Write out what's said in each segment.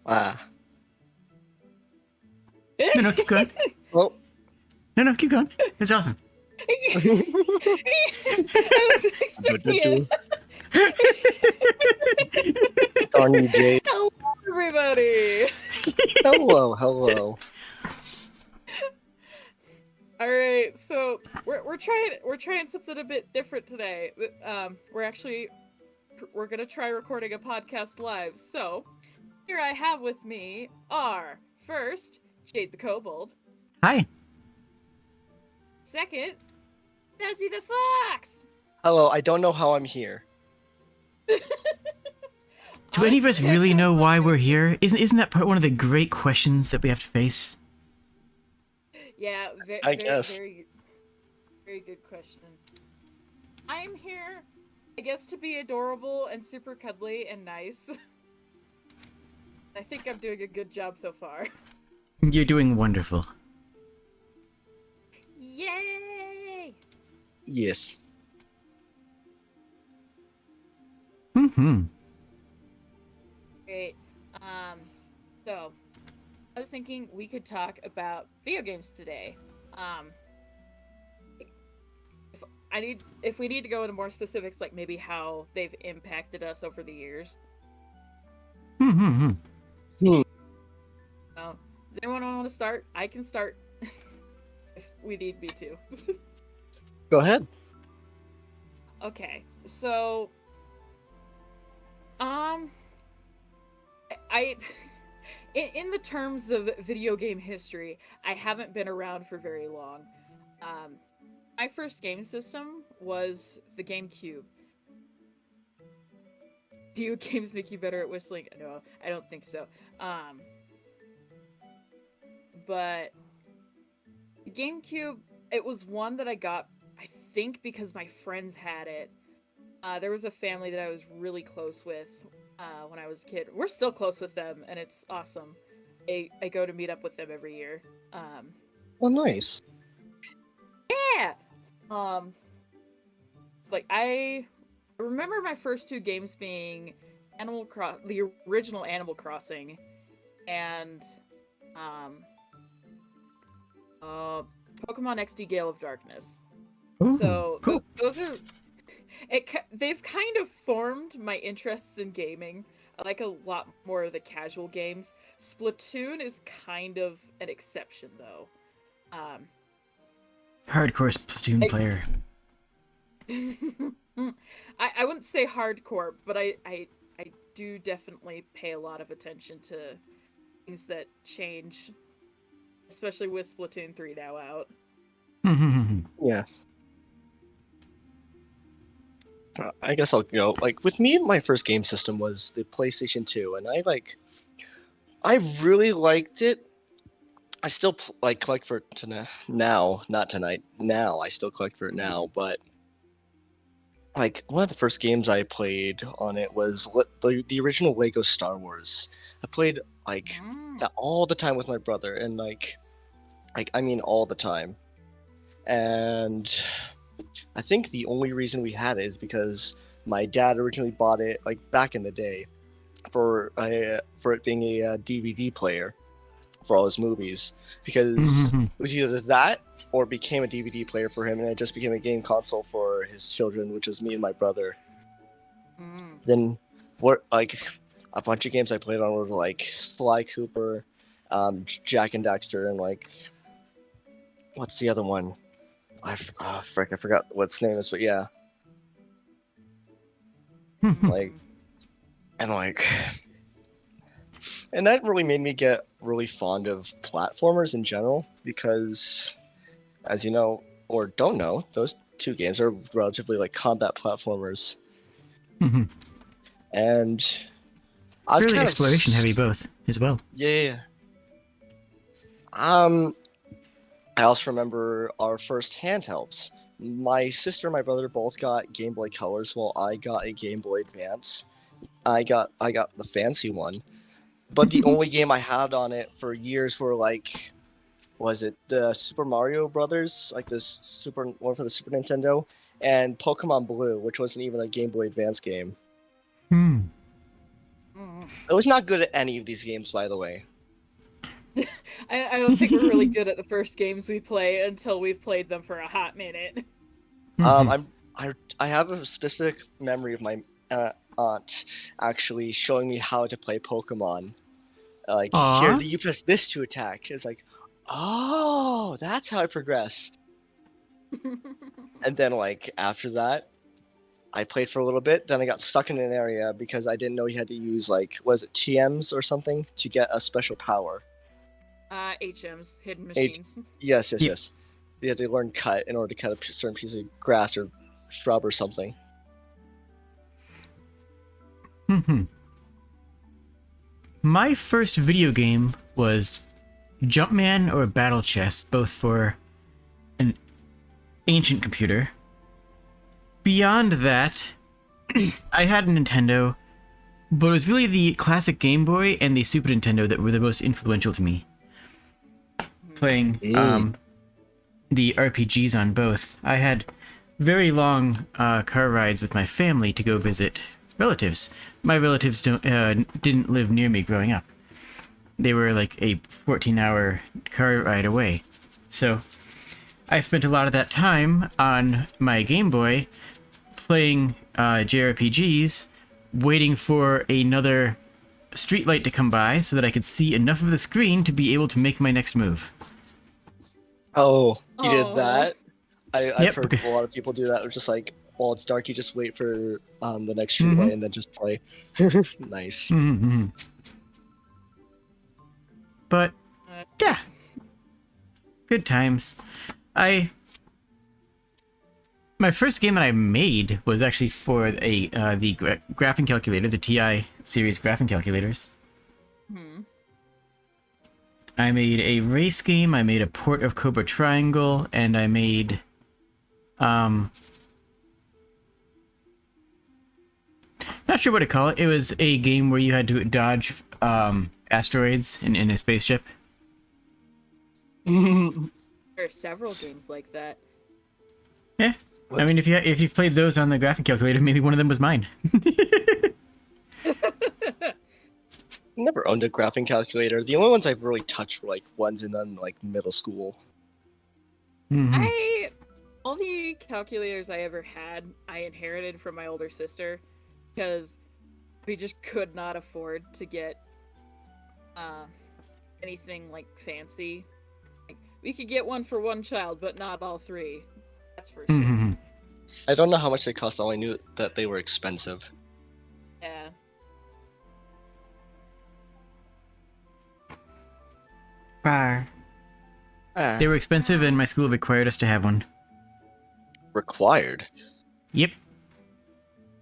Ah. No, keep going. Well. No, keep going. It's awesome. I was expecting it. Darn you, Jade. Hello, everybody. Hello. All right, so we're trying something a bit different today. We're gonna try recording a podcast live. So here I have with me are first Jade the Kobold, Hi. second Desi the Fox. Hello, I don't know how I'm here. Do any of us Honestly, I really don't know why we're here? Isn't that one of the great questions that we have to face? Yeah, I guess. very good question. I'm here, I guess, to be adorable and super cuddly and nice. I think I'm doing a good job so far. You're doing wonderful. Yay! Yes. Mm-hmm. Great. So I was thinking we could talk about video games today. If we need to go into more specifics, like maybe how they've impacted us over the years. Mm-hmm. Oh, does anyone want to start? I can start if we need me to. Go ahead. Okay, so I in the terms of video game history, I haven't been around for very long. My first game system was the GameCube. Do you games make you better at whistling? No, I don't think so. But the GameCube, it was one that I got, I think, because my friends had it. There was a family that I was really close with when I was a kid. We're still close with them, and it's awesome. I go to meet up with them every year. Well, nice. Yeah! It's like, I remember my first two games being the original Animal Crossing, and Pokemon XD Gale of Darkness. Ooh, So cool. those are they've kind of formed my interests in gaming. I like a lot more of the casual games. Splatoon is kind of an exception, though. Hardcore Splatoon player. I wouldn't say hardcore, but I do definitely pay a lot of attention to things that change, especially with Splatoon 3 now out. Yeah. I guess I'll go. Like, with me, my first game system was the PlayStation 2, and I really liked it. I still collect for it now, not tonight. Now I still collect for it now, but like one of the first games I played on it was the original Lego Star Wars. I played that all the time with my brother, and I mean all the time. And I think the only reason we had it is because my dad originally bought it back in the day for it being a DVD player for all his movies, because it was either that or it became a DVD player for him, and it just became a game console for his children, which was me and my brother. Then a bunch of games I played on were like Sly Cooper, Jack and Daxter, and what's the other one? I forgot what its name is, but yeah. And that really made me get really fond of platformers in general, because, as you know, or don't know, those two games are relatively combat platformers. And I was really kind exploration heavy both as well. Yeah. I also remember our first handhelds. My sister and my brother both got Game Boy Colors, while I got a Game Boy Advance. I got the fancy one, but the only game I had on it for years were was it the Super Mario Brothers, this one for the Super Nintendo, and Pokemon Blue, which wasn't even a Game Boy Advance game. I was not good at any of these games, by the way. I don't think we're really good at the first games we play until we've played them for a hot minute. I have a specific memory of my aunt actually showing me how to play Pokemon. Like, here, Aw. you press this to attack. It's like, oh, that's how I progress. And then, like, after that, I played for a little bit. Then I got stuck in an area because I didn't know you had to use, like, was it TMs or something to get a special power? HMs, hidden machines. Yes. Yep. You had to learn cut in order to cut a certain piece of grass or shrub or something. My first video game was Jumpman or Battle Chess, both for an ancient computer. Beyond that, I had a Nintendo, but it was really the classic Game Boy and the Super Nintendo that were the most influential to me. Playing the RPGs on both. I had very long car rides with my family to go visit relatives. My relatives didn't live near me growing up. They were like a 14-hour car ride away. So I spent a lot of that time on my Game Boy playing JRPGs, waiting for another streetlight to come by so that I could see enough of the screen to be able to make my next move. Oh, you Aw. did that? I've Yep. heard a lot of people do that. It's just like, while it's dark, you just wait for the next streetlight and then just play. Nice. Mm-hmm. But yeah, good times. My first game that I made was actually for the graphing calculator, the TI series graphing calculators. I made a race game, I made a port of Cobra Triangle, and I made not sure what to call it. It was a game where you had to dodge asteroids in a spaceship. There are several games like that. Yeah, I mean, if you played those on the graphing calculator, maybe one of them was mine. Never owned a graphing calculator. The only ones I've really touched were like ones in like middle school. Mm-hmm. All the calculators I ever had, I inherited from my older sister because we just could not afford to get anything like fancy. Like, we could get one for one child, but not all three. That's for sure. Mm-hmm. I don't know how much they cost. All I knew that they were expensive. Yeah. They were expensive, and my school required us to have one. Required. Yep.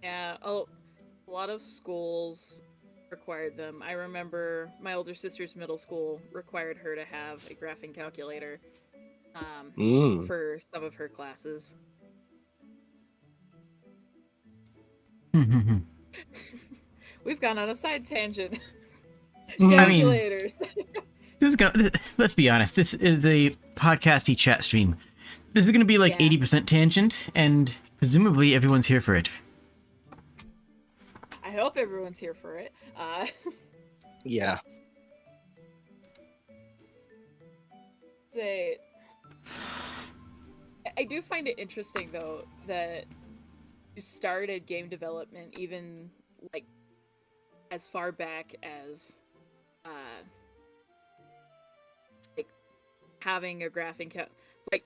Yeah, a lot of schools required them. I remember my older sister's middle school required her to have a graphing calculator for some of her classes. We've gone on a side tangent. Calculators. Let's be honest, this is a podcasty chat stream. This is going to be like 80% tangent, and presumably everyone's here for it. I hope everyone's here for it. Yeah. I do find it interesting, though, that you started game development even, like, as far back as, like, having a graphing like,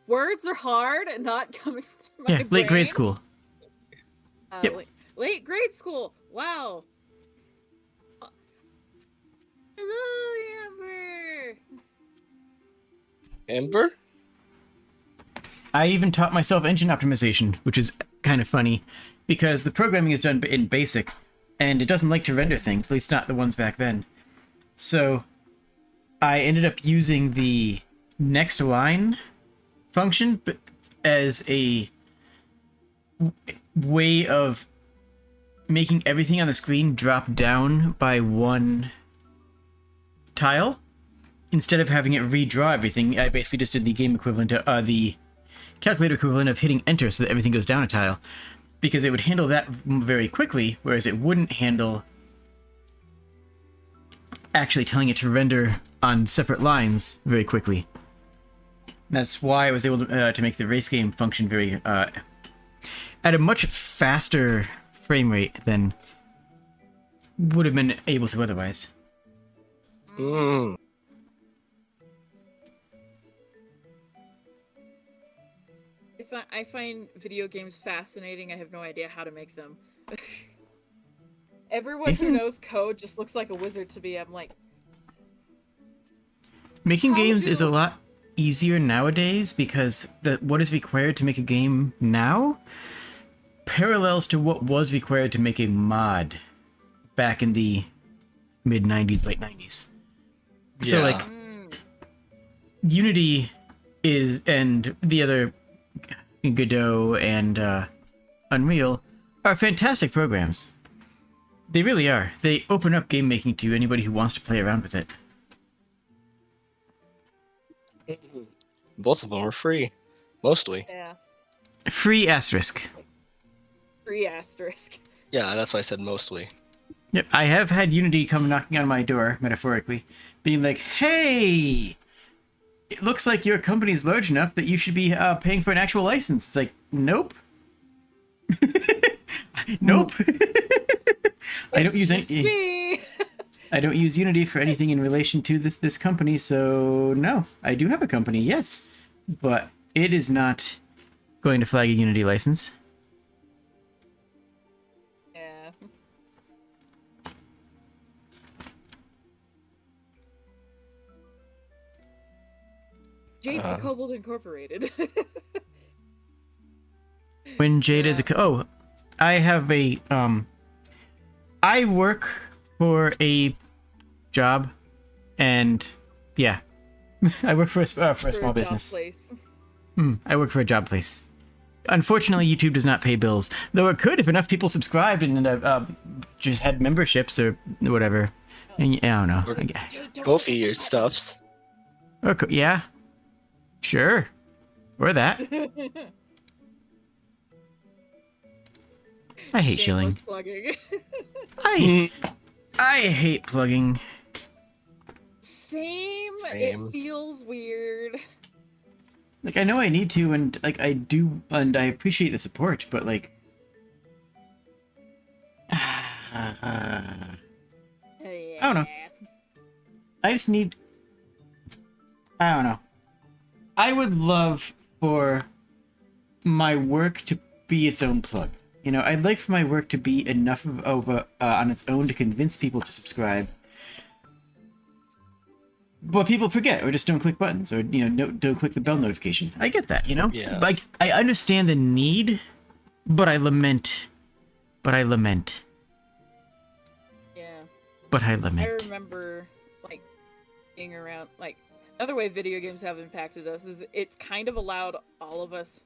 words are hard and not coming to my brain. Late grade school. Yep. Late grade school. Wow. Hello, Amber. Amber? I even taught myself engine optimization, which is kind of funny, because the programming is done in BASIC, and it doesn't like to render things, at least not the ones back then. So I ended up using the next line function as a way of making everything on the screen drop down by one tile. Instead of having it redraw everything, I basically just did the game equivalent to the calculator equivalent of hitting enter so that everything goes down a tile. because it would handle that very quickly, whereas it wouldn't handle actually telling it to render on separate lines very quickly. That's why I was able to make the race game function very at a much faster frame rate than would have been able to otherwise. Mm. I find video games fascinating. I have no idea how to make them. Everyone who knows code just looks like a wizard to me. I'm like, Making How games is a do- lot easier nowadays because what is required to make a game now parallels to what was required to make a mod back in the mid 90s, late 90s. So, Yeah. like, Unity is, and the other Godot and Unreal are fantastic programs. They really are. They open up game making to anybody who wants to play around with it. Both of them are free, mostly. yeah, Free asterisk. free asterisk. Yeah, that's why I said mostly. Yep, I have had Unity come knocking on my door, metaphorically, being like, "Hey, it looks like your company's large enough that you should be paying for an actual license." It's like, nope. Nope. I don't use It's any. me. I don't use Unity for anything in relation to this company, so no. I do have a company, yes, but it is not going to flag a Unity license. Yeah. Jade for Kobold Incorporated. When Jade is I have a I work for a job, and yeah, I work for a small job business. place. I work for a job place. Unfortunately, YouTube does not pay bills, though it could if enough people subscribed and just had memberships or whatever. And I don't know. Jade, don't Both of your stuffs. Yeah, sure, or that. I hate shilling. Shameless plugging. I hate plugging. Same. Same. It feels weird. Like, I know I need to, and like I do, and I appreciate the support, but like, I don't know. I just need. I don't know. I would love for my work to be its own plug. You know, I'd like for my work to be enough on its own to convince people to subscribe. But people forget, or just don't click buttons, or don't click the bell notification. I get that, Yeah. Like, I understand the need, but I lament. Yeah. But I I lament. remember, like, being around, like, another way video games have impacted us is it's kind of allowed all of us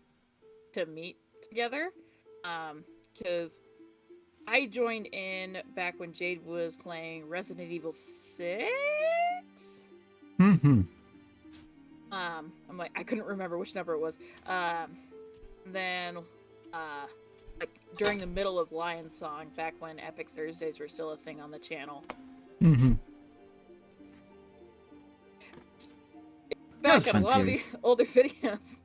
to meet together. Because I joined in back when Jade was playing Resident Evil 6. Mm-hmm. I'm like, I couldn't remember which number it was. Then, like, during the middle of Lion Song, back when Epic Thursdays were still a thing on the channel. Mm-hmm. That was Back a on fun a lot of series. these older videos.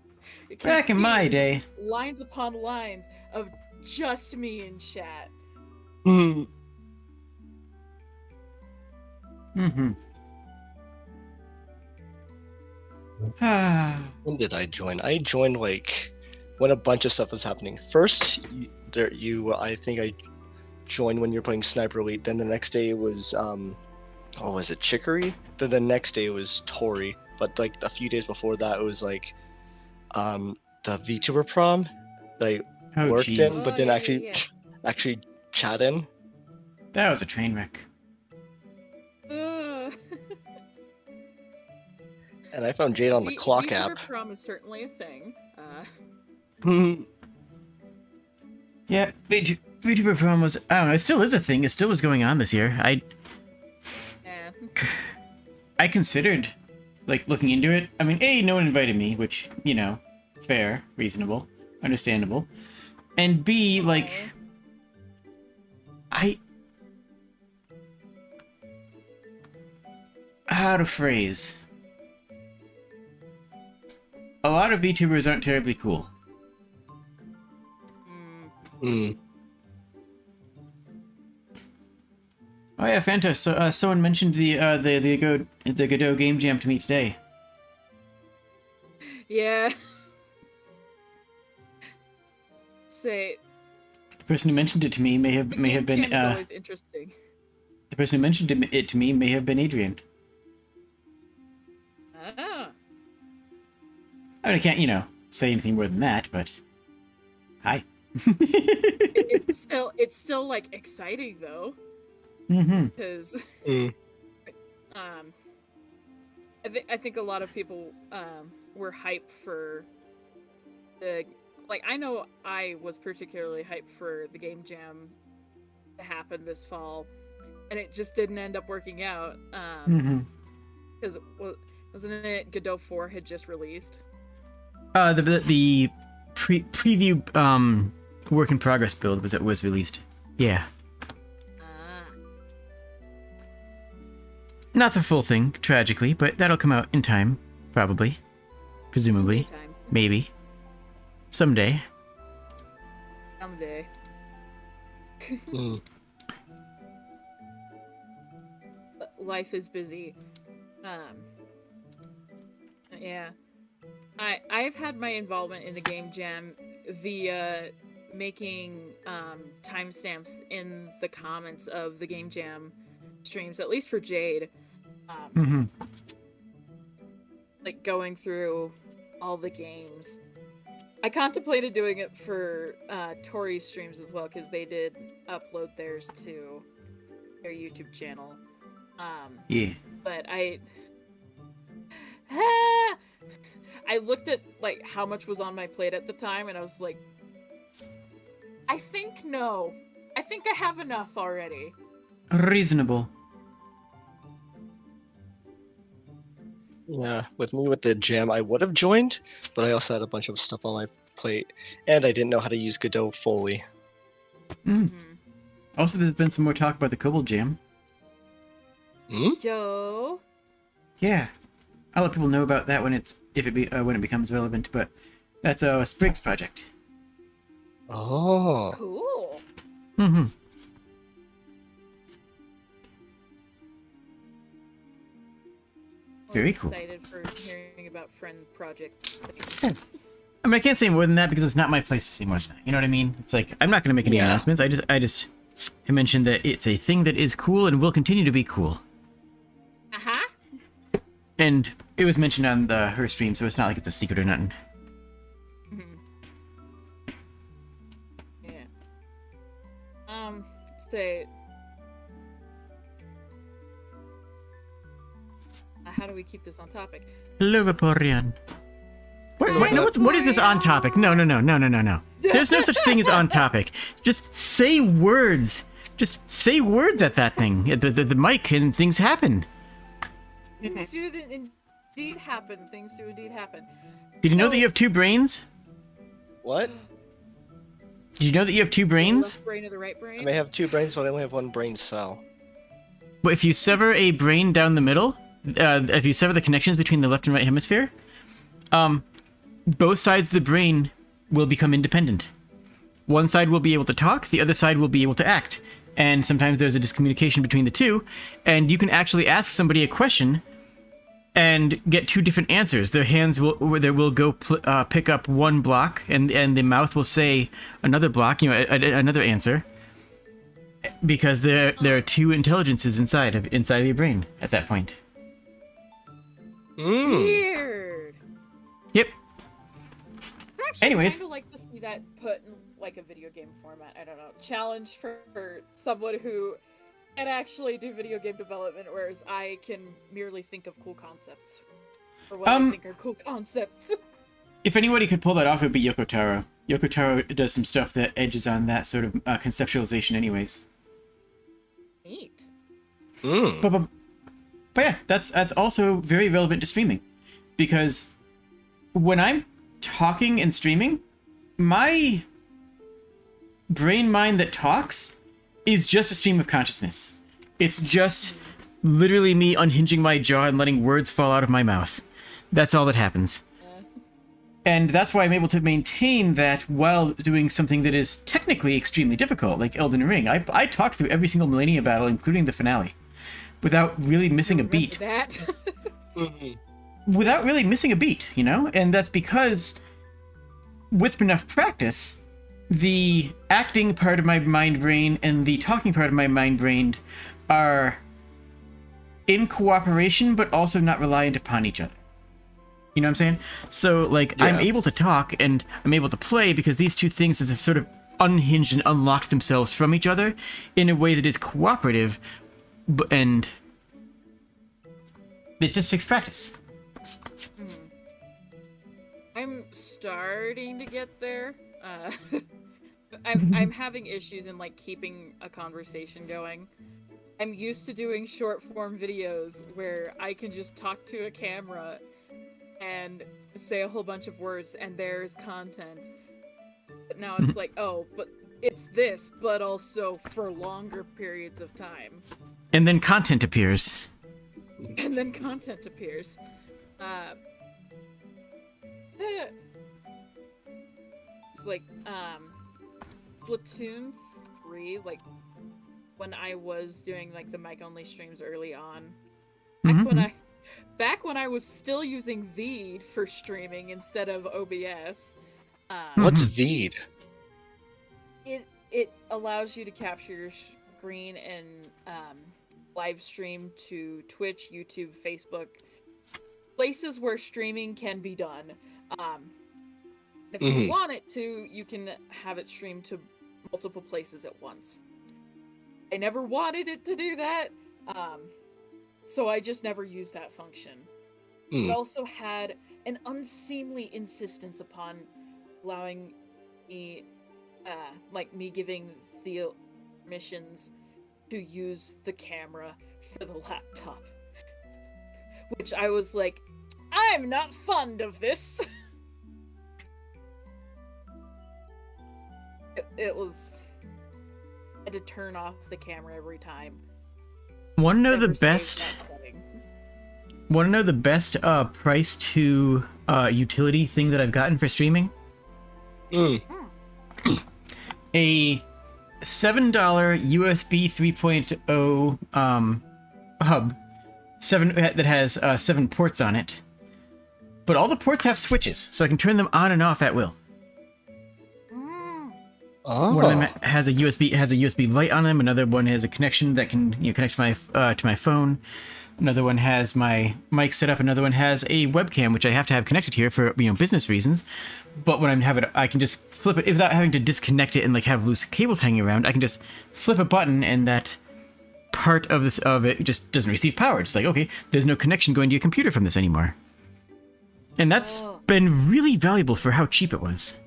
you can Back in see my just day. lines upon lines of just me in chat. Mhm. Mm-hmm. Ah. When did I join? I joined like when a bunch of stuff was happening. First, I think I joined when you were playing Sniper Elite. Then the next day it was what was it, Chicory? Then the next day it was Tori. But like a few days before that, it was like the VTuber prom that I Oh, worked jeez. in, but Oh, didn't yeah. actually chat in. That was a train wreck. Ugh. And I found Jade on the clock VTuber app. prom is certainly a thing. Yeah, VTuber prom was, I don't know, it still is a thing. It still was going on this year. Yeah. I considered, like, looking into it. I mean, no one invited me, which, fair, reasonable, understandable. And B, like, how to phrase? A lot of VTubers aren't terribly cool. Mm. Oh yeah, Fanta. So someone mentioned the Godot game jam to me today. Yeah. Say. The person who mentioned it to me may have been It's always interesting. the person who mentioned it to me may have been Adrian. Ah. I mean, I can't, say anything more than that, but hi. It's still like exciting though. Mm-hmm. Because I think a lot of people were hyped for the, like, I know I was particularly hyped for the game jam to happen this fall, and it just didn't end up working out. Because wasn't it Godot 4 had just released? The preview work in progress build was released. Yeah. Not the full thing, tragically, but that'll come out in time, probably, presumably, maybe, someday. Someday. Life is busy. Yeah. I've had my involvement in the game jam via making timestamps in the comments of the game jam streams, at least for Jade. Like going through all the games. I contemplated doing it for Tori's streams as well, because they did upload theirs to their YouTube channel. Yeah. But I looked at like how much was on my plate at the time, and I was like, I think no. I think I have enough already. Reasonable. Yeah, with me with the jam, I would have joined, but I also had a bunch of stuff on my plate, and I didn't know how to use Godot fully. Also, there's been some more talk about the Kobold jam. Yo. Yeah, I'll let people know about that when it becomes relevant. But that's a Sprig's project. Oh. Cool. Very cool. Excited for hearing about friend projects. Yeah. I mean, I can't say more than that because it's not my place to say more than that. You know what I mean? It's like I'm not going to make any announcements. I just mentioned that it's a thing that is cool and will continue to be cool. And it was mentioned on her stream, so it's not like it's a secret or nothing. Yeah. Say. How do we keep this on topic? Hello, Vaporeon. What is this on topic? No. There's no such thing as on topic. Just say words. Just say words at that thing, at the mic, and things happen. Things do indeed happen. Did you know that you have two brains? What? Did you know that you have two brains? The left brain or the right brain? I may have two brains, but I only have one brain cell. But if you sever a brain down the middle, if you sever the connections between the left and right hemisphere, both sides of the brain will become independent. One side will be able to talk, the other side will be able to act. And sometimes there's a discommunication between the two, and you can actually ask somebody a question and get two different answers. Their hands will go pick up one block, and the mouth will say another block, another answer, because there are two intelligences inside of your brain at that point. Weird. Yep. Actually, Anyways, I'd kind of like to see that put in like a video game format. I don't know, challenge for someone who can actually do video game development, whereas I can merely think of cool concepts, or what I think are cool concepts. If anybody could pull that off, it would be Yoko Taro. Yoko Taro does some stuff that edges on that sort of conceptualization, anyways. Neat. But yeah, that's also very relevant to streaming, because when I'm talking and streaming, my brain mind that talks is just a stream of consciousness. It's just literally me unhinging my jaw and letting words fall out of my mouth. That's all that happens. And that's why I'm able to maintain that while doing something that is technically extremely difficult, like Elden Ring. I talked through every single Millennia battle, including the finale, without really missing a beat. That. Without really missing a beat, you know? And that's because, with enough practice, the acting part of my mind brain and the talking part of my mind brain are in cooperation, but also not reliant upon each other. You know what I'm saying? So, like, yeah. I'm able to talk and I'm able to play because these two things have sort of unhinged and unlocked themselves from each other in a way that is cooperative, and it just takes practice. I'm starting to get there. I'm having issues in, like, keeping a conversation going. I'm used to doing short form videos where I can just talk to a camera and say a whole bunch of words and there's content. But now it's like, oh, but it's this, but also for longer periods of time. And then content appears. And then content appears. It's like, Splatoon 3, like, when I was doing, like, the mic-only streams early on. Back when I was still using Veed for streaming instead of OBS. What's Veed? It allows you to capture your screen and live stream to Twitch, YouTube, Facebook, places where streaming can be done. If you want it to, you can have it streamed to multiple places at once. I never wanted it to do that, so I just never used that function. It also had an unseemly insistence upon allowing me, me giving the permissions to use the camera for the laptop. Which I was like, I'm not fond of this! It was... I had to turn off the camera every time. Want to know the best price to utility thing that I've gotten for streaming? A $7 USB 3.0 hub, that has 7 ports on it, but all the ports have switches, so I can turn them on and off at will. Oh. One of them has a USB light on them. Another one has a connection that can connect to my phone. Another one has my mic set up. Another one has a webcam, which I have to have connected here for business reasons. But when I can just flip it without having to disconnect it and like have loose cables hanging around. I can just flip a button, and that part of it just doesn't receive power. It's like, okay, there's no connection going to your computer from this anymore. And that's been really valuable for how cheap it was.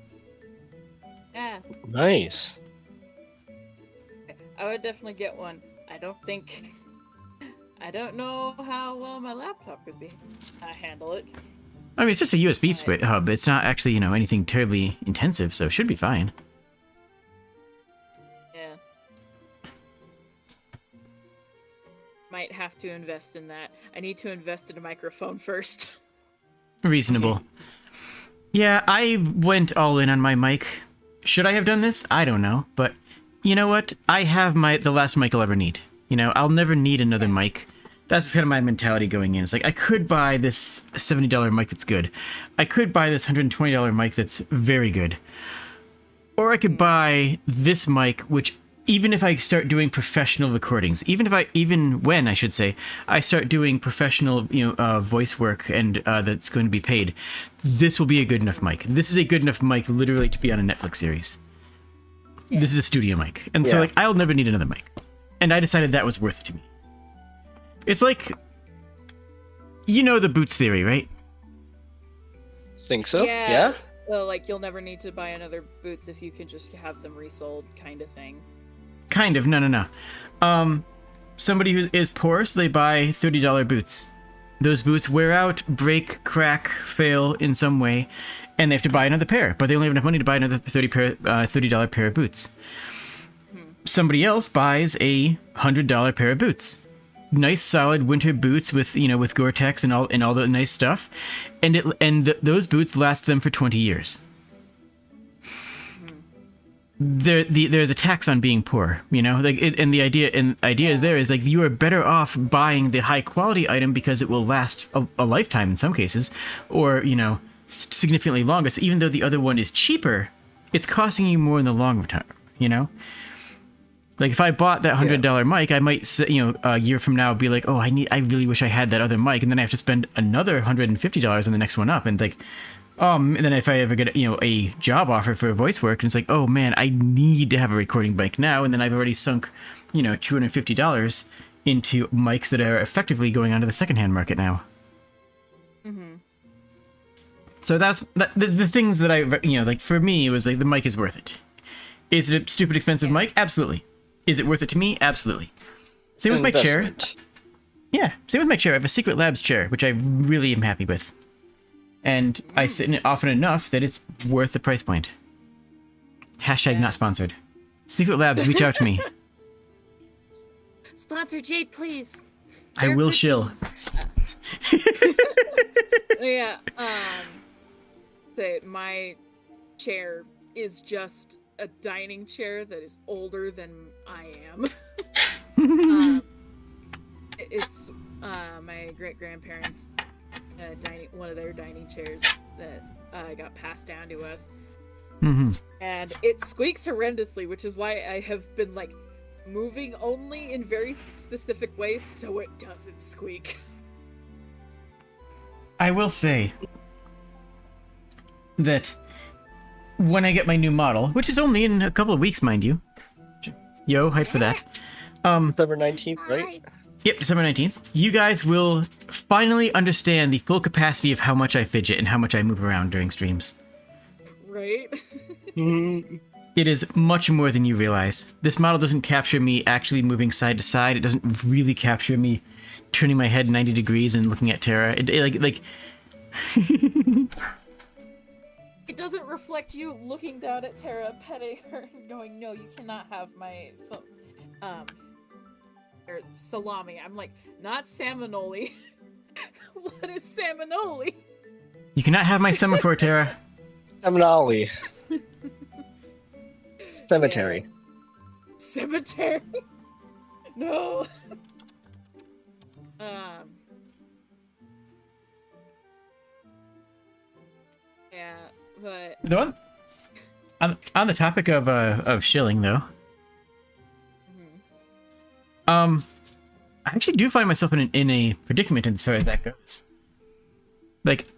Yeah. Nice. I would definitely get one. I don't know how well my laptop could handle it. I mean, it's just a USB hub. It's not actually, anything terribly intensive, so it should be fine. Yeah. Might have to invest in that. I need to invest in a microphone first. Reasonable. Yeah, I went all in on my mic. Should I have done this? I don't know, but you know what? I have the last mic I'll ever need. I'll never need another mic. That's kind of my mentality going in. It's like, I could buy this $70 mic that's good. I could buy this $120 mic that's very good. Or I could buy this mic, which even if I start doing professional recordings, even when I start doing professional, voice work and that's going to be paid, this will be a good enough mic. This is a good enough mic literally to be on a Netflix series. Yeah. This is a studio mic. And so I'll never need another mic. And I decided that was worth it to me. It's like, the Boots theory, right? Think so? Yeah? Well, like, you'll never need to buy another Boots if you can just have them resold, kind of thing. Kind of, no. Somebody who is poor, so they buy $30 boots. those boots wear out, break, crack, fail in some way, and they have to buy another pair, but they only have enough money to buy another $30 pair of boots. Somebody else buys a $100 pair of boots. Nice solid winter boots with with Gore-Tex and all the nice stuff, and those boots last them for 20 years. There's a tax on being poor, and the idea is there is like you are better off buying the high quality item because it will last a lifetime in some cases, or significantly longer. So even though the other one is cheaper, it's costing you more in the long term. Like if I bought that $100 mic, I might a year from now be like, oh, I really wish I had that other mic, and then I have to spend another $150 on the next one up, and like. And then if I ever get a job offer for voice work, and it's like, oh man, I need to have a recording mic now, and then I've already sunk, $250 into mics that are effectively going onto the secondhand market now. Mm-hmm. So that's the things that I like for me it was like the mic is worth it. Is it a stupid expensive mic? Absolutely. Is it worth it to me? Absolutely. Same with my chair. Yeah, same with my chair. I have a Secret Labs chair, which I really am happy with. And I sit in it often enough that it's worth the price point. Hashtag not sponsored. Secret Labs, reach out to me. Sponsor Jade, please. I will shill. Yeah. My chair is just a dining chair that is older than I am. It's my great-grandparents' one of their dining chairs that got passed down to us. Mm-hmm. And it squeaks horrendously, which is why I have been like moving only in very specific ways so it doesn't squeak. I will say that when I get my new model, which is only in a couple of weeks, mind you. Yo, hype for that. December 19th, right? Yep, December 19th. You guys will finally understand the full capacity of how much I fidget and how much I move around during streams. Right? It is much more than you realize. This model doesn't capture me actually moving side to side. It doesn't really capture me turning my head 90 degrees and looking at Terra. It doesn't reflect you looking down at Terra, petting her, and going, no, you cannot have my salami. I'm like, not salmonoli. What is salmonoli? You cannot have my semaphore, Terra. Seminole. Cemetery. Yeah. Cemetery? No. Yeah, but The one on the topic of shilling though. I actually do find myself in a predicament as far as that goes. Like,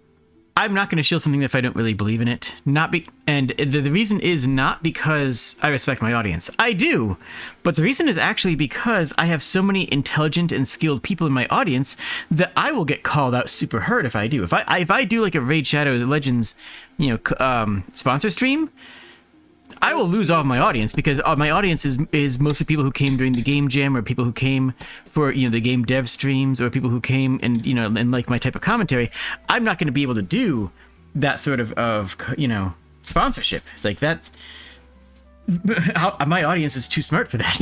I'm not going to shield something if I don't really believe in it. And the reason is not because I respect my audience. I do, but the reason is actually because I have so many intelligent and skilled people in my audience that I will get called out super hard if I do. If I do like a Raid Shadow Legends, sponsor stream, I will lose all of my audience because my audience is mostly people who came during the game jam or people who came for the game dev streams or people who came and like my type of commentary. I'm not going to be able to do that sort of sponsorship. It's like that's my audience is too smart for that.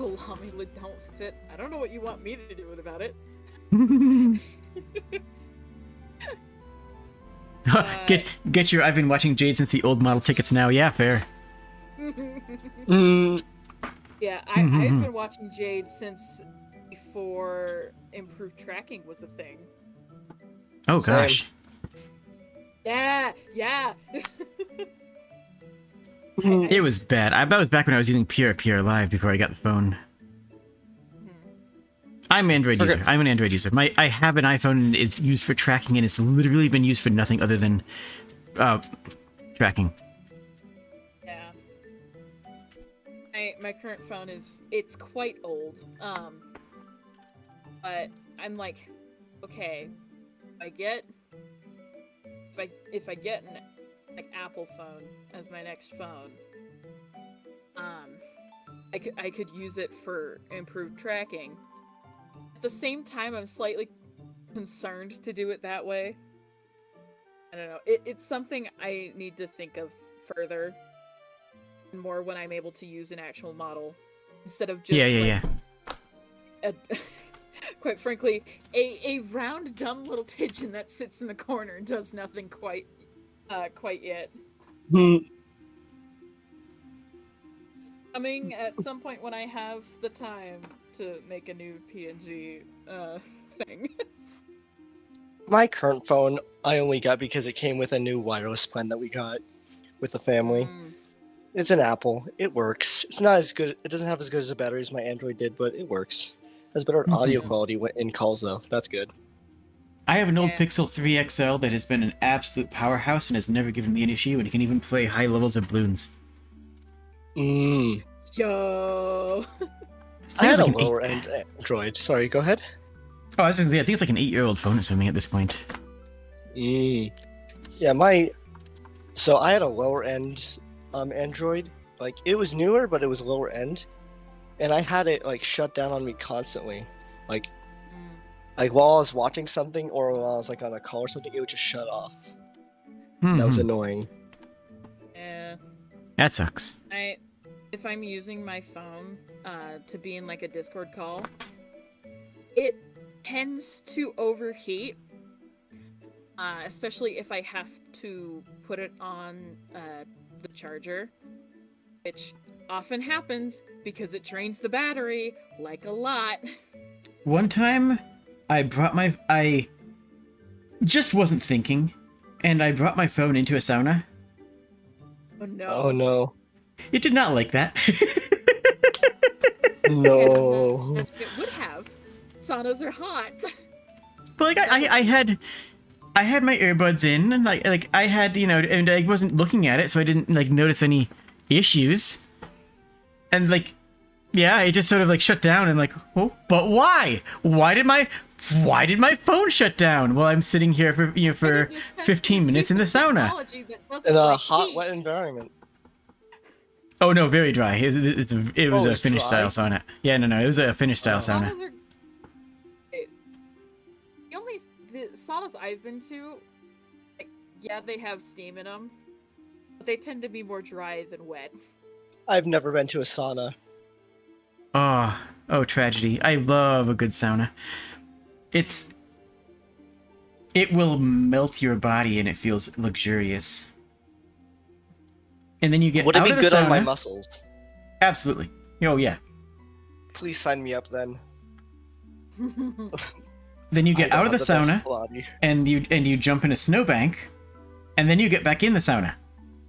salami don't fit. I don't know what you want me to do about it. Get your I've been watching Jade since the old model tickets now. Yeah, fair. Yeah, I've been watching Jade since before improved tracking was a thing. Oh gosh. Yeah. It was bad. That was back when I was using PR Live before I got the phone. I'm an Android user. I'm an Android user. I have an iPhone and it's used for tracking, and it's literally been used for nothing other than tracking. Yeah. My current phone it's quite old. But I'm like, okay, if I get an Apple phone as my next phone, I could use it for improved tracking. At the same time, I'm slightly concerned to do it that way. I don't know. It's something I need to think of further, and more when I'm able to use an actual model instead of just quite frankly, a round dumb little pigeon that sits in the corner and does nothing quite yet. Coming at some point when I have the time to make a new PNG thing. My current phone I only got because it came with a new wireless plan that we got with the family. It's an Apple. It works. It's not as good. It doesn't have as good as a battery as my Android did, but it works. It has better audio quality in calls though. That's good. I have an old Pixel 3 XL that has been an absolute powerhouse and has never given me an issue, and it can even play high levels of balloons. Yo. I had a lower end Android. Sorry, go ahead. Oh, I was just gonna say, I think it's like an 8-year-old phone or something at this point. Yeah, so I had a lower end Android. Like, it was newer, but it was lower end. And I had it like shut down on me constantly. Like while I was watching something or while I was like on a call or something, it would just shut off. That was annoying. Yeah. That sucks. If I'm using my phone to be in like a Discord call, it tends to overheat, especially if I have to put it on the charger, which often happens because it drains the battery like a lot. One time, I just wasn't thinking, and I brought my phone into a sauna. Oh no. Oh no. It did not like that. No. It would have. Saunas are hot. But like I had my earbuds in, and like I had, and I wasn't looking at it, so I didn't like notice any issues. And like, yeah, it just sort of like shut down, and like, oh, but why? Why did my phone shut down while I'm sitting here for 15 minutes in the sauna? In a hot, wet environment. Oh no, very dry. It was a Finnish dry? style sauna. Yeah, no, it was a Finnish style sauna. The saunas I've been to, like, yeah, they have steam in them, but they tend to be more dry than wet. I've never been to a sauna. Oh, tragedy. I love a good sauna. It will melt your body and it feels luxurious. And then you get Would it out be of the good sauna. on my muscles? Absolutely. Oh yeah. Please sign me up then. Then you get out of the sauna, and you jump in a snowbank, and then you get back in the sauna.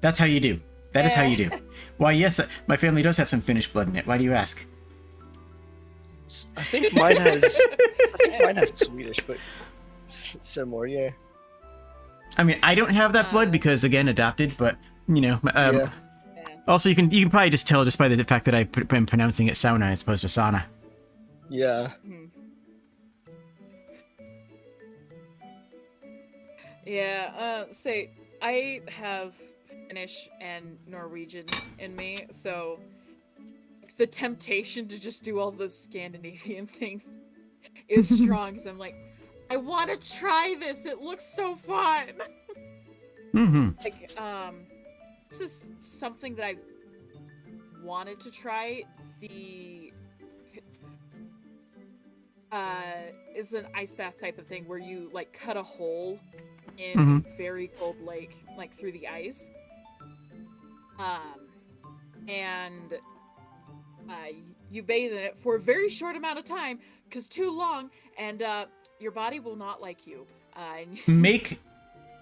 That's how you do. That is how you do. Why, yes, my family does have some Finnish blood in it. Why do you ask? I think mine has Swedish, but similar, yeah. I mean, I don't have that blood because, again, adopted, but, Also, you can probably just tell just by the fact that I'm pronouncing it sauna as opposed to sauna. Yeah. Yeah, say, I have Finnish and Norwegian in me, so the temptation to just do all the Scandinavian things is strong, because I'm like, I want to try this, it looks so fun! Like, this is something that I've wanted to try. Is an ice bath type of thing where you like cut a hole in a very cold lake, like through the ice, and you bathe in it for a very short amount of time, because too long and your body will not like you.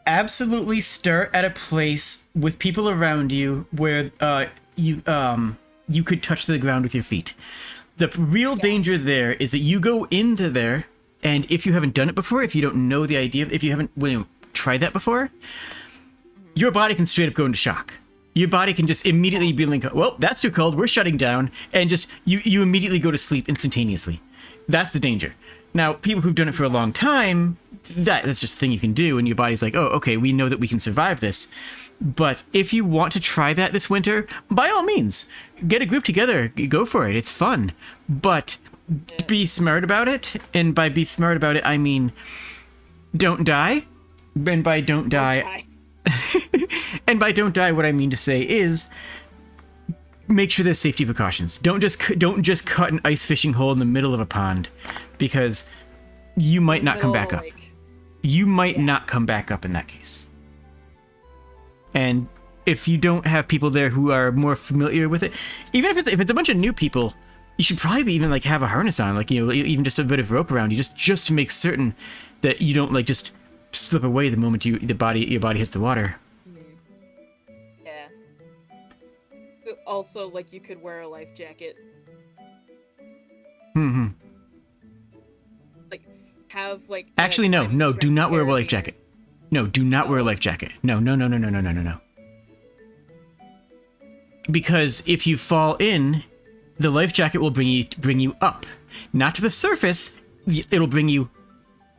Absolutely start at a place with people around you where you could touch the ground with your feet. The real danger there is that you go into there, and if you haven't done it before, if you don't know the idea, if you haven't tried that before, your body can straight up go into shock. Your body can just immediately be like, well, that's too cold, we're shutting down, and just you immediately go to sleep instantaneously. That's the danger. Now, people who've done it for a long time, that's just a thing you can do, and your body's like, oh, okay, we know that we can survive this. But if you want to try that this winter, by all means, get a group together. Go for it. It's fun. But be smart about it. And by be smart about it, I mean don't die. And by don't die, and by don't die, what I mean to say is make sure there's safety precautions. Don't just cut an ice fishing hole in the middle of a pond, because you might not come back up. You might not come back up in that case. And if you don't have people there who are more familiar with it, even if it's a bunch of new people, you should probably even like have a harness on, like, you know, even just a bit of rope around you, just to make certain that you don't like just slip away the moment your body hits the water. Yeah. Also, like, you could wear a life jacket. Mm-hmm. Like, have like. Actually, no, do not wear a life jacket. No, do not wear a life jacket. No. Because if you fall in, the life jacket will bring you up, not to the surface. It'll bring you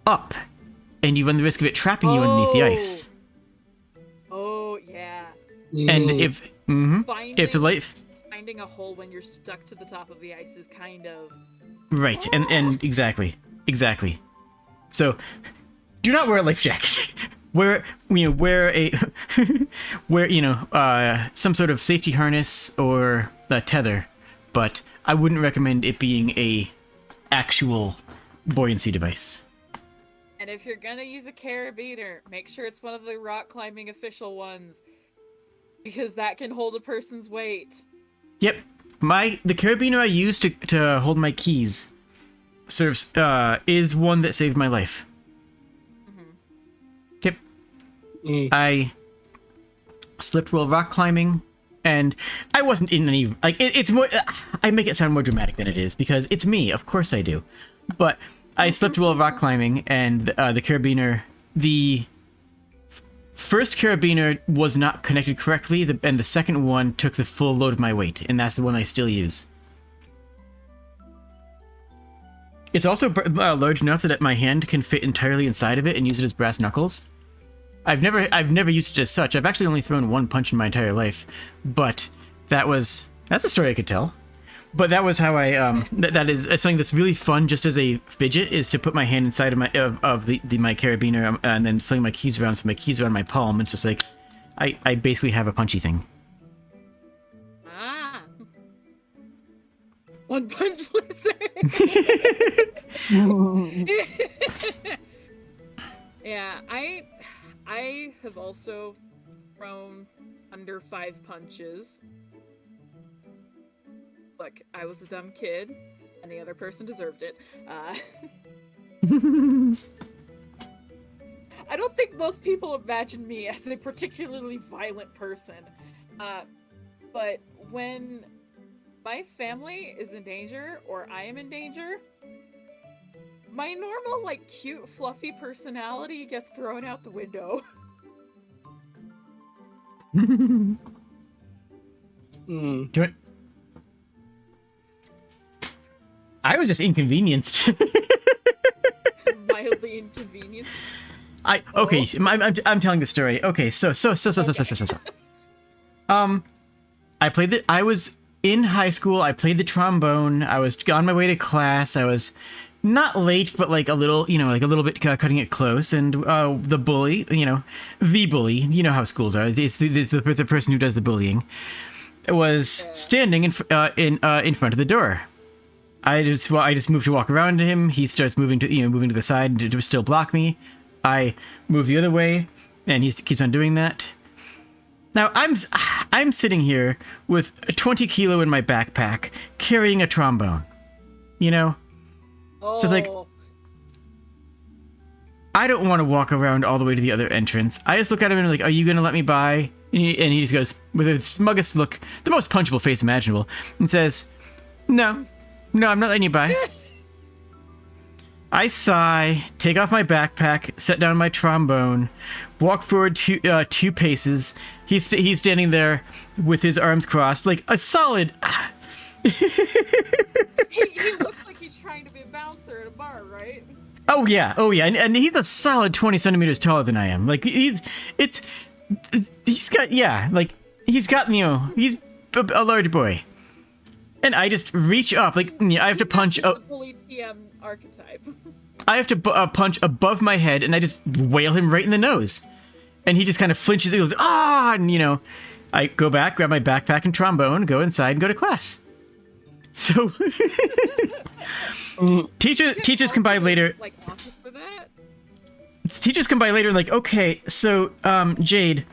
up, and you run the risk of it trapping you underneath the ice. Oh yeah. And if the life finding a hole when you're stuck to the top of the ice is kind of right, and exactly. So, do not wear a life jacket. Wear a some sort of safety harness or a tether, but I wouldn't recommend it being a actual buoyancy device. And if you're gonna use a carabiner, make sure it's one of the rock climbing official ones, because that can hold a person's weight. Yep, the carabiner I use to hold my keys serves is one that saved my life. Yep. I slipped while rock climbing, and I wasn't in any like it's more. I make it sound more dramatic than it is because it's me. Of course I do, but I slipped while rock climbing, and the carabiner, the first carabiner was not connected correctly, and the second one took the full load of my weight, and that's the one I still use. It's also large enough that my hand can fit entirely inside of it and use it as brass knuckles. I've never used it as such. I've actually only thrown one punch in my entire life, but that's a story I could tell. But that was how I that is something that's really fun just as a fidget, is to put my hand inside of my my carabiner and then fling my keys around, so my keys are on my palm. It's just like I basically have a punchy thing. Ah. One punch lizard. Yeah, I have also thrown under 5 punches. Look, I was a dumb kid, and the other person deserved it. I don't think most people imagine me as a particularly violent person. But when my family is in danger, or I am in danger, my normal, like, cute, fluffy personality gets thrown out the window. Do it. I was just inconvenienced. Mildly inconvenienced. Okay. I'm telling the story. Okay, so. I was in high school. I played the trombone. I was on my way to class. I was not late, but like a little bit cutting it close. And the bully, the bully, you know how schools are. It's the person who does the bullying, was standing in front of the door. I just move to walk around to him. He starts moving to the side to still block me. I move the other way, and he keeps on doing that. Now I'm sitting here with a 20 kilo in my backpack, carrying a trombone. So it's like, I don't want to walk around all the way to the other entrance. I just look at him and I'm like, "Are you gonna let me by?" And he just goes with the smuggest look, the most punchable face imaginable, and says, "No, I'm not letting you by." I sigh, take off my backpack, set down my trombone, walk forward 2 paces. He's standing there with his arms crossed, like a solid. He looks like he's trying to be a bouncer at a bar, right? Oh yeah, and he's a solid 20 centimeters taller than I am. Like he's got, yeah, like, he's got, he's a large boy. And I just reach up, like, I have to punch The bully TM archetype. I have to punch above my head, and I just wail him right in the nose. And he just kind of flinches and goes, ah! And, I go back, grab my backpack and trombone, go inside, and go to class. So, teachers come by later. Like, office for that? Teachers come by later and like, okay, so, Jade,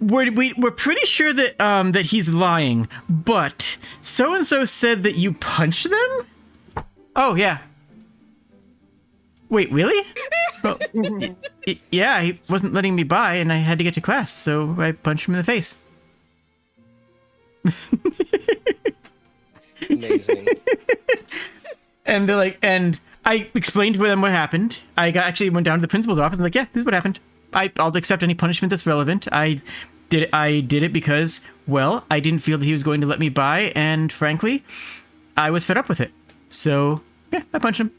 we're pretty sure that, that he's lying, but so-and-so said that you punched them? Oh, yeah. Wait, really? Well, yeah, he wasn't letting me by, and I had to get to class, so I punched him in the face. Amazing. And they're like, and I explained to them what happened. Actually went down to the principal's office and like, yeah, this is what happened. I'll accept any punishment that's relevant. I did it because, well, I didn't feel that he was going to let me by, and frankly, I was fed up with it. So, yeah, I punched him.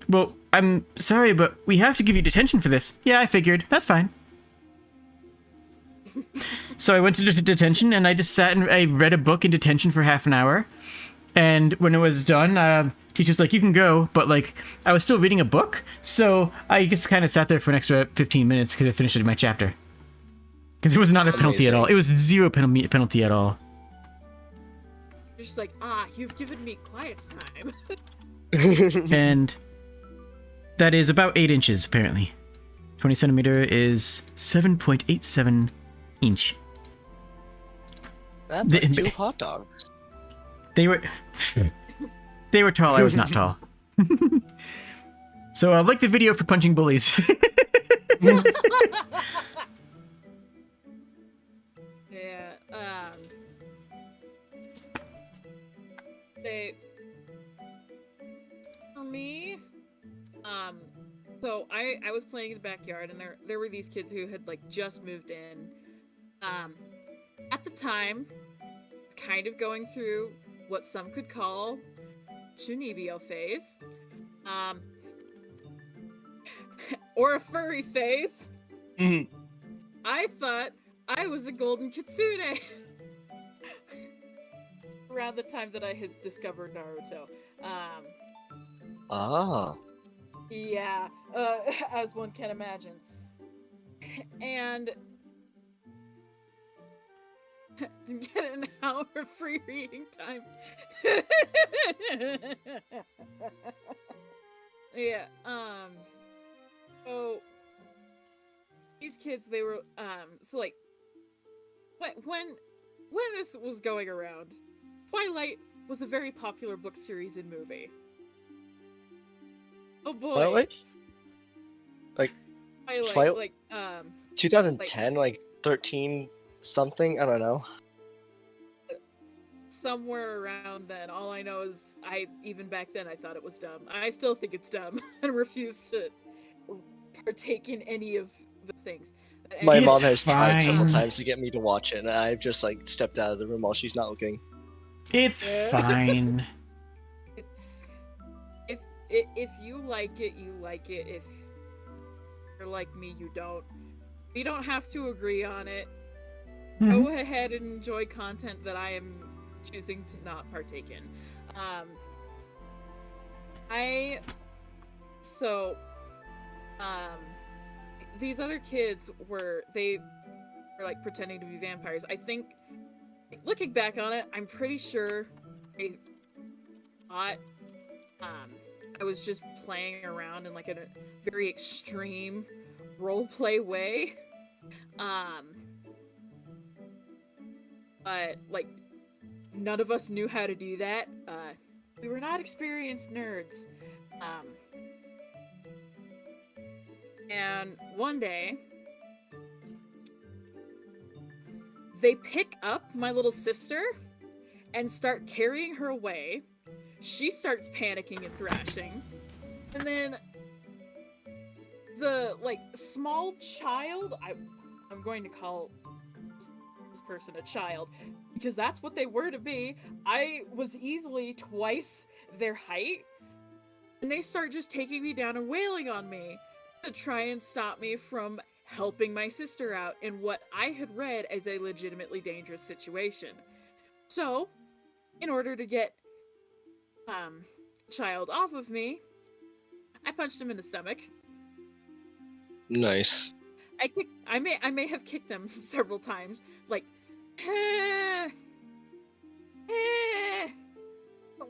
Well, I'm sorry, but we have to give you detention for this. Yeah, I figured. That's fine. So I went to detention, and I just sat and I read a book in detention for half an hour. And when it was done, teacher's like, you can go. But, like, I was still reading a book, so I just kind of sat there for an extra 15 minutes because I finished my chapter. Because it was not a penalty at all. It was zero penalty at all. You're just like, you've given me quiet time. And that is about 8 inches, apparently. 20 centimeter is 7.87 inch. That's like 2 hot dogs. They were tall. I was not tall. So like the video for punching bullies. Yeah. For me, so I was playing in the backyard, and there were these kids who had like just moved in. At the time, kind of going through what some could call Chunibyo phase, or a furry phase. Mhm. I thought I was a golden kitsune. Around the time that I had discovered Naruto. Yeah, as one can imagine. And get an hour free reading time. Yeah, so these kids, they were, so like, when this was going around, Twilight was a very popular book series and movie. Oh boy. Twilight? Like, Twilight, 2010, like 13 something? I don't know. Somewhere around then. All I know is even back then I thought it was dumb. I still think it's dumb and refuse to partake in any of the things. My It's mom has tried several fine. times to get me to watch it, and I've just like stepped out of the room while she's not looking. It's fine. It's if you like it, you like it. If you're like me, you don't. We don't have to agree on it. Mhm. Go ahead and enjoy content that I am choosing to not partake in. These other kids were like pretending to be vampires. I think, looking back on it, I'm pretty sure they thought I was just playing around in like a very extreme roleplay way. But like none of us knew how to do that. We were not experienced nerds. And one day, they pick up my little sister and start carrying her away. She starts panicking and thrashing. And then the, like, small child, I'm going to call this person a child, because that's what they were to be. I was easily twice their height. And they start just taking me down and wailing on me to try and stop me from helping my sister out in what I had read as a legitimately dangerous situation. So, in order to get child off of me, I punched him in the stomach. Nice. I may have kicked them several times, like, it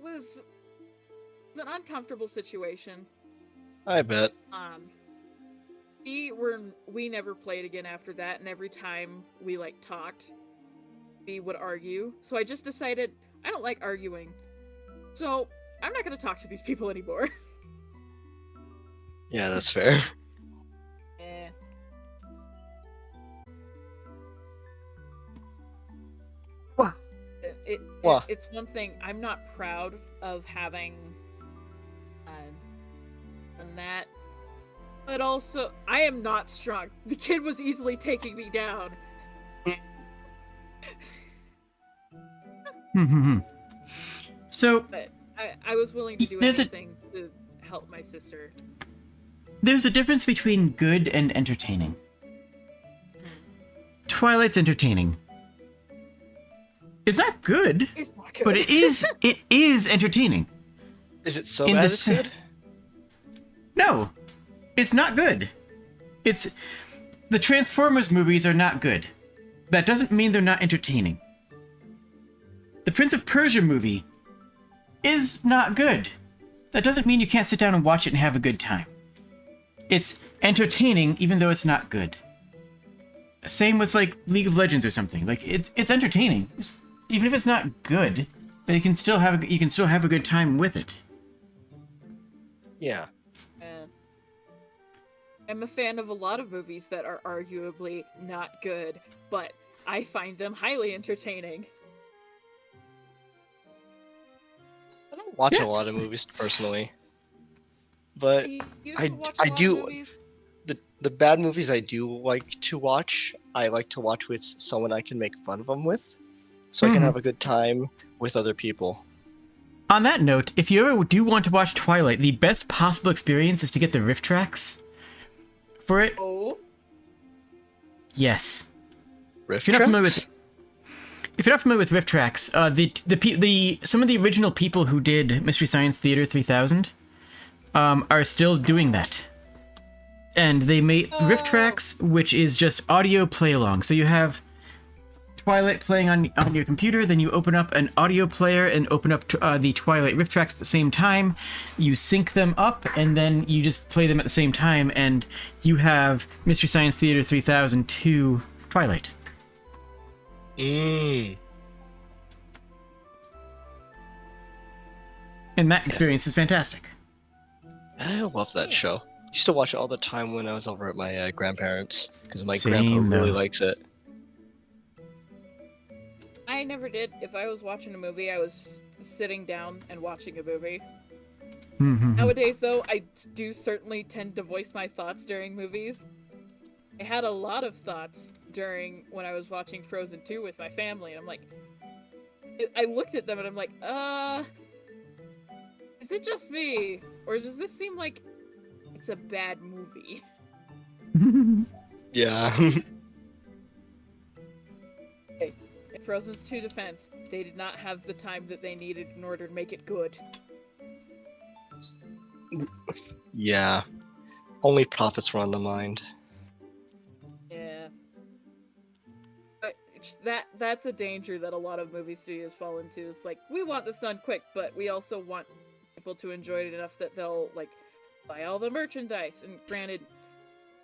was an uncomfortable situation. I bet. We never played again after that, and every time we like talked, we would argue. So I just decided I don't like arguing, so I'm not gonna talk to these people anymore. Yeah, that's fair. Wow. It's one thing. I'm not proud of having done that, but also I am not strong. The kid was easily taking me down. So, But I was willing to do anything to help my sister. there's a difference between good and entertaining. Twilight's entertaining. It's not good, It's not good. but it is entertaining. Is it so In bad the it's se- good? No, it's not good. The Transformers movies are not good. That doesn't mean they're not entertaining. The Prince of Persia movie is not good. That doesn't mean you can't sit down and watch it and have a good time. It's entertaining even though it's not good. Same with like League of Legends or something. Like it's entertaining. Even if it's not good, but you can still have a good time with it. Yeah. I'm a fan of a lot of movies that are arguably not good, but I find them highly entertaining. I don't watch a lot of movies personally, but You used I to watch a I lot of do movies? the bad movies I do like to watch. I like to watch with someone I can make fun of them with, so I can have a good time with other people. On that note, if you ever do want to watch Twilight, the best possible experience is to get the riff tracks for it. Oh, Yes. Riff If you're not familiar tracks? with If you're not familiar with riff tracks, some of the original people who did Mystery Science Theater 3000 are still doing that. And they made riff tracks, which is just audio play along. So you have Twilight playing on your computer, then you open up an audio player and open up the Twilight riff tracks at the same time. You sync them up, and then you just play them at the same time, and you have Mystery Science Theater 3000 to Twilight. Mm. And that experience is fantastic. I love that show. Used to watch it all the time when I was over at my grandparents because my Same, grandpa really though. likes it. I never did. If I was watching a movie, I was sitting down and watching a movie. Nowadays, though, I do certainly tend to voice my thoughts during movies. I had a lot of thoughts when I was watching Frozen 2 with my family, and I'm like, I looked at them and I'm like, is it just me? Or does this seem like it's a bad movie? Yeah. In Frozen's 2 defense, they did not have the time that they needed in order to make it good. Yeah. Only profits were on the mind. Yeah. But that's a danger that a lot of movie studios fall into. It's like, we want this done quick, but we also want people to enjoy it enough that they'll, like, buy all the merchandise. And granted,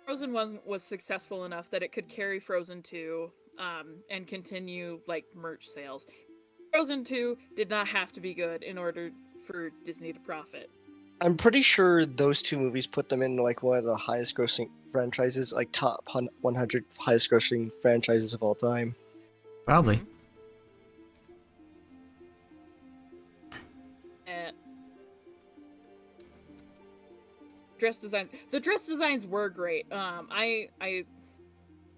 Frozen 1 was successful enough that it could carry Frozen 2, and continue, like, merch sales. Frozen 2 did not have to be good in order for Disney to profit. I'm pretty sure those two movies put them in like one of the highest grossing franchises, like top 100 highest grossing franchises of all time. Probably. Dress design. The dress designs were great. I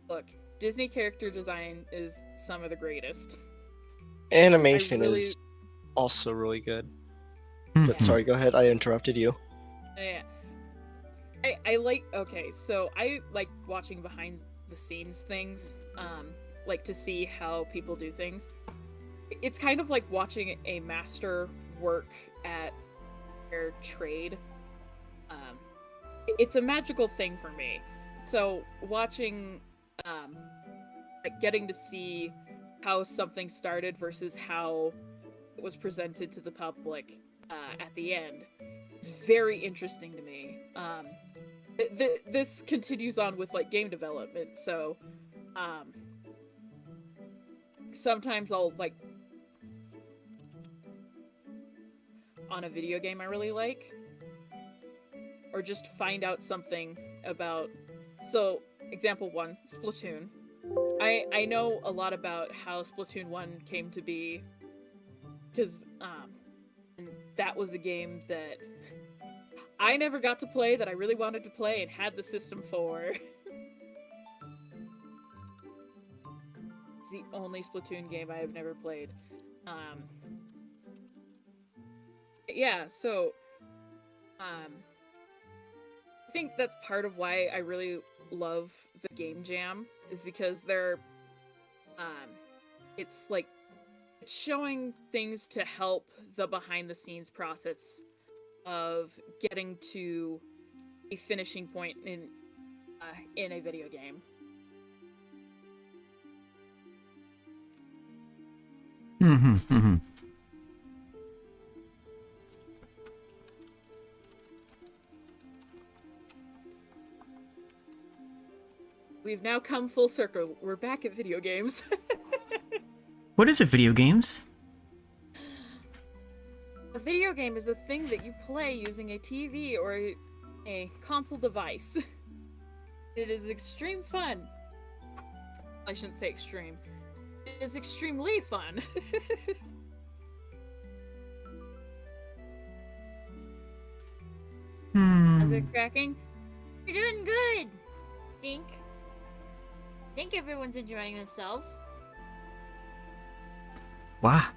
look, Disney character design is some of the greatest. Animation really- is also really good. But sorry, go ahead. I interrupted you. Yeah. I like, okay, so I like watching behind the scenes things, like to see how people do things. It's kind of like watching a master work at their trade. Um, it's a magical thing for me. So watching, like getting to see how something started versus how it was presented to the public at the end is very interesting to me. This continues on with like game development, so sometimes I'll like on a video game I really like, or just find out something about. So example 1, Splatoon. I know a lot about how Splatoon 1 came to be, because that was a game that I never got to play that I really wanted to play and had the system for. It's the only Splatoon game I have never played. Yeah, so I think that's part of why I really love the Game Jam, is because they're it's like it's showing things to help the behind the scenes process of getting to a finishing point in a video game. We've now come full circle. We're back at video games. What is it, video games? A video game is a thing that you play using a TV or a console device. It is extreme fun. I shouldn't say extreme. It is extremely fun. How's it cracking? You're doing good. Think everyone's enjoying themselves. Wow.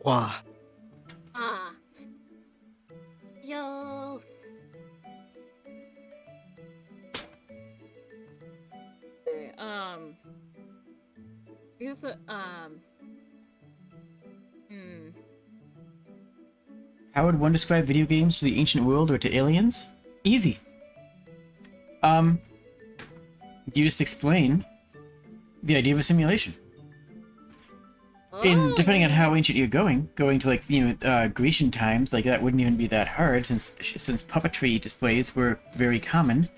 Wow. Ah. Yo. Okay, I guess How would one describe video games to the ancient world or to aliens? Easy. You just explain the idea of a simulation. And depending on how ancient you're going to like, you know, Grecian times, like that wouldn't even be that hard since puppetry displays were very common.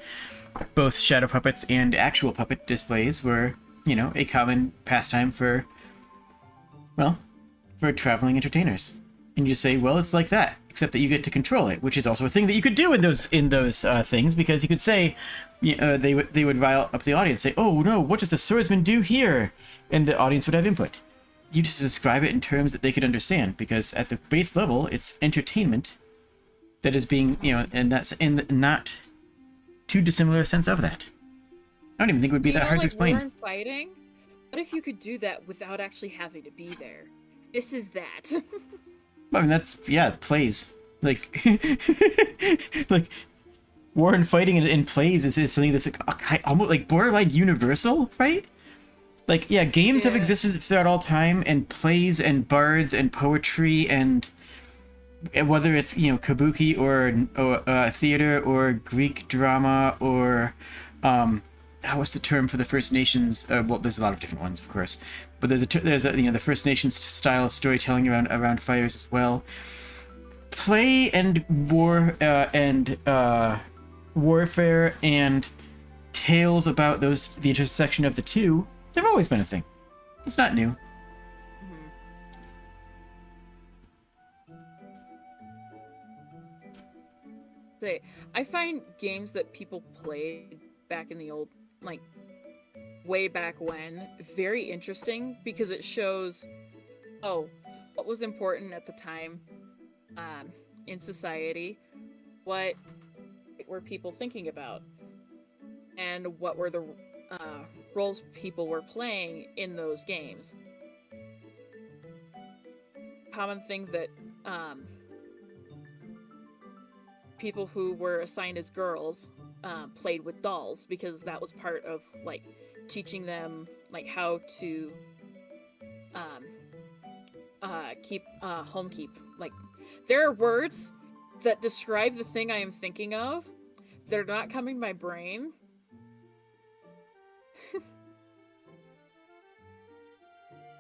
Both shadow puppets and actual puppet displays were, you know, a common pastime for, well, for traveling entertainers. And you say, well, it's like that, except that you get to control it, which is also a thing that you could do in those things, because you could say, they would rile up the audience, say, oh no, what does the swordsman do here? And the audience would have input. You just describe it in terms that they could understand, because at the base level, it's entertainment that is being, you know, and that's in not too dissimilar sense of that. I don't even think it would be that hard to explain. War and fighting? What if you could do that without actually having to be there? This is that. I mean, that's, yeah, plays. Like, like, war and fighting in plays is something that's like, almost like borderline universal, right? Like, yeah, games have existed throughout all time, and plays and bards and poetry, and whether it's, you know, kabuki or theater or Greek drama or, what's the term for the First Nations? Well, there's a lot of different ones, of course. But there's a you know, the First Nations style of storytelling around fires as well. Play and war and warfare and tales about the intersection of the two, they've always been a thing. It's not new. Say, I find games that people played back in the old, like, way back when, very interesting, because it shows, oh, what was important at the time in society, what were people thinking about, and what were the roles people were playing in those games. Common thing that people who were assigned as girls played with dolls because that was part of like teaching them like how to keep home keep. Like there are words that describe the thing I am thinking of. They're not coming to my brain.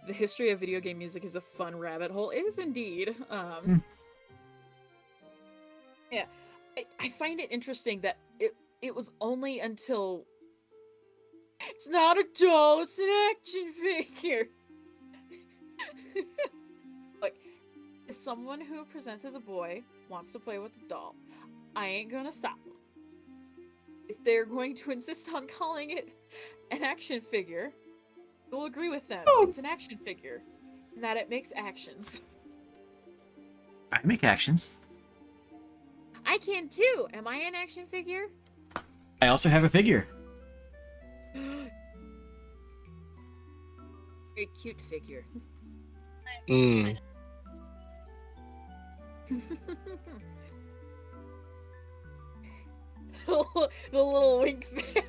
The history of video game music is a fun rabbit hole. It is indeed. Yeah, I find it interesting that it was only until it's not a doll, it's an action figure. Like, if someone who presents as a boy wants to play with a doll, I ain't gonna stop them. If they're going to insist on calling it an action figure, I will agree with them. It's an action figure, and that it makes actions. I make actions. I can too. Am I an action figure? I also have a figure. Very cute figure. Mm. The little wink there.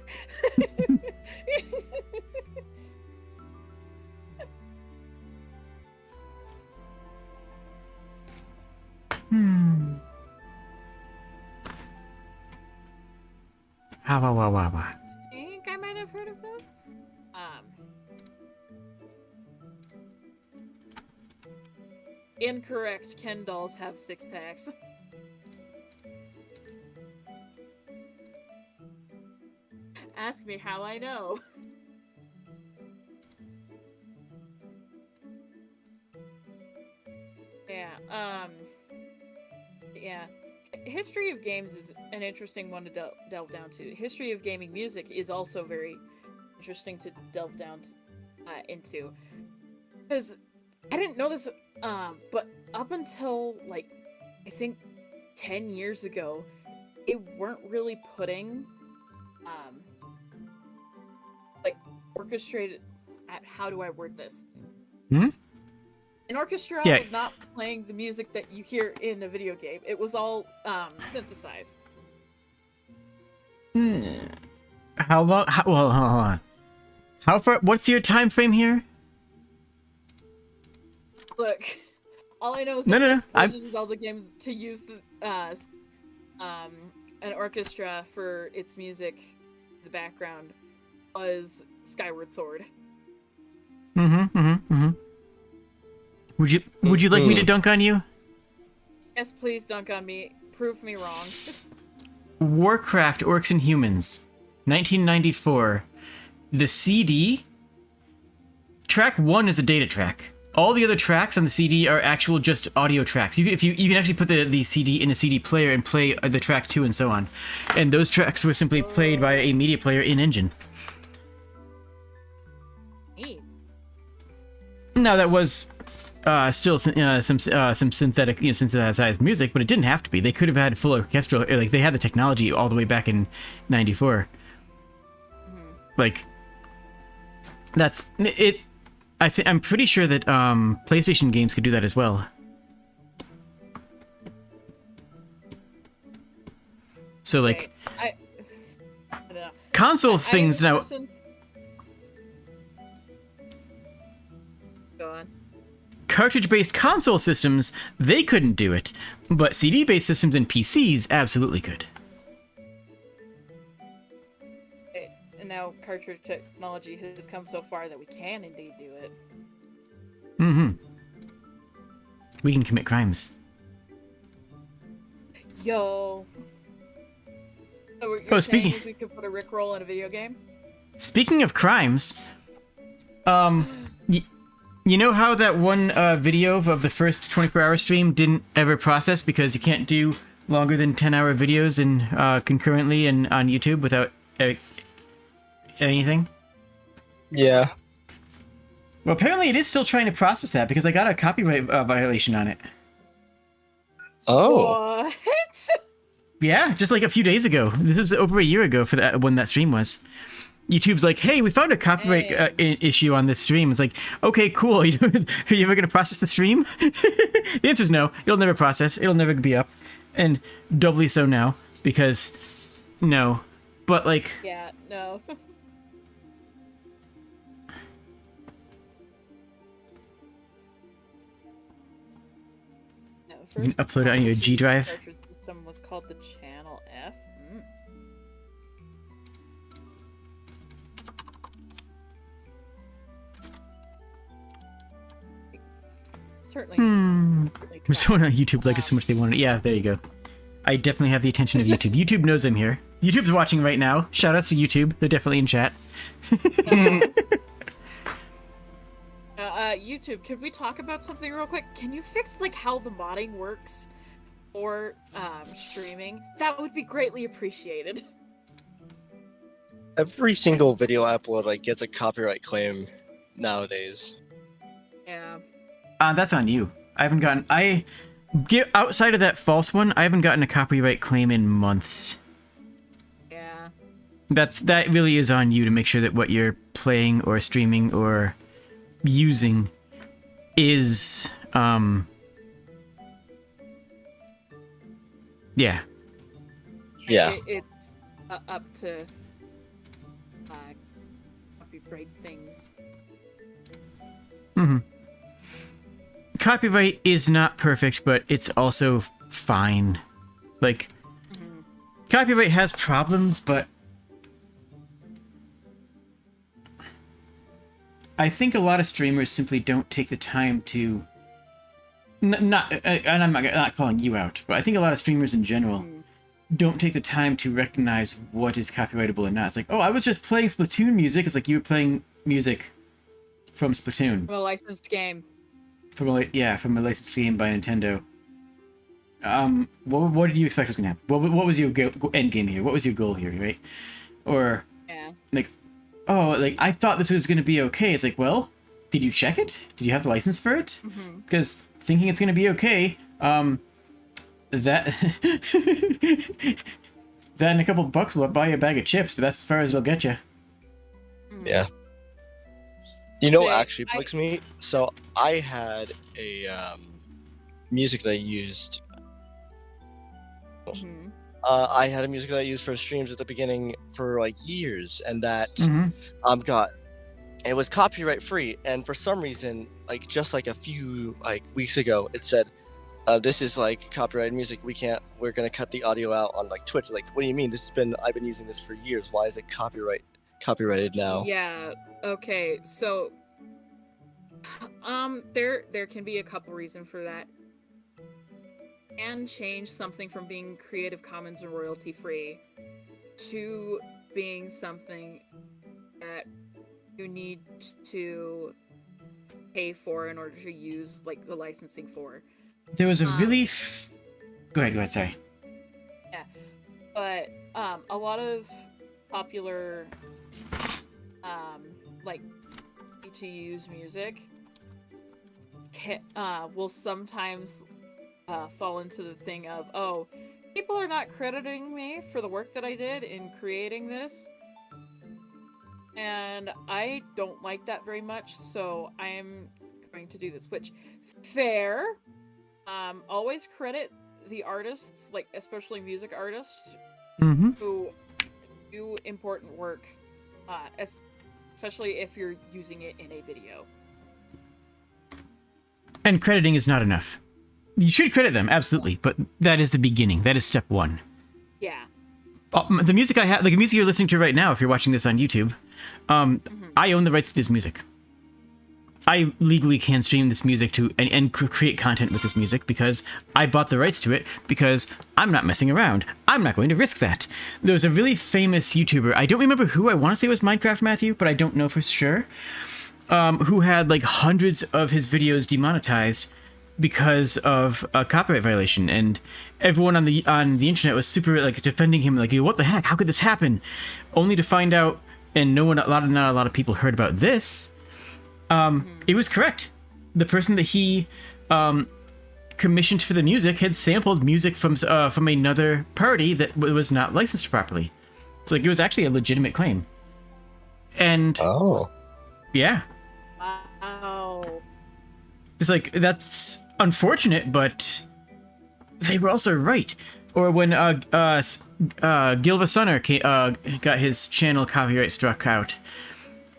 How I think I might have heard of those. Incorrect. Ken dolls have 6-packs. Ask me how I know. Yeah. History of games is an interesting one to delve down to. History of gaming music is also very interesting to delve down into. Because I didn't know this, but up until, like, I think 10 years ago, it weren't really putting, like, orchestrated... How do I word this? An orchestra was not playing the music that you hear in a video game. It was all synthesized. How long? Well, hold on. How far? What's your time frame here? Look, all I know is no. Legend of Zelda game to use the an orchestra for its music, the background, was Skyward Sword. Would you like me to dunk on you? Yes, please dunk on me. Prove me wrong. Warcraft Orcs and Humans, 1994. The CD. Track 1 is a data track. All the other tracks on the CD are actual just audio tracks. You can actually put the CD in a CD player and play the track 2 and so on. And those tracks were simply played by a media player in engine. Now that was still some synthetic, synthesized music, but it didn't have to be. They could have had full orchestral, like they had the technology all the way back in '94. Like that's it. I'm pretty sure that PlayStation games could do that as well. So like I don't know. console things now. Go on. Cartridge-based console systems, they couldn't do it, but CD-based systems and PCs absolutely could. And now cartridge technology has come so far that we can indeed do it. We can commit crimes. Yo. So what you're saying speaking- is we could put a Rickroll in a video game? Speaking of crimes, you know how that one video of the first 24-hour stream didn't ever process because you can't do longer than 10-hour videos in concurrently and on YouTube without anything? Yeah. Well, apparently it is still trying to process that because I got a copyright violation on it. Oh. What? Yeah, just like a few days ago. This was over a year ago for that when that stream was. YouTube's like, hey, we found a copyright issue on this stream. It's like, okay, cool. Are you ever going to process the stream? The answer is no. It'll never process. It'll never be up. And doubly so now, because no. But like... Yeah, no. You can upload it on your G drive. Cartridge system was called the Channel F. Certainly. There's someone on YouTube like it so much they wanted it. Yeah, there you go. I definitely have the attention of YouTube. YouTube knows I'm here. YouTube's watching right now. Shout outs to YouTube. They're definitely in chat. YouTube, could we talk about something real quick? Can you fix like how the modding works or streaming? That would be greatly appreciated. Every single video upload like gets a copyright claim nowadays. Yeah. That's on you. I haven't gotten... outside of that false one, I haven't gotten a copyright claim in months. Yeah. That really is on you to make sure that what you're playing or streaming or using is yeah. It's up to copyright things. Copyright is not perfect, but it's also fine. Like, copyright has problems, but I think a lot of streamers simply don't take the time to... and I'm not calling you out, but I think a lot of streamers in general don't take the time to recognize what is copyrightable and not. It's like, oh, I was just playing Splatoon music. It's like you were playing music from Splatoon. From a licensed game. From a licensed game by Nintendo. What did you expect was going to happen? What was your end game here? What was your goal here, right? Or, like, oh, like, I thought this was going to be okay. It's like, well, did you check it? Did you have the license for it? Because thinking it's going to be okay, that and a couple bucks will buy you a bag of chips, but that's as far as it'll get you. Yeah. You know what actually bugs me? So I had a music that I used. I had a music that I used for streams at the beginning for like years, and that it was copyright free. And for some reason, like just like a few like weeks ago, it said, "This is like copyrighted music. We're gonna cut the audio out on like Twitch." Like, what do you mean? I've been using this for years. Why is it copyrighted now? Yeah. Okay. So, there can be a couple reasons for that. And change something from being Creative Commons and royalty free to being something that you need to pay for in order to use like the licensing for. There was a really go ahead, sorry. Yeah. But a lot of popular like to use music will sometimes fall into the thing of, oh, people are not crediting me for the work that I did in creating this, and I don't like that very much, so I am going to do this, which, fair. Always credit the artists, like especially music artists who do important work, especially if you're using it in a video. And crediting is not enough. You should credit them, absolutely, but that is the beginning. That is step one. Yeah. The music I have, like the music you're listening to right now, if you're watching this on YouTube, I own the rights to this music. I legally can stream this music to and create content with this music because I bought the rights to it because I'm not messing around. I'm not going to risk that. There was a really famous YouTuber, I don't remember who, I want to say it was Minecraft Matthew, but I don't know for sure, who had like hundreds of his videos demonetized because of a copyright violation, and everyone on the internet was super like defending him, like, what the heck, how could this happen? Only to find out, and not a lot of people heard about this. It was correct. The person that he commissioned for the music had sampled music from another party that was not licensed properly. So like it was actually a legitimate claim. And Oh. yeah, Wow. it's like, that's unfortunate, but they were also right. Or when Gilva Sunner got his channel copyright struck out,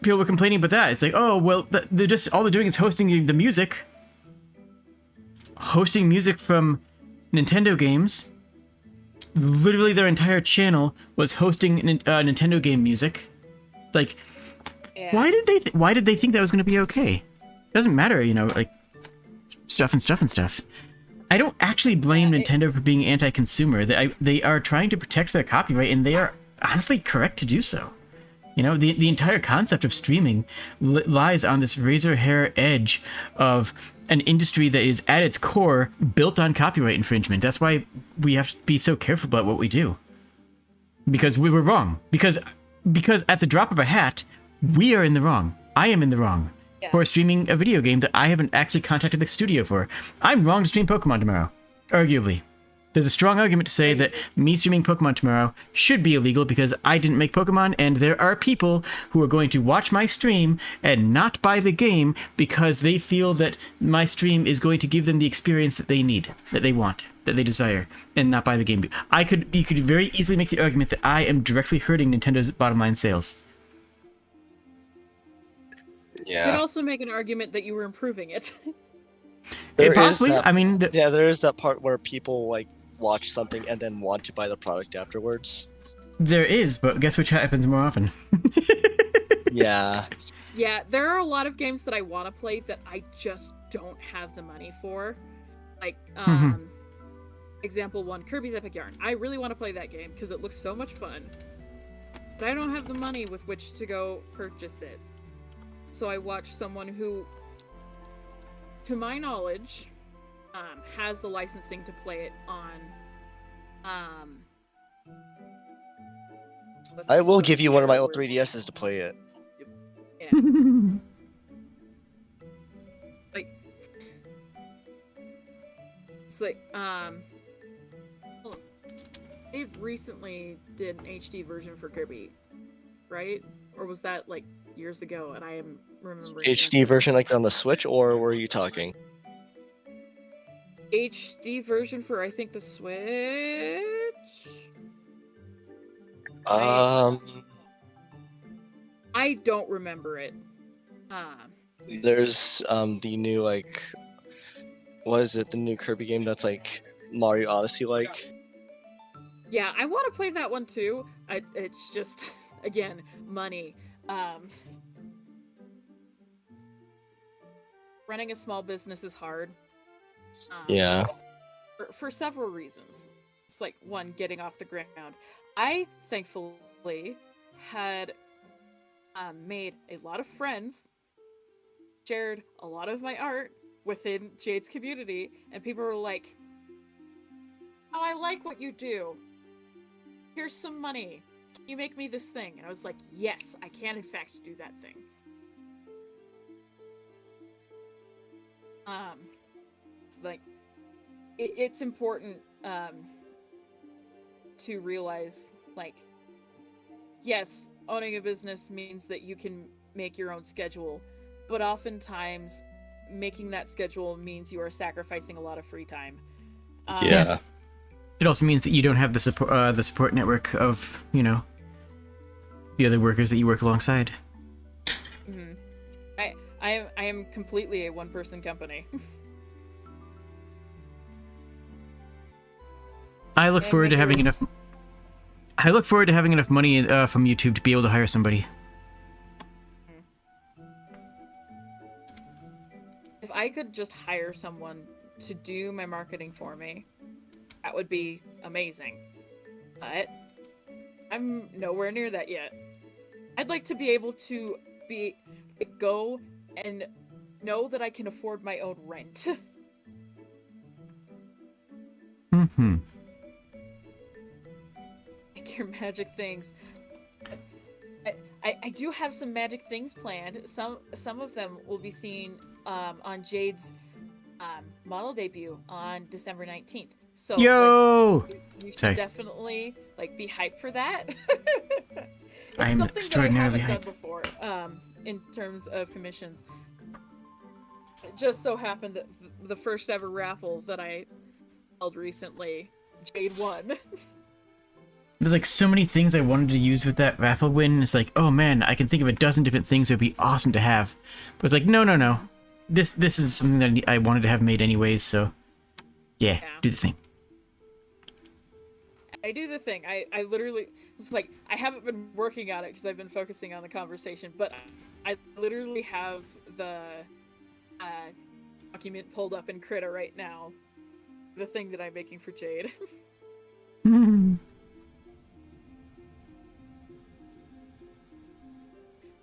people were complaining about that. It's like, oh well, they're just, all they're doing is hosting the music, from Nintendo games. Literally, their entire channel was hosting Nintendo game music. Like, Yeah. why did they think that was going to be okay? It doesn't matter, like stuff and stuff and stuff. I don't actually blame Nintendo for being anti-consumer. They are trying to protect their copyright, and they are honestly correct to do so. The entire concept of streaming lies on this razor hair edge of an industry that is at its core built on copyright infringement. That's why we have to be so careful about what we do. Because we were wrong. Because at the drop of a hat, we are in the wrong. I am in the wrong for streaming a video game that I haven't actually contacted the studio for. I'm wrong to stream Pokemon tomorrow, arguably. There's a strong argument to say that me streaming Pokemon tomorrow should be illegal because I didn't make Pokemon, and there are people who are going to watch my stream and not buy the game because they feel that my stream is going to give them the experience that they need, that they want, that they desire, and not buy the game. You could very easily make the argument that I am directly hurting Nintendo's bottom line sales. You could also make an argument that you were improving it. Possibly. There is that part where people like watch something and then want to buy the product afterwards. There is, but guess which happens more often? Yeah. Yeah, there are a lot of games that I want to play that I just don't have the money for. Like, example one, Kirby's Epic Yarn. I really want to play that game because it looks so much fun. But I don't have the money with which to go purchase it. So I watched someone who, to my knowledge, has the licensing to play it on. I will give you one of my old 3DSs to play it. Yeah. It's like, they recently did an HD version for Kirby, right? Or was that like years ago? And I am remembering HD version like on the Switch, or were you talking? HD version for, I think, the Switch. I don't remember it. There's the new what is it? The new Kirby game that's like Mario Odyssey like. Yeah, I want to play that one too. It's just again money. Running a small business is hard. Yeah. For several reasons. It's like, one, getting off the ground. I thankfully had made a lot of friends, shared a lot of my art within Jade's community, and people were like, "Oh, I like what you do. Here's some money. Can you make me this thing?" And I was like, "Yes, I can in fact do that thing." It's like, it's important to realize, like, yes, owning a business means that you can make your own schedule, but oftentimes making that schedule means you are sacrificing a lot of free time. Yeah. It also means that you don't have the support network of, the other workers that you work alongside. Mm-hmm. I am completely a one-person company. I look forward to having enough money from YouTube to be able to hire somebody. If I could just hire someone to do my marketing for me, that would be amazing. But I'm nowhere near that yet. I'd like to be able to go and know that I can afford my own rent. Mm-hmm. Make your magic things. I do have some magic things planned. Some of them will be seen on Jade's model debut on December 19th. So yo, you should definitely be hyped for that. I'm something that I extraordinarily haven't hyped. done before, in terms of commissions. It just so happened that the first ever raffle that I held recently, Jade won. There's like so many things I wanted to use with that raffle win. It's like, oh man, I can think of a dozen different things that would be awesome to have. But it's like, no. This is something that I wanted to have made anyways, so yeah, Yeah. do the thing. I do the thing. I literally, it's like, I haven't been working on it because I've been focusing on the conversation, but I literally have the document pulled up in Krita right now. The thing that I'm making for Jade.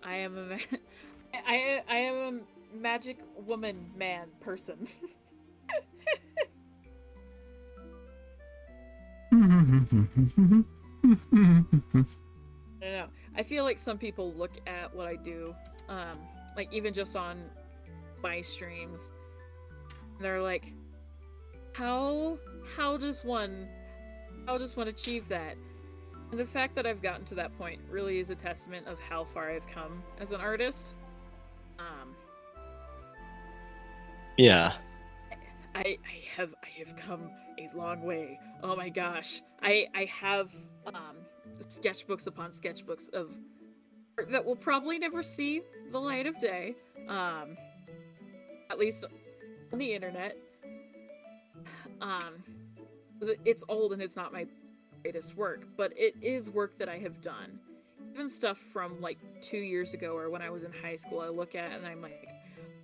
I am I am a magic woman man person. I don't know. I feel like some people look at what I do, like even just on my streams, and they're like, how does one achieve that? And the fact that I've gotten to that point really is a testament of how far I've come as an artist. Yeah. I have come a long way. Oh my gosh. I have sketchbooks upon sketchbooks of art that will probably never see the light of day. At least on the internet. It's old and it's not my greatest work, but it is work that I have done. Even stuff from like 2 years ago or when I was in high school, I look at it and I'm like,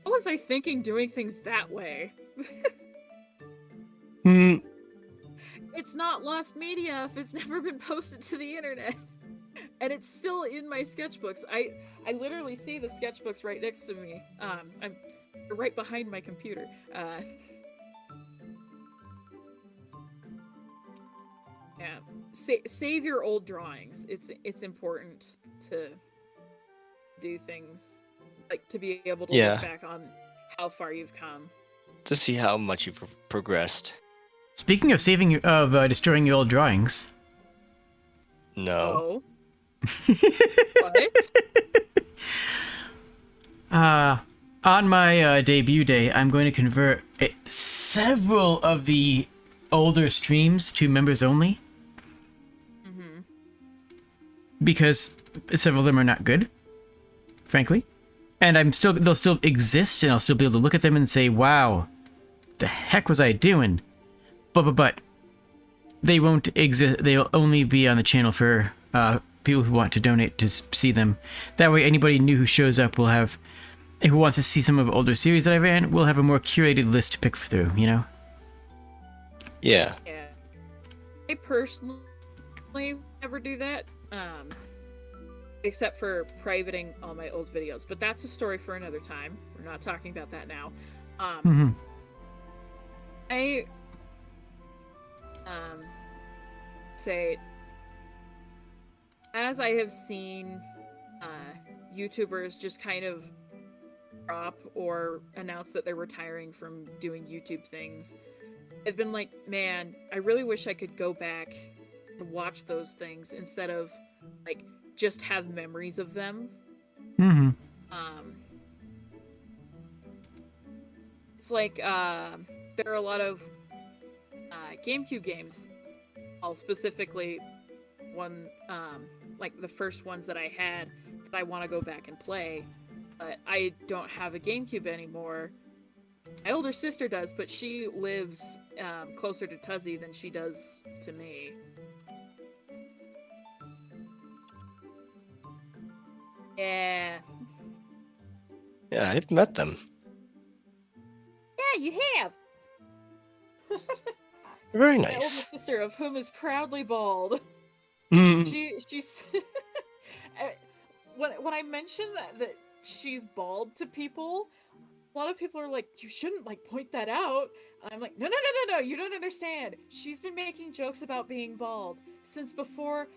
what was I thinking doing things that way? Hmm. It's not lost media if it's never been posted to the internet. And it's still in my sketchbooks. I literally see the sketchbooks right next to me. I'm right behind my computer. Yeah, save your old drawings. It's important to do things, like to be able to Yeah. look back on how far you've come. To see how much you've progressed. Speaking of destroying your old drawings. No. Oh. What? On my debut day, I'm going to convert several of the older streams to members only. Mm-hmm. Because several of them are not good, frankly. And they'll still exist, and I'll still be able to look at them and say, wow, the heck was I doing? But they won't exist. They'll only be on the channel for people who want to donate to see them. That way, anybody new who shows up will have, who wants to see some of the older series that I ran, will have a more curated list to pick through, you know? Yeah. Yeah. I personally never do that. Except for privating all my old videos. But that's a story for another time. We're not talking about that now. I say, as I have seen YouTubers just kind of drop or announce that they're retiring from doing YouTube things, I've been like, man, I really wish I could go back and watch those things instead of like just have memories of them. It's like there are a lot of GameCube games, specifically one like the first ones that I had that I want to go back and play, but I don't have a GameCube anymore. My older sister does, but she lives closer to Tuzzy than she does to me. Yeah. Yeah, I've met them. Yeah, you have. Very My older nice. sister, of whom is proudly bald. Mm. She's when I mention that she's bald to people, a lot of people are like, you shouldn't like point that out. And I'm like, no, you don't understand. She's been making jokes about being bald since before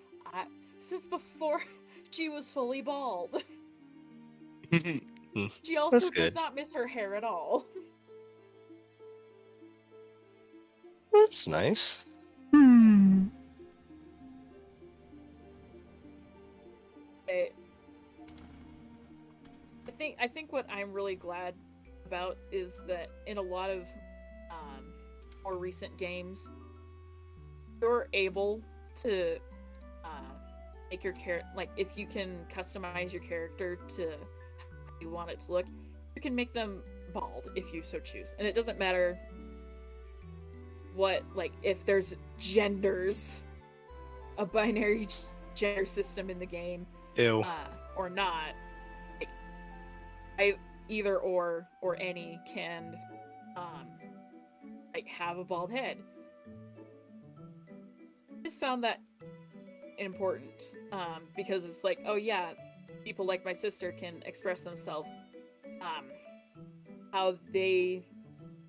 she was fully bald. She also That's does good. not miss her hair at all. That's nice. really glad about is that in a lot of more recent games, you're able to make your character, like, if you can customize your character to how you want it to look, you can make them bald if you so choose. And it doesn't matter what, like, if there's genders, a binary gender system in the game, Ew. or not. Like, either or any can like have a bald head. I just found that important because it's like, oh yeah, people like my sister can express themselves how they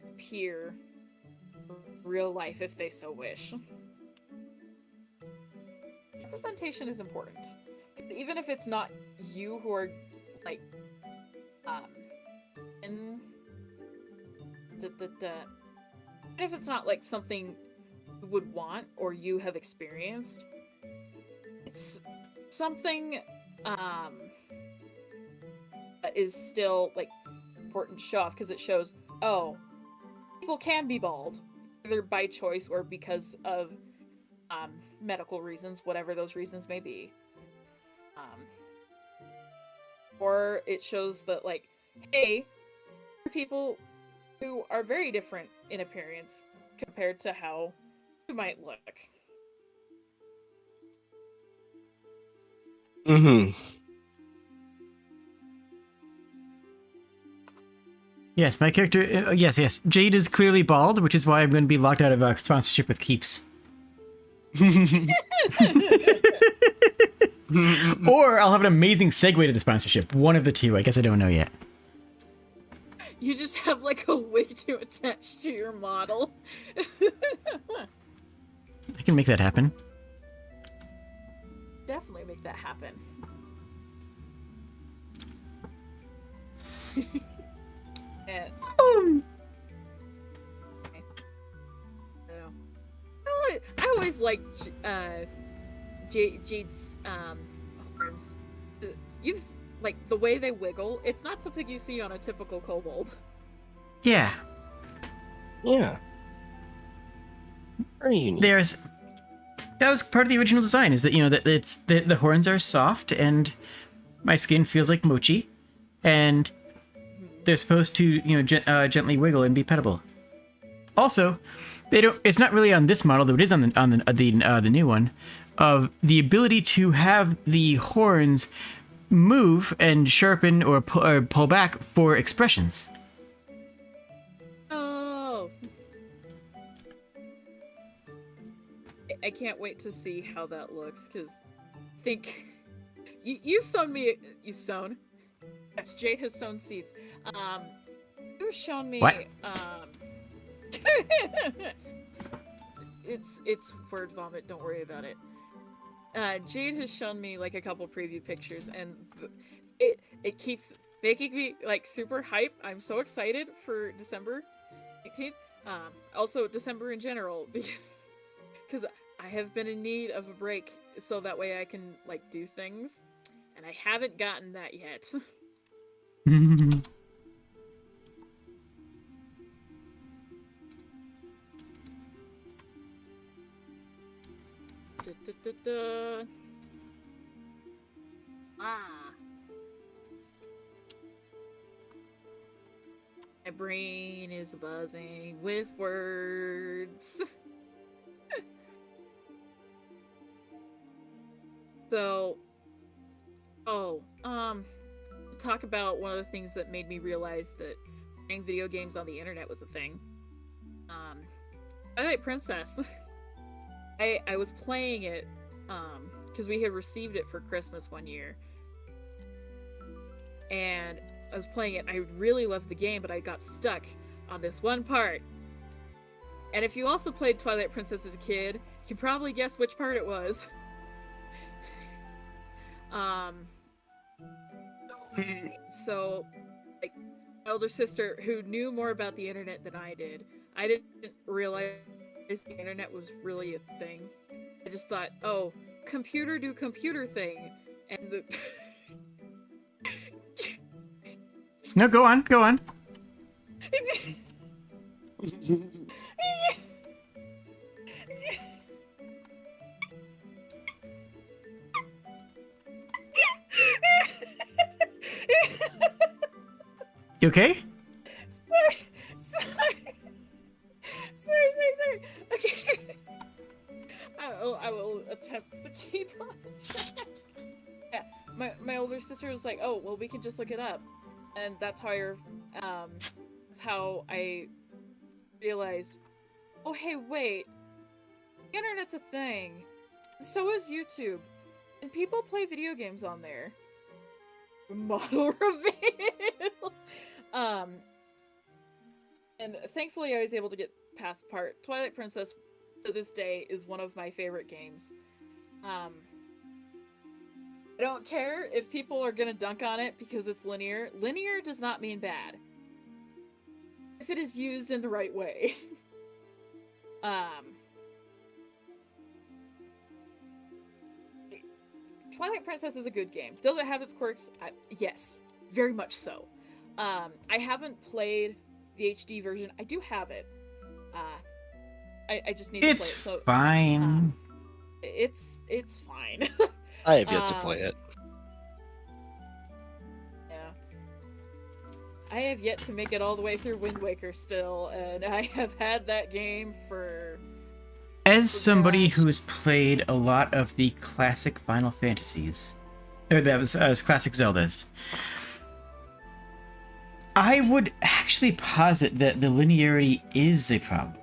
appear in real life if they so wish. Representation is important. Even if it's not you who are like in even if it's not like something you would want or you have experienced, it's something that is still like important to show off because it shows, oh, people can be bald either by choice or because of medical reasons, whatever those reasons may be. Or it shows that, like, hey, there are people who are very different in appearance compared to how you might look. Mm-hmm. Yes, my character. Yes. Jade is clearly bald, which is why I'm going to be locked out of sponsorship with Keeps. Or I'll have an amazing segue to the sponsorship. One of the two. I guess I don't know yet. You just have like a wig to attach to your model. I can make that happen. Definitely make that happen. And, I always liked Jade's horns. You've like the way they wiggle. It's not something you see on a typical kobold. Yeah. Yeah. Very unique. That was part of the original design. Is that, you know, that it's the horns are soft and my skin feels like mochi, and they're supposed to, you know, gently wiggle and be pettable. Also, they don't. It's not really on this model, though it is on the new one, of the ability to have the horns move and sharpen or pull back for expressions. Oh, I can't wait to see how that looks because I think you've sewn me. You've sewn. Yes, Jade has sewn seeds. You've shown me. What? It's word vomit. Don't worry about it. Jade has shown me like a couple preview pictures, and it keeps making me like super hype. I'm so excited for December 18th. Also December in general, because I have been in need of a break, so that way I can like do things, and I haven't gotten that yet. My brain is buzzing with words. So, talk about one of the things that made me realize that playing video games on the internet was a thing. Twilight Princess. I was playing it, because we had received it for Christmas one year. And I was playing it, and I really loved the game, but I got stuck on this one part. And if you also played Twilight Princess as a kid, you can probably guess which part it was. So, like, my older sister, who knew more about the internet than I didn't realize the internet was really a thing. I just thought, oh, computer do computer thing, and No, go on, go on. You okay? Sorry. Okay. I will attempt to keep on track. Yeah, my older sister was like, "Oh, well, we can just look it up," and that's how I realized, oh, hey, wait, the internet's a thing. So is YouTube, and people play video games on there. Model reveal. And thankfully, I was able to get past part. Twilight Princess, to this day, is one of my favorite games. I don't care if people are gonna dunk on it because it's linear. Linear does not mean bad if it is used in the right way. Twilight Princess is a good game. Does it have its quirks? Yes, very much so. I haven't played the HD version. I do have it. I just need to play it. So, fine. It's fine. I have yet to play it. Yeah. I have yet to make it all the way through Wind Waker still, and I have had that game for... As somebody who's played a lot of the classic Final Fantasies, or that was classic Zeldas, I would actually posit that the linearity is a problem.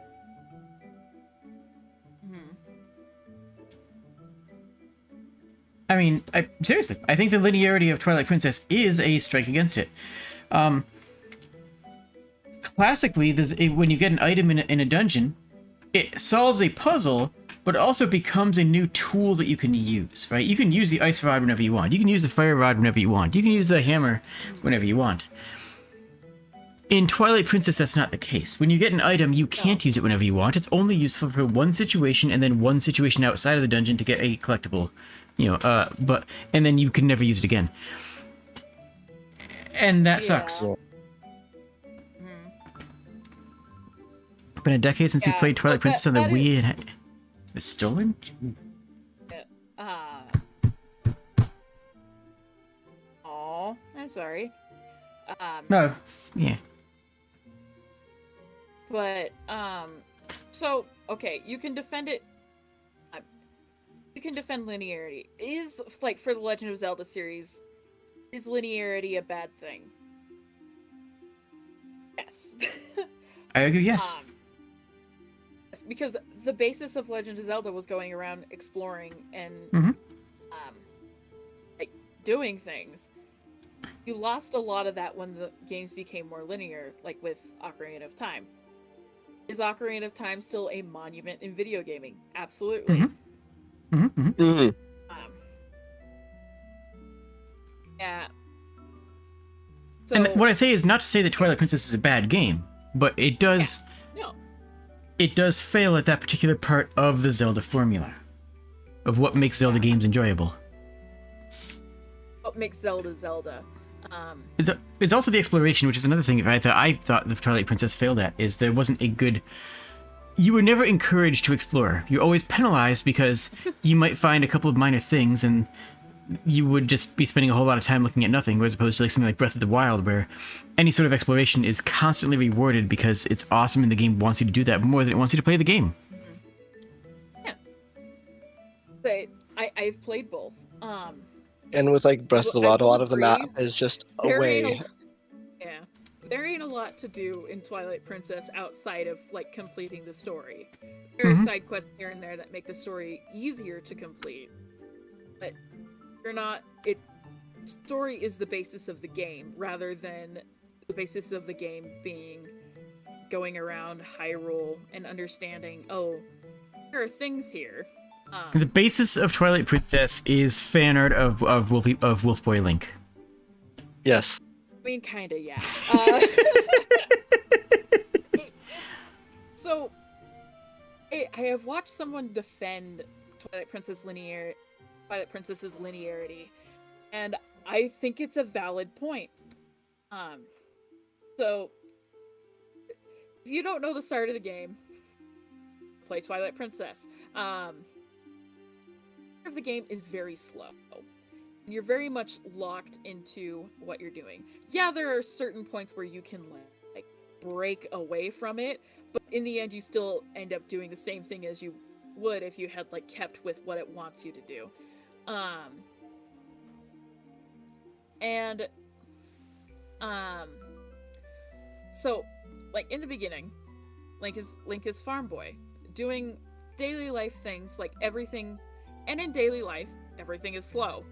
I mean, seriously, I think the linearity of Twilight Princess is a strike against it. Classically, when you get an item in a dungeon, it solves a puzzle, but it also becomes a new tool that you can use, right? You can use the ice rod whenever you want. You can use the fire rod whenever you want. You can use the hammer whenever you want. In Twilight Princess, that's not the case. When you get an item, you can't use it whenever you want. It's only useful for one situation, and then one situation outside of the dungeon to get a collectible. And then you can never use it again. And that sucks. Been a decade since you played Twilight Princess on the Wii, and it was stolen? Aw, I'm sorry. No, yeah. But, so, okay, you can defend it. You can defend linearity. Is, like, for the Legend of Zelda series, is linearity a bad thing? Yes. I agree, yes. Because the basis of Legend of Zelda was going around exploring and, like, doing things. You lost a lot of that when the games became more linear, like with Ocarina of Time. Is Ocarina of Time still a monument in video gaming? Absolutely. Yeah. So, and what I say is not to say that Twilight Princess is a bad game, but it does... No. It does fail at that particular part of the Zelda formula. Of what makes Zelda games enjoyable. What makes Zelda Zelda. It's also the exploration, which is another thing I thought the Twilight Princess failed at, is there wasn't a good... You were never encouraged to explore. You're always penalized because you might find a couple of minor things and you would just be spending a whole lot of time looking at nothing, as opposed to like something like Breath of the Wild, where any sort of exploration is constantly rewarded because it's awesome and the game wants you to do that more than it wants you to play the game. Yeah. But I've played both. And with like Breath of the Wild, a lot of the map is just away. There ain't a lot to do in Twilight Princess outside of like completing the story. There are side quests here and there that make the story easier to complete, but you're not. Story is the basis of the game rather than the basis of the game being going around Hyrule and understanding. Oh, there are things here. The basis of Twilight Princess is fan art of Wolf Boy Link. Yes. I mean, kinda, yeah. So, I have watched someone defend Twilight Princess's linearity, and I think it's a valid point. So, if you don't know the start of the game, play Twilight Princess. Of the game is very slow. You're very much locked into what you're doing. Yeah, there are certain points where you can like break away from it, but in the end you still end up doing the same thing as you would if you had like kept with what it wants you to do. And so like in the beginning, Link is farm boy doing daily life things like everything, and in daily life everything is slow.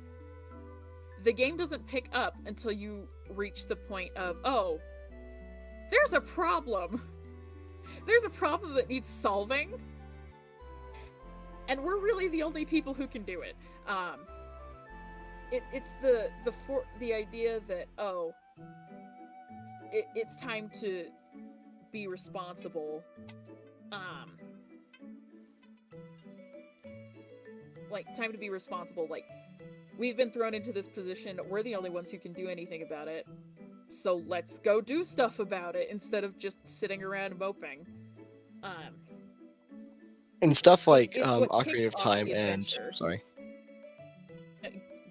The game doesn't pick up until you reach the point of, oh, there's a problem. There's a problem that needs solving. And we're really the only people who can do it. It's the idea that, oh, it's time to be responsible. Time to be responsible, like, we've been thrown into this position, we're the only ones who can do anything about it, so let's go do stuff about it instead of just sitting around moping. And stuff like it's what Ocarina of kicks off Time the and adventure. sorry.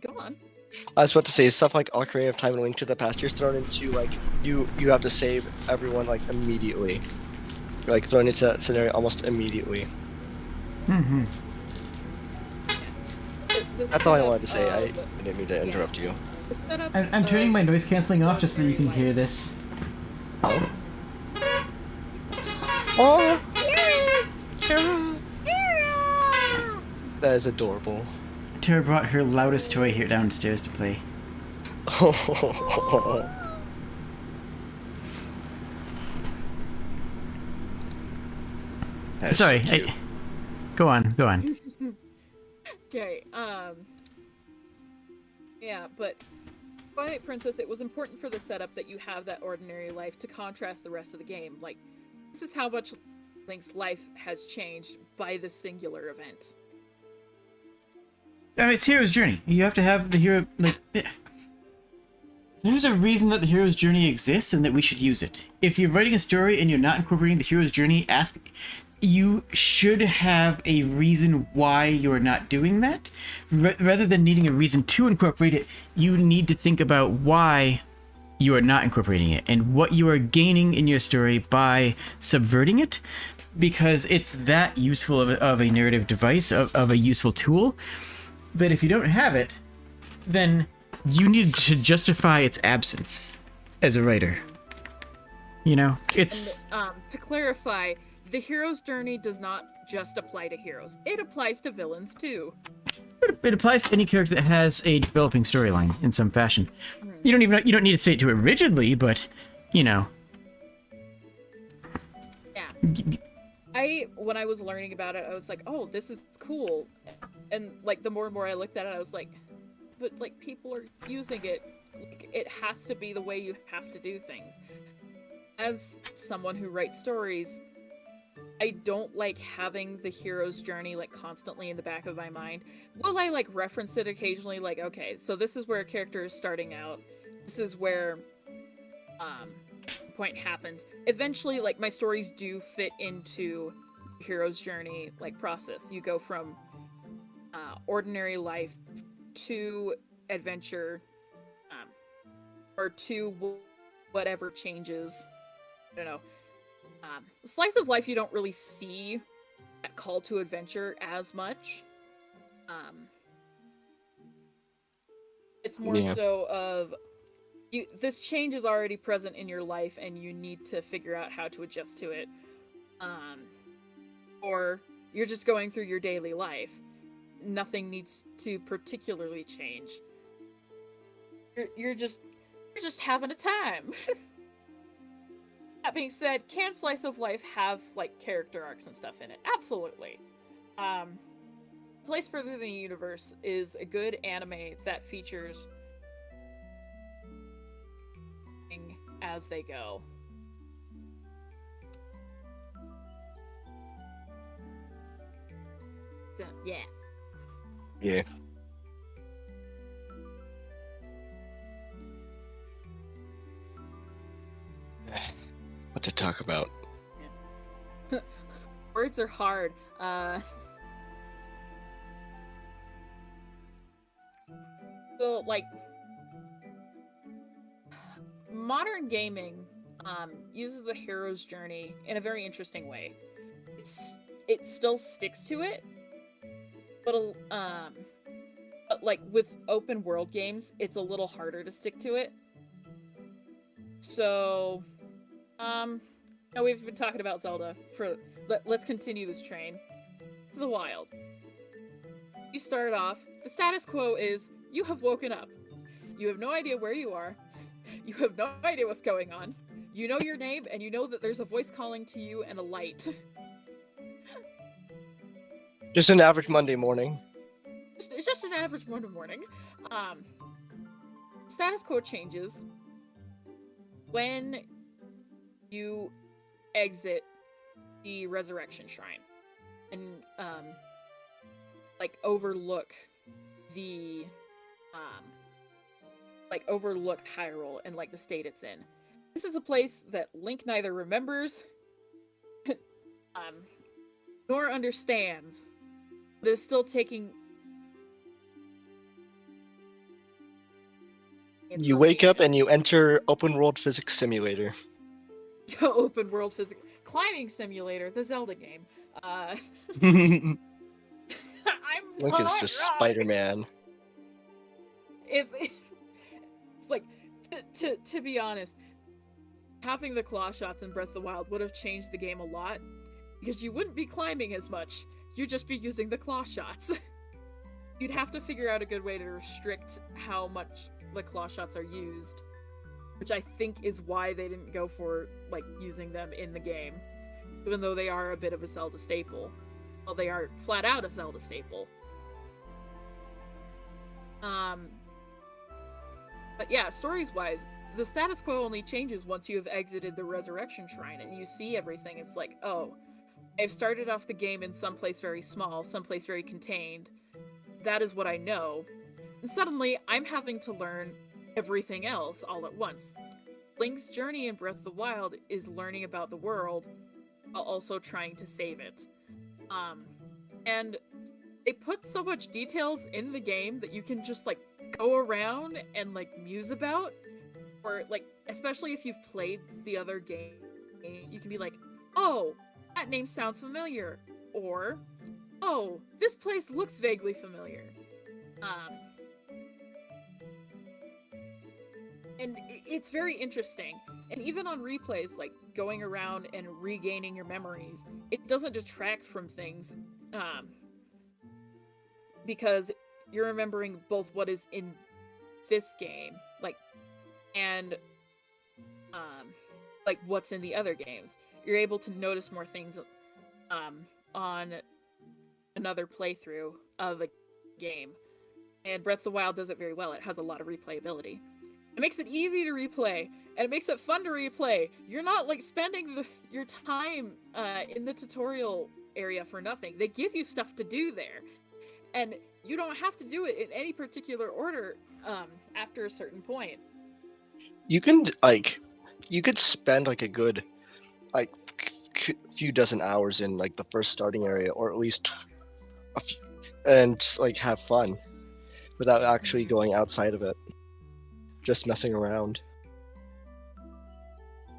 Go on. I was about to say stuff like Ocarina of Time and Link to the Past. You're thrown into like you have to save everyone like immediately. You're like thrown into that scenario almost immediately. Mm-hmm. That's all I wanted to say. I didn't mean to interrupt you. The setup I'm turning my noise canceling off just so you can hear this. Oh. Oh. That is adorable. Tara brought her loudest toy here downstairs to play. That's Sorry, so cute. go on. Okay, yeah, but Twilight Princess, it was important for the setup that you have that ordinary life to contrast the rest of the game. Like, this is how much Link's life has changed by this singular event. It's hero's journey. You have to have the hero, like... There's a reason that the hero's journey exists and that we should use it. If you're writing a story and you're not incorporating the hero's journey, you should have a reason why you're not doing that. Rather than needing a reason to incorporate it, you need to think about why you are not incorporating it and what you are gaining in your story by subverting it, because it's that useful of a narrative device, of a useful tool, that if you don't have it, then you need to justify its absence as a writer. You know, it's... And, to clarify, the hero's journey does not just apply to heroes. It applies to villains, too. It applies to any character that has a developing storyline in some fashion. You don't need to say it to it rigidly, but, you know. Yeah. When I was learning about it, I was like, oh, this is cool. And, like, the more and more I looked at it, I was like, but, like, people are using it. Like, it has to be the way you have to do things. As someone who writes stories, I don't like having the hero's journey, like, constantly in the back of my mind. Will I, like, reference it occasionally? Like, okay, so this is where a character is starting out. This is where, the point happens. Eventually, like, my stories do fit into the hero's journey, like, process. You go from, ordinary life to adventure, or to whatever changes. I don't know. Slice of life, you don't really see that call to adventure as much. It's more so of this change is already present in your life and you need to figure out how to adjust to it. Or you're just going through your daily life. Nothing needs to particularly change. You're just having a time. That being said, can Slice of Life have, like, character arcs and stuff in it? Absolutely. Place Further Than the Universe is a good anime that features as they go. So, yeah. Yeah. what to talk about. Words are hard. So, like, modern gaming uses the hero's journey in a very interesting way. It still sticks to it, but like with open world games, it's a little harder to stick to it. So, now we've been talking about Zelda for. Let's continue this train. The Wild. You start off. The status quo is you have woken up. You have no idea where you are. You have no idea what's going on. You know your name, and you know that there's a voice calling to you and a light. Just an average Monday morning. Just an average Monday morning. Status quo changes when you exit the Resurrection Shrine and like overlook the overlook Hyrule and like the state it's in. This is a place that Link neither remembers nor understands, but is still taking. You wake up and you enter open world physics simulator. Open world physics climbing simulator, the Zelda game. Link I'm is just wrong. Spider-Man. If it's like to be honest, having the claw shots in Breath of the Wild would have changed the game a lot, because you wouldn't be climbing as much. You'd just be using the claw shots. You'd have to figure out a good way to restrict how much the claw shots are used, which I think is why they didn't go for like using them in the game, even though they are a bit of a Zelda staple. Well, they are flat out a Zelda staple. But yeah, stories-wise, the status quo only changes once you have exited the Resurrection Shrine and you see everything. It's like, oh, I've started off the game in someplace very small, someplace very contained. That is what I know. And suddenly, I'm having to learn everything else all at once. Link's journey in Breath of the Wild is learning about the world while also trying to save it. And they put so much details in the game that you can just, like, go around and, like, muse about. Or, like, especially if you've played the other game, you can be like, oh, that name sounds familiar. Or, oh, this place looks vaguely familiar. And it's very interesting. And even on replays, like, going around and regaining your memories, it doesn't detract from things, because you're remembering both what is in this game, like, and, like, what's in the other games. You're able to notice more things, on another playthrough of a game. And Breath of the Wild does it very well. It has a lot of replayability. It makes it easy to replay, and it makes it fun to replay. You're not, like, spending your time in the tutorial area for nothing. They give you stuff to do there, and you don't have to do it in any particular order after a certain point. You can, like, you could spend, like, a good, like, few dozen hours in, like, the first starting area, or at least a few, and just, like, have fun without actually going outside of it. Just messing around.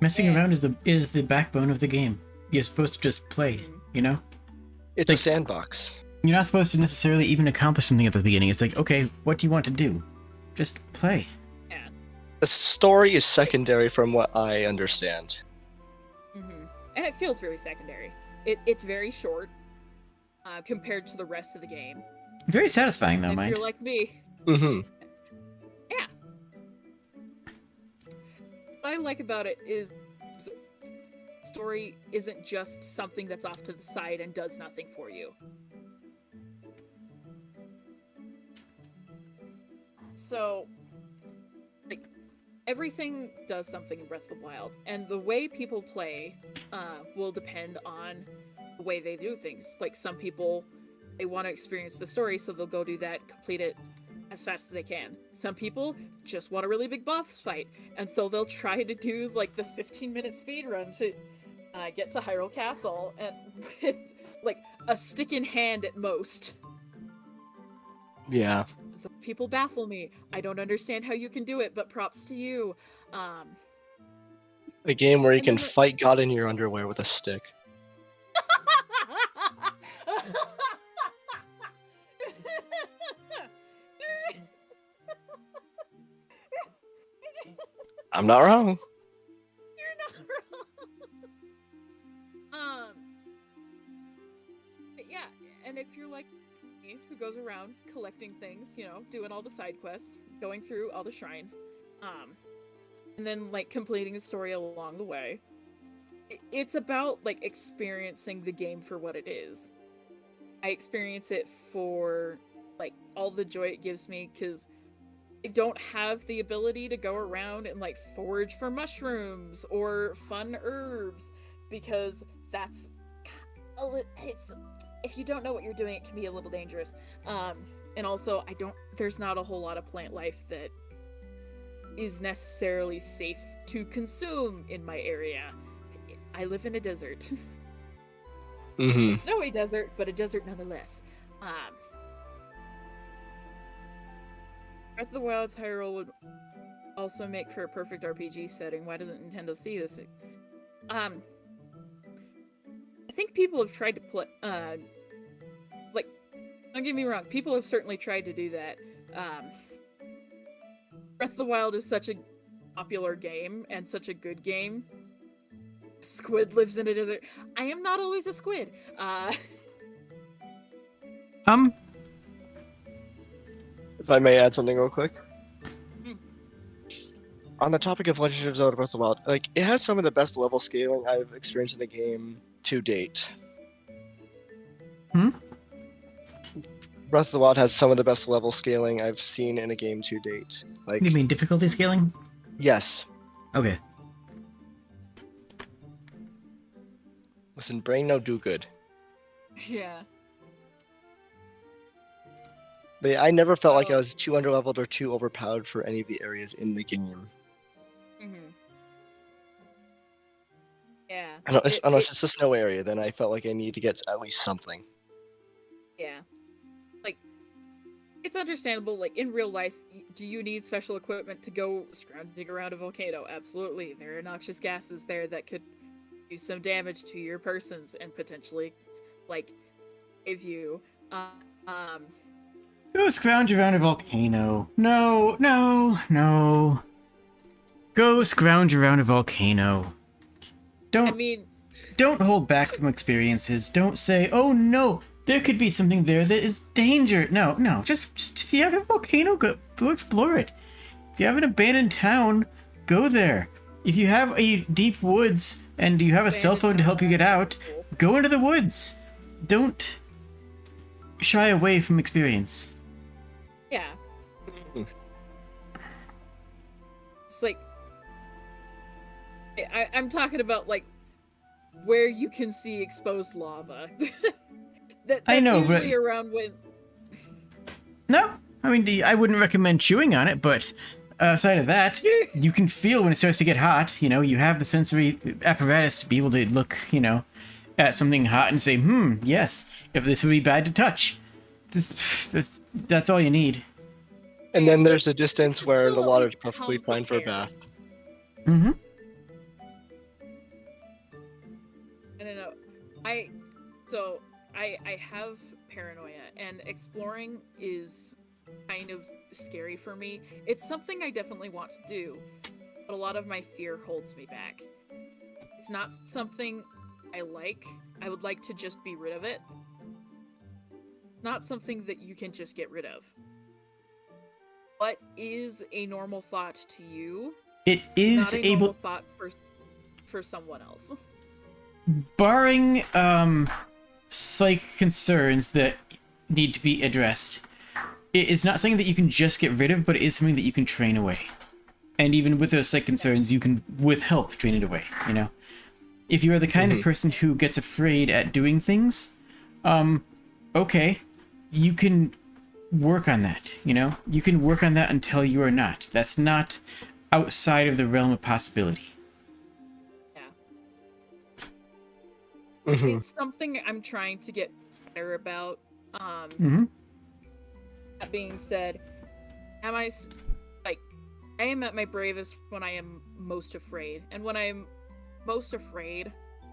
Messing around is the backbone of the game. You're supposed to just play, you know? It's like, a sandbox. You're not supposed to necessarily even accomplish something at the beginning. It's like, okay, what do you want to do? Just play. Yeah. The story is secondary from what I understand. Mm-hmm. And it feels very secondary. It's very short compared to the rest of the game. Very satisfying, though, if mind. you're like me. Mm-hmm. Yeah. What I like about it is story isn't just something that's off to the side and does nothing for you. So, like, everything does something in Breath of the Wild, and the way people play will depend on the way they do things. Like, some people, they want to experience the story, so they'll go do that, complete it as fast as they can. Some people just want a really big boss fight, and so they'll try to do like the 15-minute speed run to get to Hyrule Castle, and with like a stick in hand at most. Yeah. So people baffle me. I don't understand how you can do it, but props to you. A game where you And can then fight God in your underwear with a stick. I'm not wrong. You're not wrong. But yeah, and if you're like me, who goes around collecting things, you know, doing all the side quests, going through all the shrines, and then like completing the story along the way, it's about like experiencing the game for what it is. I experience it for like all the joy it gives me, because I don't have the ability to go around and like forage for mushrooms or fun herbs, because that's it's, if you don't know what you're doing, it can be a little dangerous. And also there's not a whole lot of plant life that is necessarily safe to consume in my area. I live in a desert. Mm-hmm. A snowy desert, but a desert nonetheless. Breath of the Wild's Hyrule would also make for a perfect RPG setting. Why doesn't Nintendo see this? I think people have tried to play, like, don't get me wrong, people have certainly tried to do that. Breath of the Wild is such a popular game and such a good game. Squid lives in a desert. I am not always a squid. If I may add something real quick. Hmm. On the topic of Legend of Zelda Breath of the Wild, like, it has some of the best level scaling I've experienced in the game to date. Hmm? Breath of the Wild has some of the best level scaling I've seen in a game to date. Like, You mean difficulty scaling? yes. Okay. Listen, brain no do good. Yeah. But yeah, I never felt like I Oh. was too underleveled or too overpowered for any of the areas in the game. Mm-hmm. Yeah. Unless it's a snow area, then I felt like I needed to get at least something. Yeah. Like, it's understandable, like, in real life, do you need special equipment to go scrounging around a volcano? Absolutely. There are noxious gases there that could do some damage to your persons and potentially, like, save you. Go scrounge around a volcano. No, no, no. Go scrounge around a volcano. I mean, Don't hold back from experiences. Don't say, oh no, there could be something there that is danger. No, no, just if you have a volcano, go explore it. If you have an abandoned town, go there. If you have a deep woods and you have a cell phone to help you get out, go into the woods. Don't shy away from experience. yeah. It's like, I'm talking about, like, where you can see exposed lava. That's I know, usually but- around when... No, I mean, I wouldn't recommend chewing on it, but outside of that, you can feel when it starts to get hot. You know, you have the sensory apparatus to be able to look, you know, at something hot and say, yes, if this would be bad to touch. That's all you need. And then there's a distance where the Well, water's like, perfectly how fine for a prepared. bath. Mm-hmm. I don't know. I have paranoia, and exploring is kind of scary for me. It's something I definitely want to do, but a lot of my fear holds me back. It's not something I like. I would like to just be rid of it. Not something that you can just get rid of. What is a normal thought to you? It is Not a normal able, thought for someone else. barring psych concerns that need to be addressed. It is not something that you can just get rid of, but it is something that you can train away. And even with those psych concerns, you can, with help, train it away, you know? If you are the kind of person who gets afraid at doing things, okay, you can work on that, you know? You can work on that until you are not. That's not outside of the realm of possibility. Mhm. It's something I'm trying to get better about. Mm-hmm. That being said, am I like I am at my bravest when I am most afraid, and when I'm most afraid,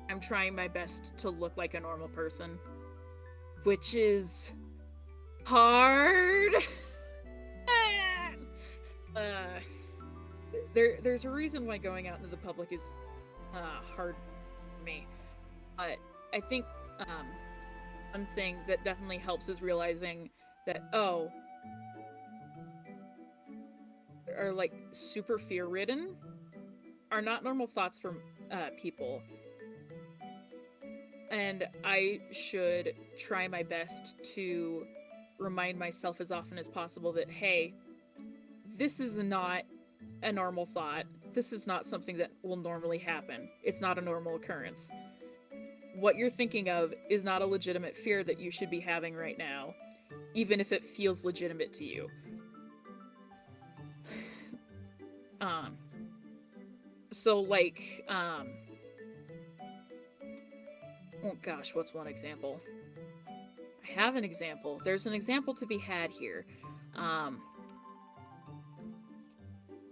I'm trying my best to look like a normal person, which is hard. uh, there's a reason why going out into the public is hard for me. But I think one thing that definitely helps is realizing that are like super fear ridden are not normal thoughts from people, and I should try my best to remind myself as often as possible that, hey, this is not a normal thought. This is not something that will normally happen. It's not a normal occurrence. What you're thinking of is not a legitimate fear that you should be having right now, even if it feels legitimate to you. So like, oh gosh, what's one example? I have an example. There's an example to be had here.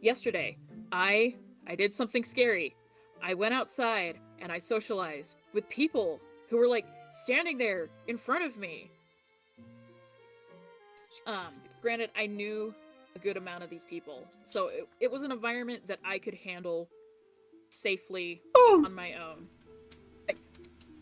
Yesterday, I did something scary. I went outside and I socialized with people who were like standing there in front of me. Granted, I knew a good amount of these people, so it was an environment that I could handle safely on my own. Like,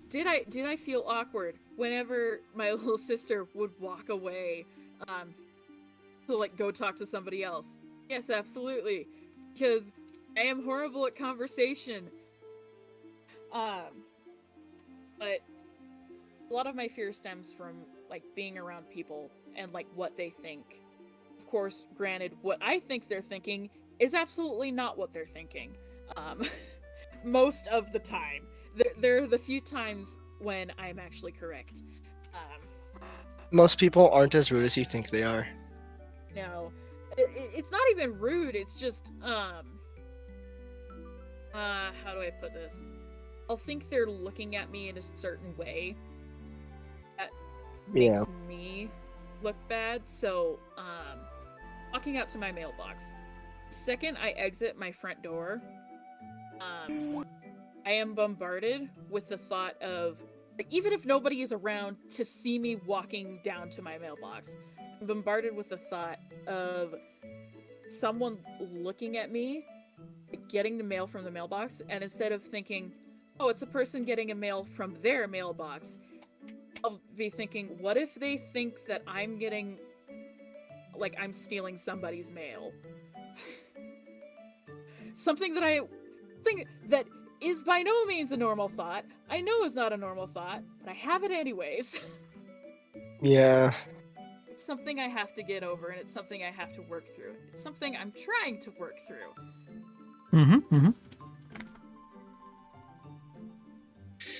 did I feel awkward whenever my little sister would walk away to like go talk to somebody else? Yes, absolutely, because I am horrible at conversation. But a lot of my fear stems from like being around people and like what they think. Of course, granted, what I think they're thinking is absolutely not what they're thinking. Most of the time, there are the few times when I'm actually correct. Most people aren't as rude as you think they are. No, it's not even rude. It's just how do I put this? I'll think they're looking at me in a certain way that makes me look bad. So, walking out to my mailbox. The second I exit my front door, I am bombarded with the thought of, like, even if nobody is around to see me walking down to my mailbox, I'm bombarded with the thought of someone looking at me, getting the mail from the mailbox, and instead of thinking, oh, it's a person getting a mail from their mailbox, I'll be thinking, what if they think that I'm getting, like, I'm stealing somebody's mail? Something that is by no means a normal thought. I know is not a normal thought, but I have it anyways. Yeah. It's something I have to get over, and it's something I have to work through. It's something I'm trying to work through. Mm-hmm. Mm-hmm.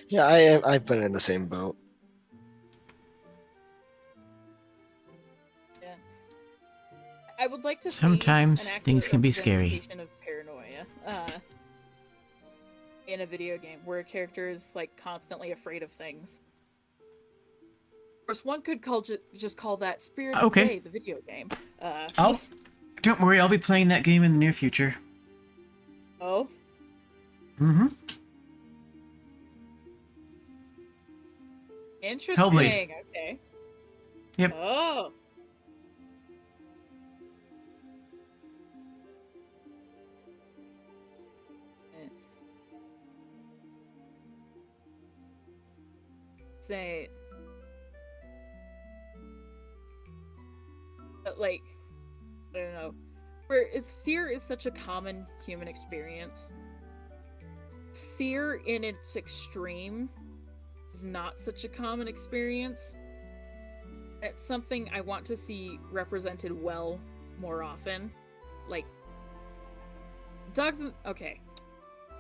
Yeah, I've been in the same boat. Yeah. I would like to Sometimes see an things accurate can be scary. representation of paranoia in a video game where a character is like constantly afraid of things. Of course, one could just call that Spirit of Prey, the video game. Don't worry, I'll be playing that game in the near future. Oh? Mm-hmm. Interesting. Hellblade. Okay. Yep. Oh. Say, but like, I don't know. Fear is such a common human experience. Fear in its extreme is not such a common experience. It's something I want to see represented well more often. Like, okay.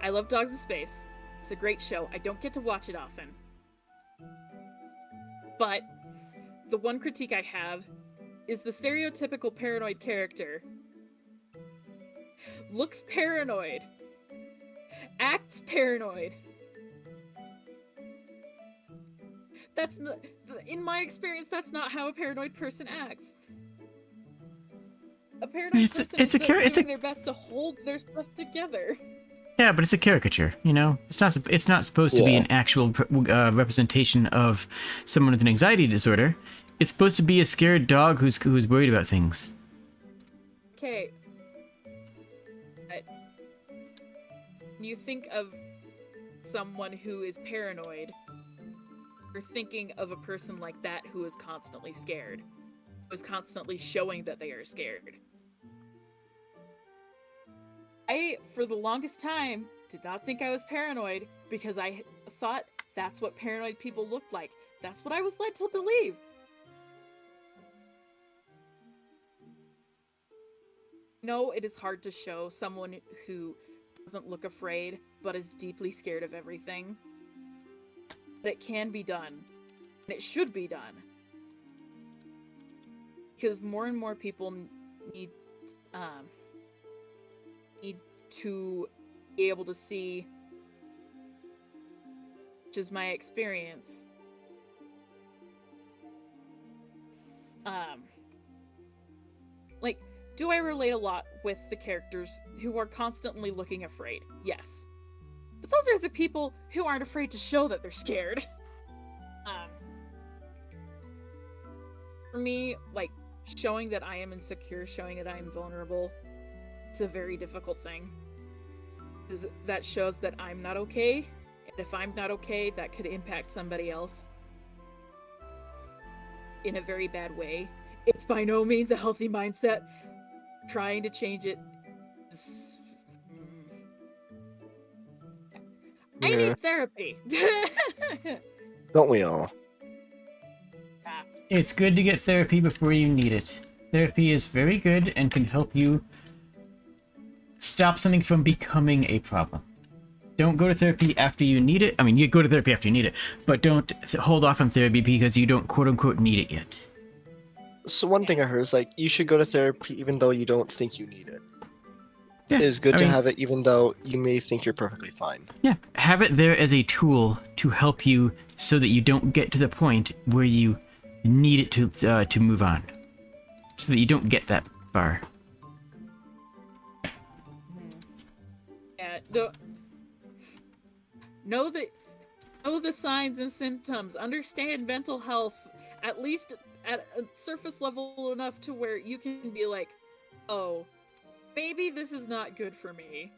I love Dogs in Space. It's a great show. I don't get to watch it often. But the one critique I have is the stereotypical paranoid character. Looks paranoid. Acts paranoid. That's not, in my experience, that's not how a paranoid person acts. A paranoid person ends up doing their best to hold their stuff together. Yeah, but it's a caricature, you know? It's not supposed to be an actual representation of someone with an anxiety disorder. It's supposed to be a scared dog who's worried about things. Okay. You think of someone who is paranoid, you're thinking of a person like that who is constantly scared, who is constantly showing that they are scared. I, for the longest time, did not think I was paranoid because I thought that's what paranoid people looked like. That's what I was led to believe. No, it is hard to show someone who doesn't look afraid, but is deeply scared of everything. But it can be done. And it should be done. Because more and more people need to be able to see, which is my experience. Like, do I relate a lot with the characters who are constantly looking afraid? Yes. But those are the people who aren't afraid to show that they're scared. For me, like, showing that I am insecure, showing that I am vulnerable, it's a very difficult thing. That shows that I'm not okay, and if I'm not okay, that could impact somebody else in a very bad way. It's by no means a healthy mindset. Trying to change it is... I need therapy. Don't we all? It's good to get therapy before you need it. Therapy is very good and can help you stop something from becoming a problem. Don't go to therapy after you need it. I mean, you go to therapy after you need it, but don't hold off on therapy because you don't quote-unquote need it yet. So one thing I heard is like you should go to therapy even though you don't think you need it. Yeah, It's good to have it even though you may think you're perfectly fine. Yeah, have it there as a tool to help you so that you don't get to the point where you need it to move on. So that you don't get that far. Yeah, know the signs and symptoms. Understand mental health, at least at a surface level enough to where you can be like, oh, maybe this is not good for me.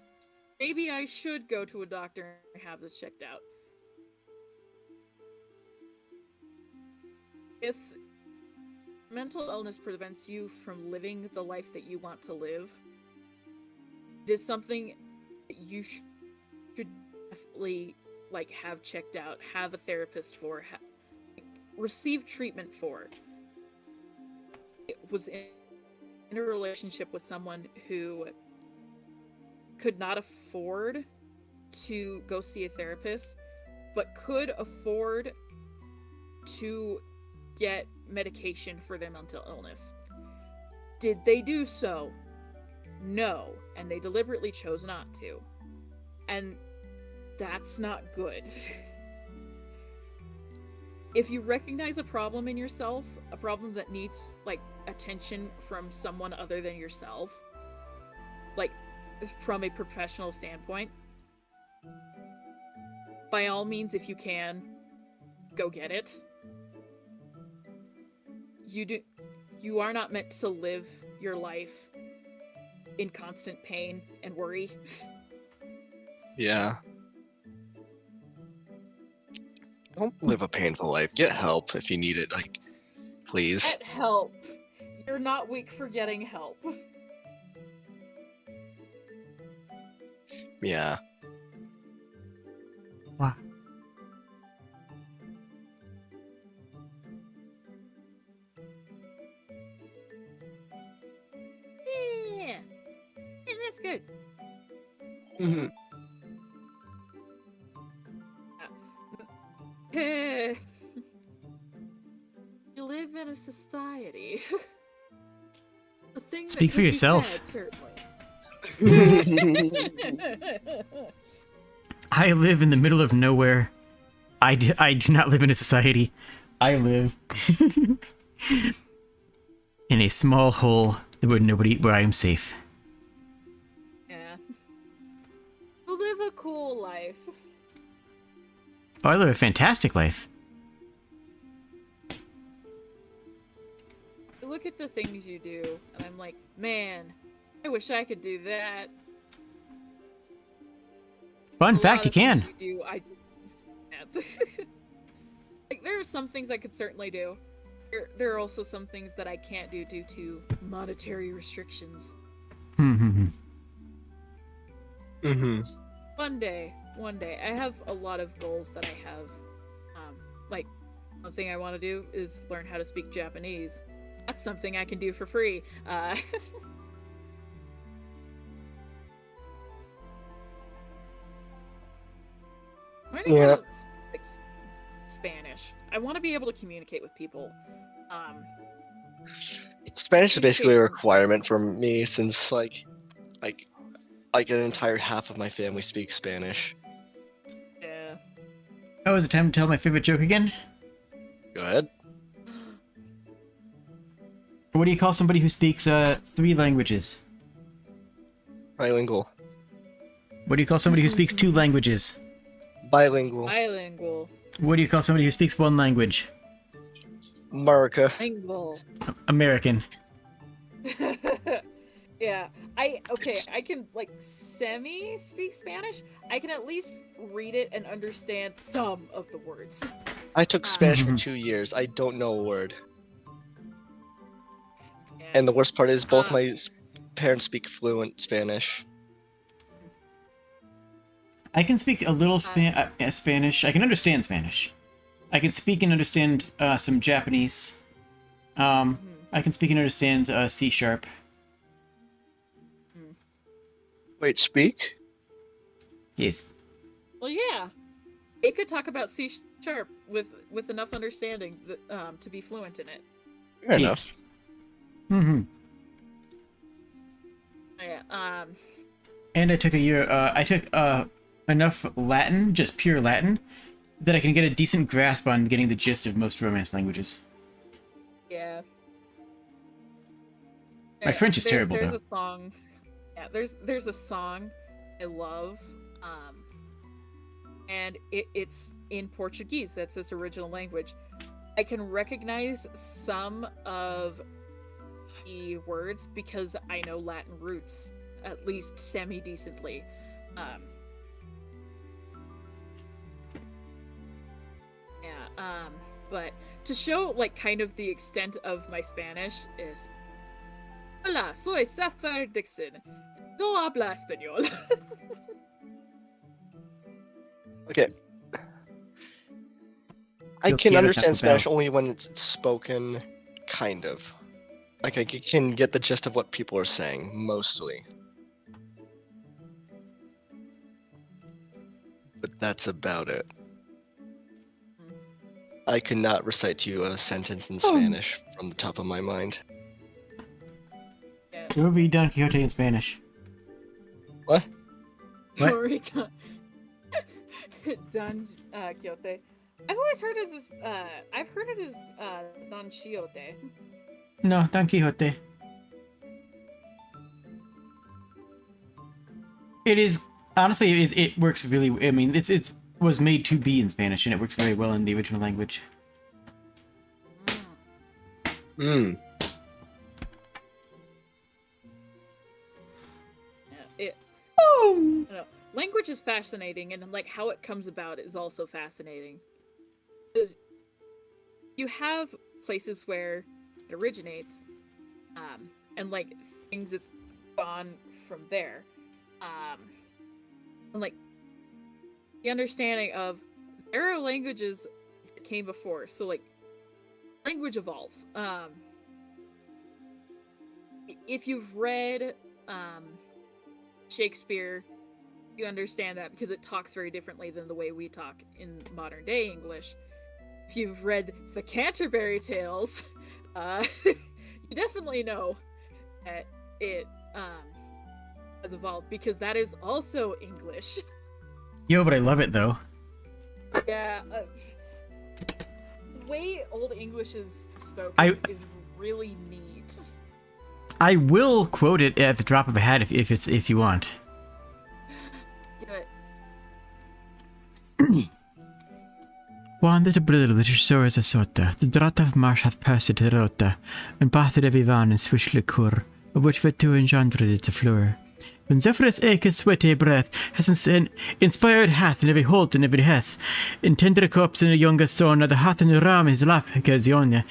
Maybe I should go to a doctor and have this checked out. If mental illness prevents you from living the life that you want to live, it is something that you should definitely like have checked out, have a therapist for, receive treatment for. It was in a relationship with someone who could not afford to go see a therapist, but could afford to get medication for their mental illness. Did they do so? No, and they deliberately chose not to. And that's not good. If you recognize a problem in yourself, a problem that needs, like, attention from someone other than yourself, like, from a professional standpoint, by all means, if you can, go get it. You are not meant to live your life in constant pain and worry. Yeah. Don't live a painful life. Get help if you need it. Like, please. Get help. You're not weak for getting help. Yeah. Wow. Yeah. Yeah, that's good. Mm-hmm. You live in a society. thing that Speak for could be yourself. said, certainly. I live in the middle of nowhere. I do not live in a society. I live in a small hole where I am safe. Yeah. You live a cool life. Oh, I live a fantastic life. I look at the things you do, and I'm like, man, I wish I could do that. Fun A fact, lot you of things can. You do, I like, there are some things I could certainly do. There are also some things that I can't do due to monetary restrictions. Mm-hmm. One day. I have a lot of goals that I have. Like, one thing I want to do is learn how to speak Japanese. That's something I can do for free. Learning how to speak Spanish. I want to be able to communicate with people. Spanish is basically a requirement for me since like an entire half of my family speaks Spanish. Yeah. Oh, is it time to tell my favorite joke again? Go ahead. What do you call somebody who speaks 3 languages? Bilingual. What do you call somebody who speaks 2 languages? Bilingual. Bilingual. What do you call somebody who speaks 1 language? America. Lingual. American. Yeah. I can like semi speak Spanish. I can at least read it and understand some of the words. I took Spanish for 2 years. I don't know a word. Yeah. And the worst part is both my parents speak fluent Spanish. I can speak a little Spanish. I can understand Spanish. I can speak and understand some Japanese. I can speak and understand C#. Wait, speak? Yes. Well, yeah. It could talk about C# with enough understanding that, to be fluent in it. Fair enough. Mm-hmm. Yeah. And I took a year. I took enough Latin, just pure Latin, that I can get a decent grasp on getting the gist of most Romance languages. Yeah. My French is terrible, there's though. A song. Yeah, there's a song I love, and it's in Portuguese. That's its original language. I can recognize some of the words because I know Latin roots, at least semi-decently. But to show, like, kind of the extent of my Spanish is... Hola, soy Sapphire Dixon. No habla español. Okay. I can understand Spanish only when it's spoken, kind of. Like, I can get the gist of what people are saying, mostly. But that's about it. I could not recite to you a sentence in Spanish from the top of my mind. It would be Don Quixote in Spanish. What? What? Sorry, Don Quixote. I've always heard it as I've heard it as Don Quixote. No, Don Quixote. It is honestly, it works really. I mean, it was made to be in Spanish, and it works very well in the original language. Language is fascinating, and like how it comes about is also fascinating. Because you have places where it originates, and like things it's gone from there, and like the understanding of there are languages that came before, so like language evolves. If you've read Shakespeare, you understand that because it talks very differently than the way we talk in modern day English. If you've read the Canterbury Tales, you definitely know that it has evolved, because that is also English. Yo, but I love it though. Yeah. The way Old English is spoken is really neat. I will quote it at the drop of a hat if you want. Do it. One little brother that restores a sota, the draught of marsh hath passed to the rota, and bathed every van and swish liquor, of which the two engendered it to floor. When Zephyrus eke sweaty breath has inspired hath in every holt and every heath, in tender cups and a younger son, the hath in ram his lap occasionia.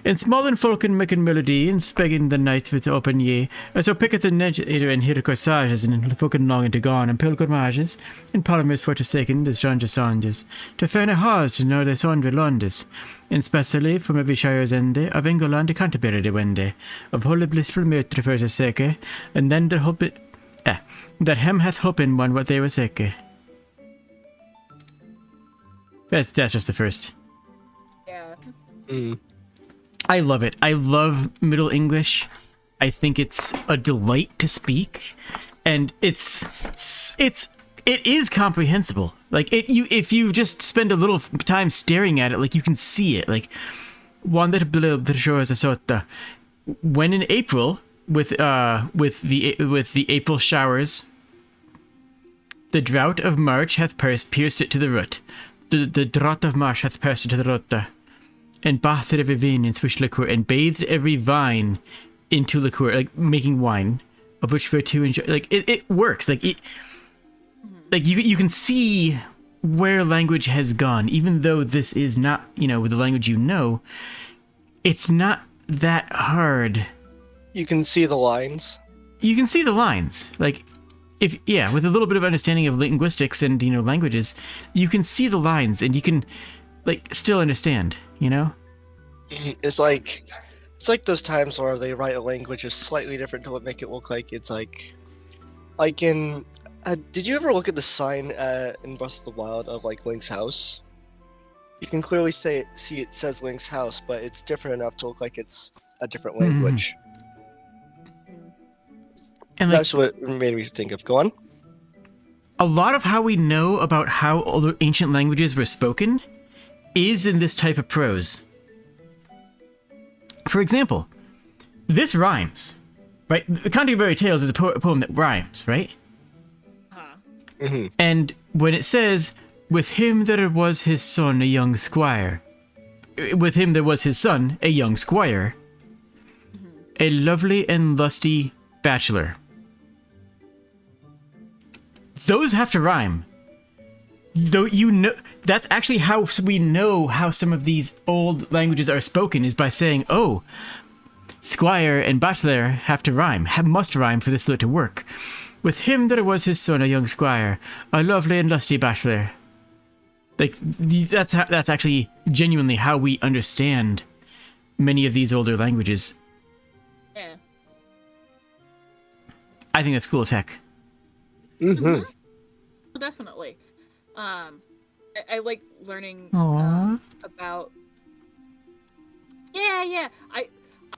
In small and falcon making melody, and spegging the night with open ye, as so picketh the neger and hear corsages, and fucking long into gone, and pilgrimages, and polymers for to second, as John Songes, to fairna hawes to know the sondre Londis, and specially from every shire's ende, of England to Canterbury de wende, of holy blissful mirth refers to seke, and then the hope that hem hath hopen one what they were seke. That's just the first. Yeah. I love it. I love Middle English. I think it's a delight to speak, and it is comprehensible. Like if you just spend a little time staring at it, like you can see it. Like one that blub that shows a sota. When in April, with the April showers, the drought of March hath pierced it to the root. The drought of March hath pierced it to the root. And bathed every vine in swish liquor, and bathed every vine into liqueur, like making wine, of which for two enjoy. Like it works. Like you can see where language has gone, even though this is not with the language it's not that hard. You can see the lines. You can see the lines. Like with a little bit of understanding of linguistics and languages, you can see the lines, and you can still understand. It's like those times where they write a language is slightly different to make it look like it's like in. Did you ever look at the sign in Breath of the Wild of Link's house? You can clearly see it says Link's house, but it's different enough to look like it's a different language. And that's what made me think of. Go on. A lot of how we know about how older ancient languages were spoken is in this type of prose. For example, this rhymes, right? The Canterbury Tales is a poem that rhymes, right? Mm-hmm. And when it says, with him there was his son, a young squire. With him there was his son, a young squire. A lovely and lusty bachelor. Those have to rhyme. Though that's actually how we know how some of these old languages are spoken, is by saying, oh, squire and bachelor have to rhyme, must rhyme for this to work. With him there was his son, a young squire, a lovely and lusty bachelor. That's actually genuinely how we understand many of these older languages. Yeah. I think that's cool as heck. Mm-hmm. Definitely. I like learning about. Yeah.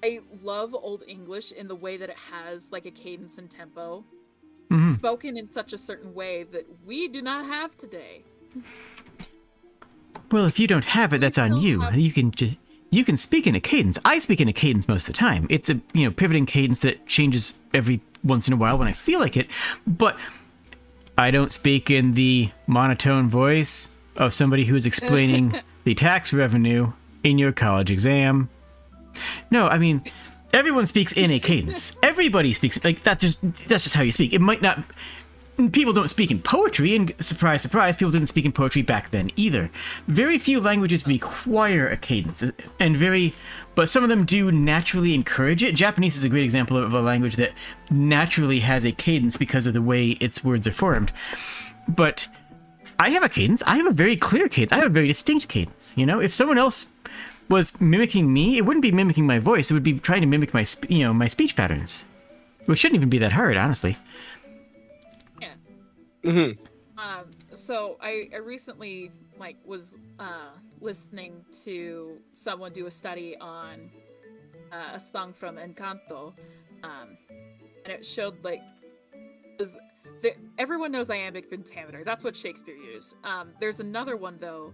I love Old English in the way that it has a cadence and tempo, spoken in such a certain way that we do not have today. Well, if you don't have it, that's on you. You can speak in a cadence. I speak in a cadence most of the time. It's a pivoting cadence that changes every once in a while when I feel like it, but I don't speak in the monotone voice of somebody who's explaining the tax revenue in your college exam. No, I mean, everyone speaks in a cadence. Everybody speaks that's just how you speak. It might not. People don't speak in poetry, and surprise, surprise, people didn't speak in poetry back then either. Very few languages require a cadence, but some of them do naturally encourage it. Japanese is a great example of a language that naturally has a cadence because of the way its words are formed. But I have a cadence. I have a very clear cadence. I have a very distinct cadence. If someone else was mimicking me, it wouldn't be mimicking my voice. It would be trying to mimic my speech patterns, which shouldn't even be that hard, honestly. Mm-hmm. So I recently was listening to someone do a study on a song from Encanto, And it showed like everyone knows iambic pentameter. That's what Shakespeare used. There's another one though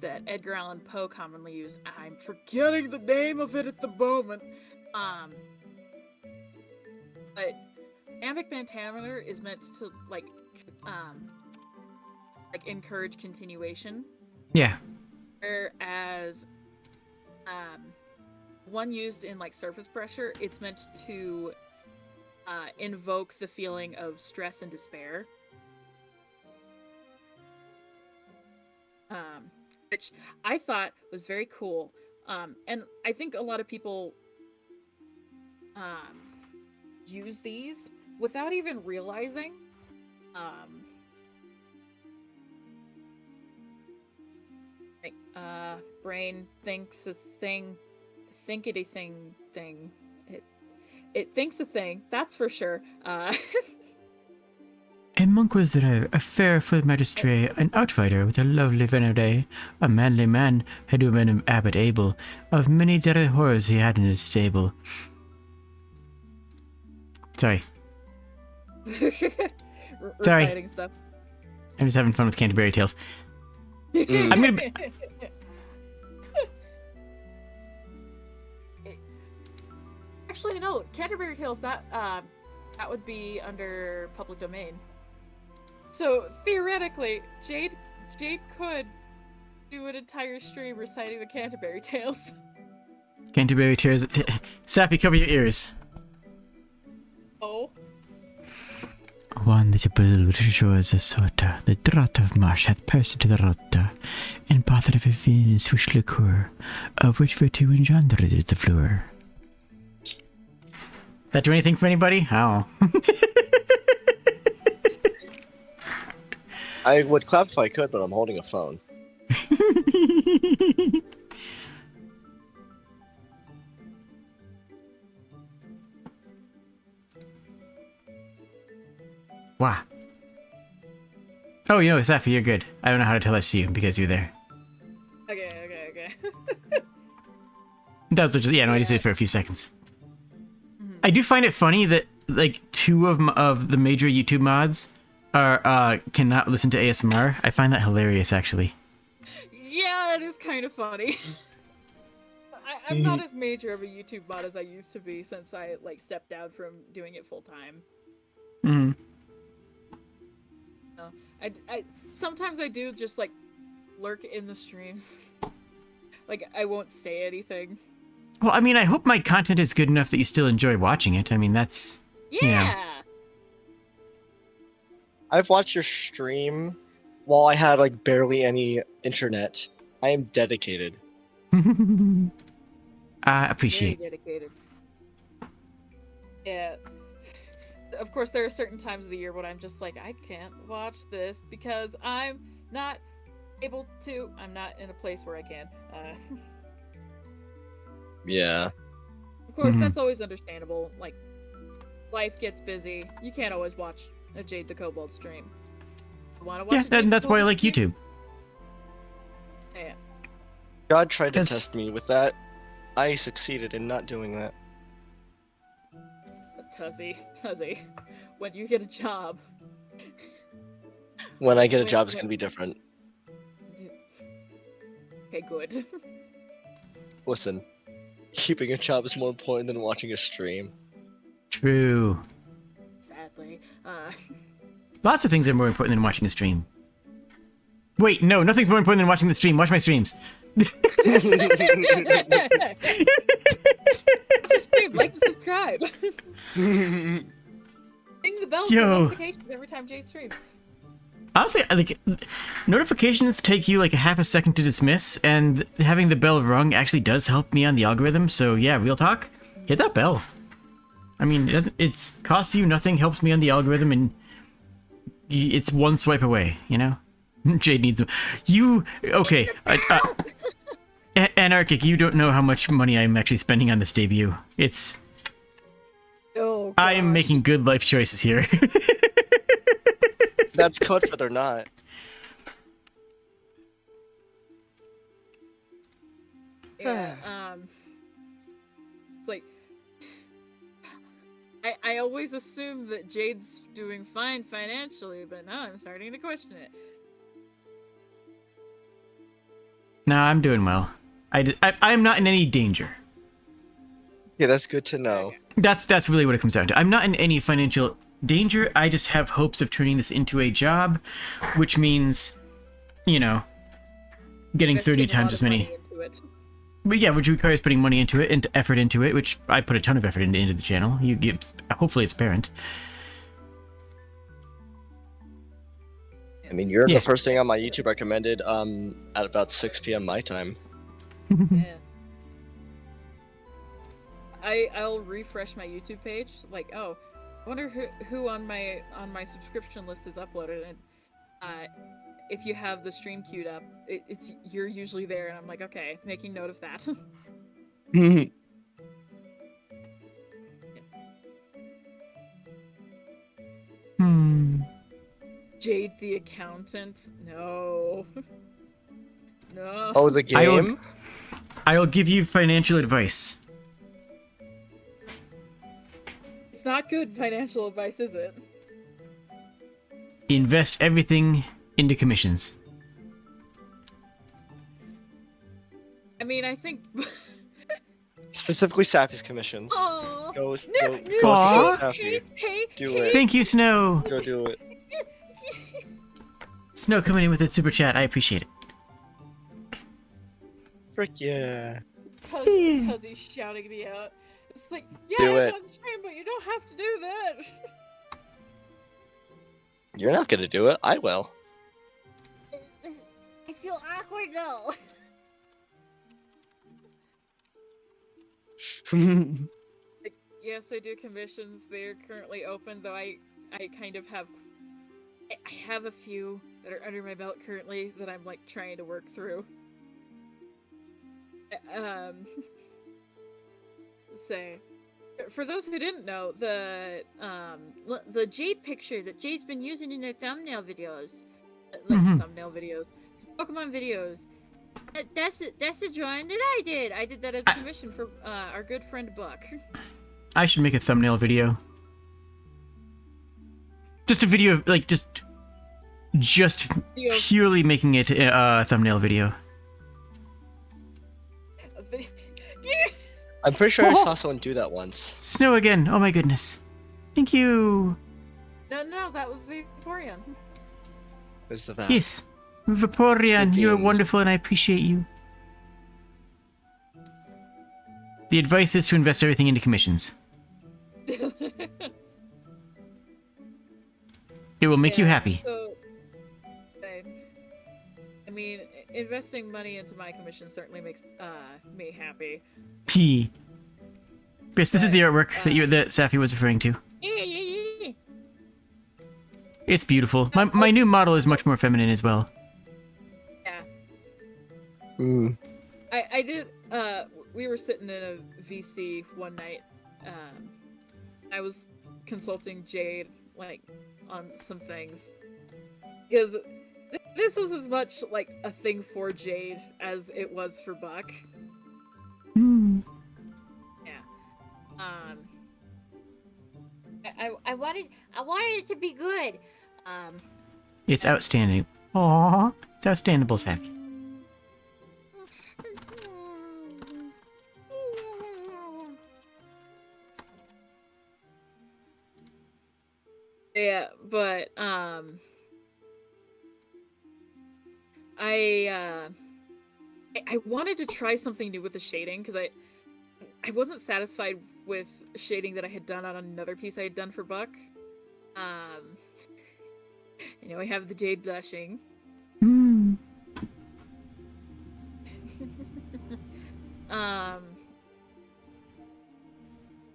that Edgar Allan Poe commonly used. I'm forgetting the name of it at the moment. But iambic pentameter is meant to like encourage continuation. Yeah. Whereas one used in like surface pressure, it's meant to invoke the feeling of stress and despair. Which I thought was very cool. And I think a lot of people use these without even realizing. Brain thinks a thing, thinkity thing. It thinks a thing, that's for sure. A monk was there, a fair-footed magistrate, an outfighter with a lovely vanity, a manly man had been an abbot able, of many deadly horrors he had in his stable. Sorry. Reciting stuff. I'm just having fun with Canterbury Tales. I'm gonna be... Actually, no. Canterbury Tales, that would be under public domain. So theoretically, Jade could do an entire stream reciting the Canterbury Tales. Canterbury Tales. Sappy, cover your ears. Oh. One little bull shores a sota, the draught of marsh hath pierced to the rota, and bothered of a Venus which liqueur, of which virtue engendered is the flower. That do anything for anybody? How? I would clap if I could, but I'm holding a phone. Wow. Oh, you know, Safi, you're good. I don't know how to tell this to you because you're there. Okay. That was just, yeah, no, I just did it for a few seconds. I do find it funny that, like, two of the major YouTube mods are, cannot listen to ASMR. I find that hilarious, actually. Yeah, it is kind of funny. I'm not as major of a YouTube mod as I used to be since I, like, stepped down from doing it full time. Mm-hmm. I sometimes I do just like lurk in the streams. Like I won't say anything. Well, I mean, I hope my content is good enough that you still enjoy watching it. I mean, that's yeah. I've watched your stream while I had like barely any internet. I am dedicated. I appreciate. Very dedicated. Yeah. Of course, there are certain times of the year when I'm just like, I can't watch this because I'm not able to. I'm not in a place where I can. Yeah. Of course, that's always understandable. Like, life gets busy. You can't always watch a Jade the Kobold stream. You want to watch? Yeah, and that's why I like YouTube. Yeah. God tried to test me with that. I succeeded in not doing that. Tuzzy, when you get a job. When I get a job, it's gonna be different. Okay, good. Listen, keeping a job is more important than watching a stream. True. Sadly. Lots of things are more important than watching a stream. Wait, no, nothing's more important than watching the stream. Watch my streams. Just stream, like and subscribe. Ding the bell for notifications every time Jay streams. Honestly, like, notifications take you like a half a second to dismiss, and having the bell rung actually does help me on the algorithm. So yeah, real talk, hit that bell. I mean, it costs you nothing, helps me on the algorithm, and it's one swipe away. You know, Jade needs them. Okay? Anarchic, you don't know how much money I'm actually spending on this debut. It's. Oh, gosh. I am making good life choices here. That's code for they're not. Yeah, it's like I always assumed that Jade's doing fine financially, but now I'm starting to question it. No, I'm doing well. I'm not in any danger. Yeah, that's good to know. That's really what it comes down to. I'm not in any financial danger. I just have hopes of turning this into a job, which means, you know, getting 30 Investing a lot times as of many. money into it. But yeah, which requires putting money into it and effort into it, which I put a ton of effort into the channel. You give, hopefully it's apparent. I mean, you're Yeah. the first thing on my YouTube recommended at about 6 p.m. my time. Yeah. I'll refresh my YouTube page. Like, oh, I wonder who on my subscription list is uploaded. And if you have the stream queued up, you're usually there. And I'm like, okay, making note of that. Jade the accountant? No. No. Oh, the game? I'll give you financial advice. It's not good financial advice, is it? Invest everything into commissions. I mean, I think. Specifically Sappy's commissions. Aww. Go Aw. support Sappy. Hey, Do it. Thank you, Snow. Go do it. Snow coming in with a super chat. I appreciate it. Frick yeah. Tuzzy's shouting me out. It's like, yeah, Do I'm it. on stream, but you don't have to do that. You're not gonna do it. I will. I feel awkward though. Like, yes, I do commissions. They're currently open, though I kind of have. I have a few that are under my belt currently that I'm like trying to work through. Say, for those who didn't know, the Jade picture that Jade's been using in their thumbnail videos, thumbnail videos, Pokemon videos. That's the drawing that I did. I did that as a commission for our good friend Buck. I should make a thumbnail video. Just a video, like just purely making it a thumbnail video. I'm pretty sure I saw someone do that once. Snow again. Oh my goodness. Thank you. No, that was Vaporeon. Is the Yes. Vaporeon, you are Games. wonderful and I appreciate you. The advice is to invest everything into commissions. It will make you happy. So, I mean, investing money into my commission certainly makes me happy. P. Yes, this is the artwork that Safi was referring to. Yeah. It's beautiful. My new model is much more feminine as well. Yeah. Mm. I did. We were sitting in a VC one night. I was consulting Jade like on some things because this was as much like a thing for Jade as it was for Buck. Yeah. I wanted it to be good. It's outstanding. Aww. It's outstandable, Safi. Yeah, but I wanted to try something new with the shading because I wasn't satisfied with shading that I had done on another piece I had done for Buck. You know, I have the Jade blushing.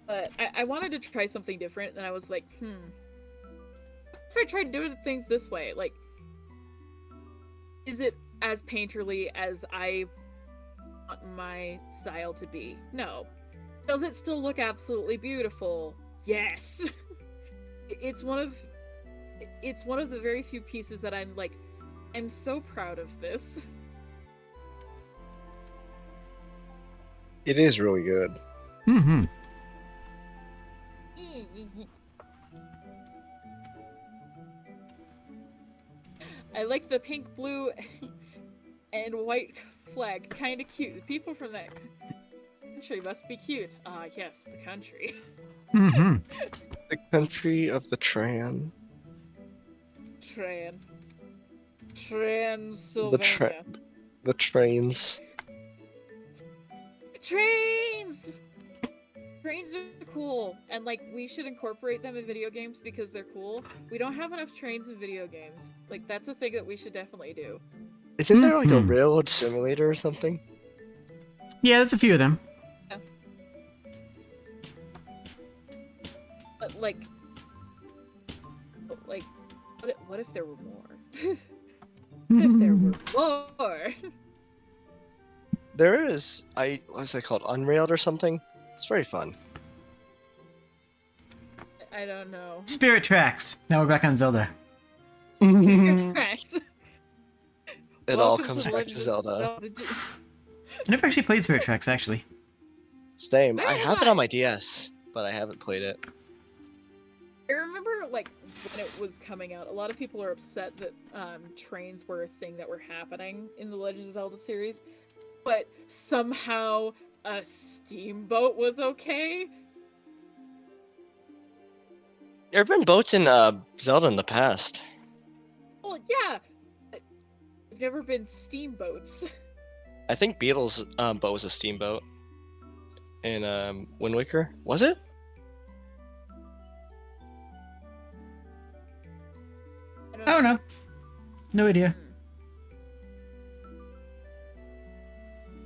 But I wanted to try something different, and I was like, if I tried doing things this way, like, is it as painterly as I want my style to be? No. Does it still look absolutely beautiful? Yes. It's one of the very few pieces that I'm like, I'm so proud of this. It is really good. Mm-hmm. I like the pink, blue, and white flag. Kinda cute. The people from that country must be cute. Ah, yes, the country. Mm-hmm. The country of the Tran. Tran. The Transylvania. the trains. Trains! Trains are cool, and like we should incorporate them in video games because they're cool. We don't have enough trains in video games. Like that's a thing that we should definitely do. Isn't there like a Mhm. railroad simulator or something? Yeah, there's a few of them. But like, what if there were more? What if there were more? There is. What's that called? Unrailed or something? It's very fun. I don't know. Spirit Tracks. Now we're back on Zelda. Tracks. It all Welcome comes the back to Legend of Zelda. I never actually played Spirit Tracks, actually. Same. I Neither have have it I. on my DS, but I haven't played it. I remember, like, when it was coming out, a lot of people are upset that trains were a thing that were happening in the Legend of Zelda series, but somehow a steamboat was okay. There have been boats in Zelda in the past. Well, yeah, but they've never been steamboats. I think Beetle's boat was a steamboat. In Wind Waker, was it? I don't know. No idea.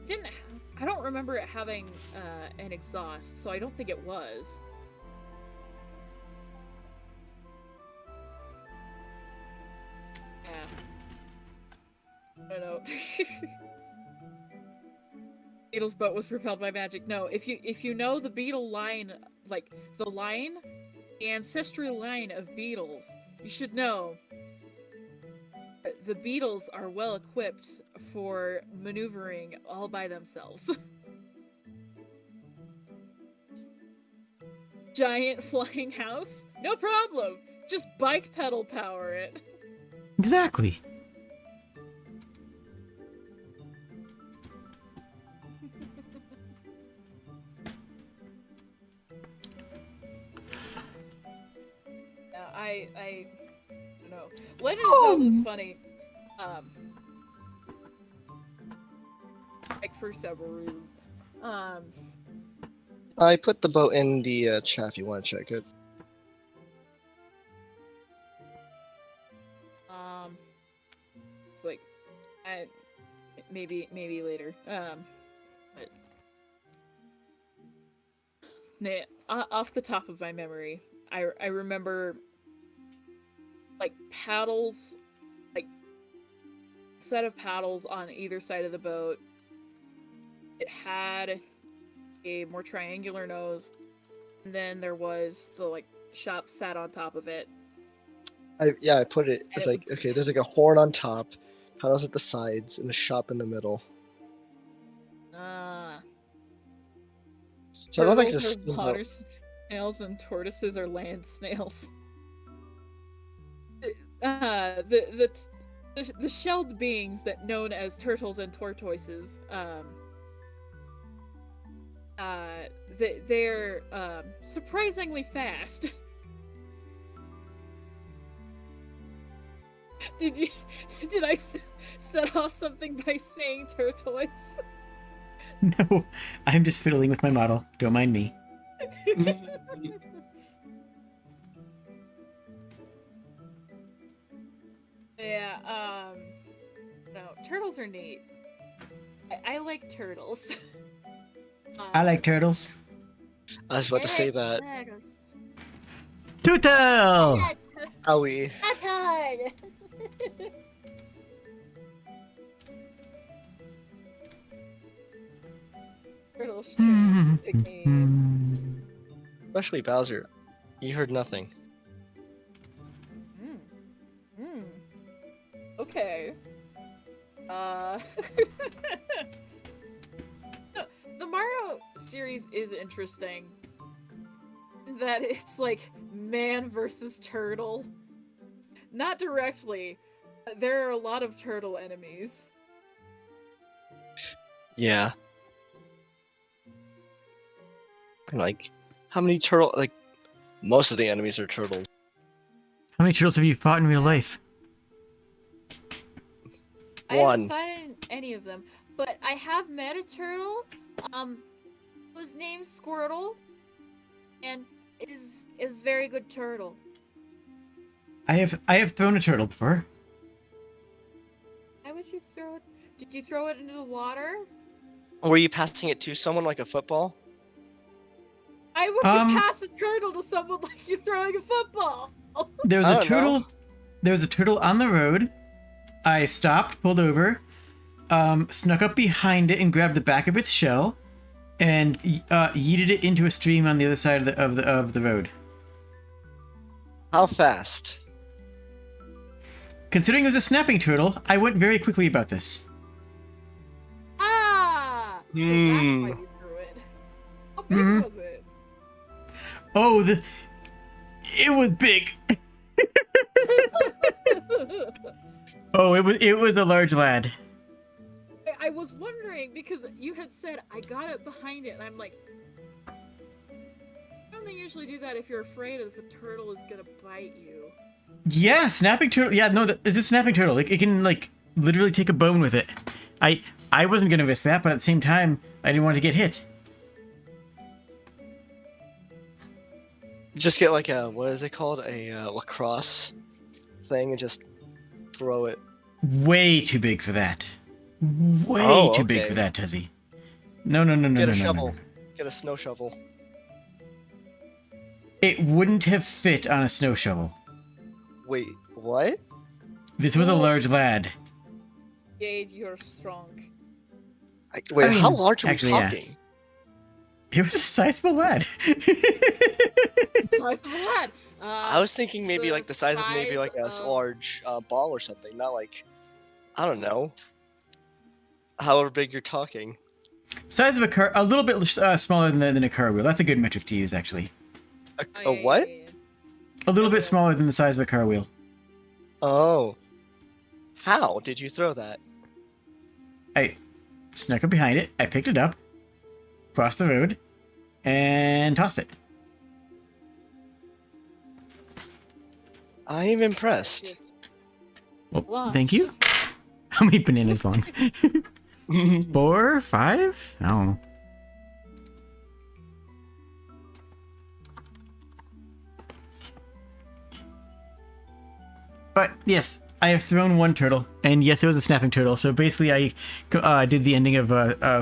Didn't I don't remember it having an exhaust, so I don't think it was. Yeah. I don't know. Beetle's boat was propelled by magic. No, if you know the Beetle line, like the ancestral line of Beetles, you should know the Beetles are well equipped for maneuvering all by themselves. Giant flying house? No problem. Just bike pedal power it. Exactly. I don't know. Legend of Zelda's funny. Like for several reasons. I put the boat in the chat if you want to check it. It's like, maybe later. But nah, off the top of my memory, I remember like paddles, like set of paddles on either side of the boat. It had a more triangular nose, and then there was the like shop sat on top of it. I put it. And It's it like would- okay, there's like a horn on top, paddles at the sides, and a shop in the middle. So I don't think it's a Turtles are water steamboat. snails and tortoises are land snails. The shelled beings that known as turtles and tortoises, they're surprisingly fast. Did I set off something by saying turtles? No, I'm just fiddling with my model. Don't mind me. Yeah, no, turtles are neat. I like turtles. I like turtles. I was about to say that. Tootle! Owie. That's hard. Turtles Hmm. pygmy. Especially Bowser. You heard nothing. Okay. No, the Mario series is interesting. that it's like man versus turtle. Not directly. But there are a lot of turtle enemies. Yeah. And like, how many turtle? Like, most of the enemies are turtles. How many turtles have you fought in real life? I haven't One. fought any of them, but I have met a turtle. Was named Squirtle, and is very good turtle. I have thrown a turtle before. Why would you throw it? Did you throw it into the water? Were you passing it to someone like a football? Why would you pass a turtle to someone like you throwing a football? There was I a don't turtle. know. There was a turtle on the road. I stopped, pulled over, snuck up behind it and grabbed the back of its shell, and yeeted it into a stream on the other side of the road. How fast? Considering it was a snapping turtle, I went very quickly about this. Ah! So that's why you threw it. How big Mhm. was it? Oh, it was big. Oh, it was a large lad. I was wondering because you had said I got it behind it, and I'm like, don't they usually do that if you're afraid if a turtle is gonna bite you? Yeah, snapping turtle. Yeah, no, it's a snapping turtle. Like, it can like literally take a bone with it. I wasn't gonna risk that, but at the same time, I didn't want to get hit. Just get like a, what is it called? A lacrosse thing and just throw it. Way too big for that. Way Oh, too big okay. for that, Tezzy. No, no, no, no, Get no, a no, shovel. no, no. Get a snow shovel. It wouldn't have fit on a snow shovel. Wait, what? This was a large lad. Jade, you're strong. Wait, I mean, how large are we actually, yeah. talking? It was a sizable lad. Size of a lad. I was thinking maybe like the size of maybe like a large ball or something, not like, I don't know. However big you're talking. Size of a car, a little bit smaller than a car wheel. That's a good metric to use, actually. A what? A little bit smaller than the size of a car wheel. Oh. How did you throw that? I snuck up behind it. I picked it up, crossed the road, and tossed it. I am impressed. Well, Launch. thank you. How many bananas long? 4, 5? I don't know. But yes, I have thrown one turtle, and yes, it was a snapping turtle. So basically, I did the ending of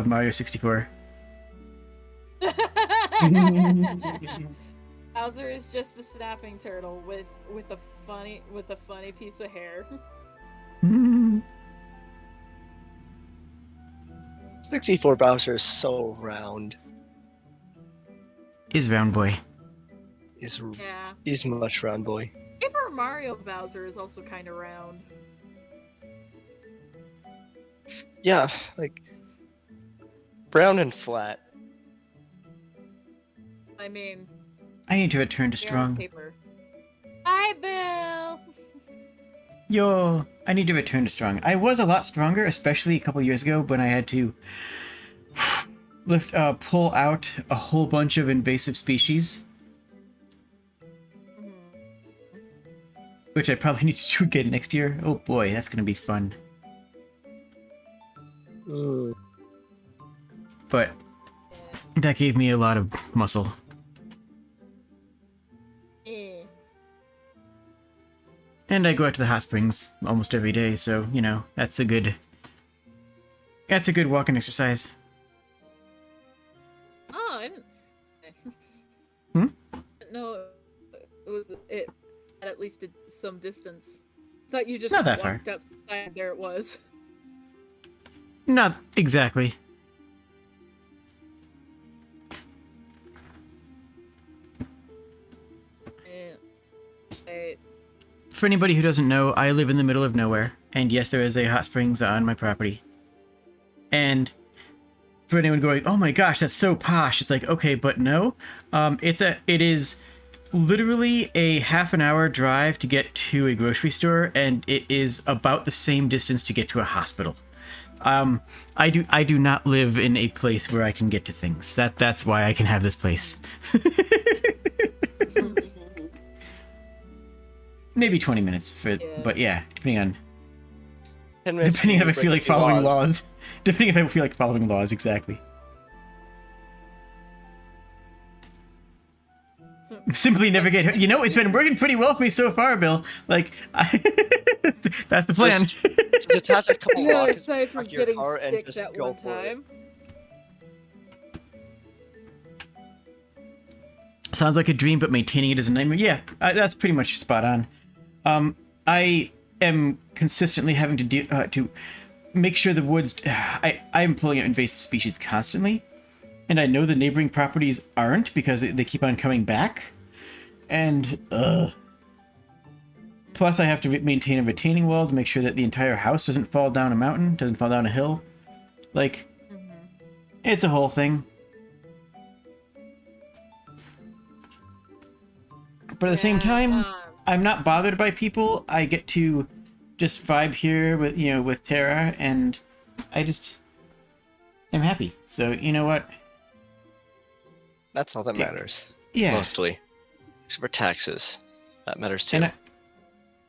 Mario 64. Bowser is just a snapping turtle with a funny piece of hair. 64 Bowser is so round. Is round boy. Yeah. He's much round boy. Paper Mario Bowser is also kind of round. Yeah, like brown and flat. I mean, I need to return to they are strong. paper. Hi, Bill. Yo, I need to return to strong. I was a lot stronger, especially a couple years ago when I had to pull out a whole bunch of invasive species, which I probably need to do again next year. Oh boy, that's gonna be fun. But that gave me a lot of muscle. And I go out to the hot springs almost every day, so, you know, that's a good walking exercise. Oh, I didn't. No, it was at least some distance. Thought you just Not that far. walked outside. There it was. Not exactly. For anybody who doesn't know, I live in the middle of nowhere, and yes, there is a hot springs on my property. And for anyone going, oh my gosh, that's so posh. It's like, okay, but no. It is literally a half an hour drive to get to a grocery store, and it is about the same distance to get to a hospital. I do not live in a place where I can get to things. That's why I can have this place. Maybe 20 minutes but yeah, depending on 10 minutes depending if I break feel a like few following laws. Depending if I feel like following laws, exactly. So, Simply never get hurt. You know, it's been working pretty well for me so far, Bill. Like, that's the plan. Just attach a couple yeah, rockets to aside the from back of your getting car and sick just that go one for it. time. Sounds like a dream, but maintaining it is a nightmare. Yeah, that's pretty much spot on. I am consistently having to make sure the woods. I'm pulling out invasive species constantly, and I know the neighboring properties aren't because they keep on coming back. And plus, I have to maintain a retaining wall to make sure that the entire house doesn't fall down a mountain, doesn't fall down a hill. Like, it's a whole thing. But at the same time, I'm not bothered by people. I get to just vibe here with Tara, and I just am happy. So you know what? That's all that matters. Yeah. Mostly. Except for taxes. That matters too. And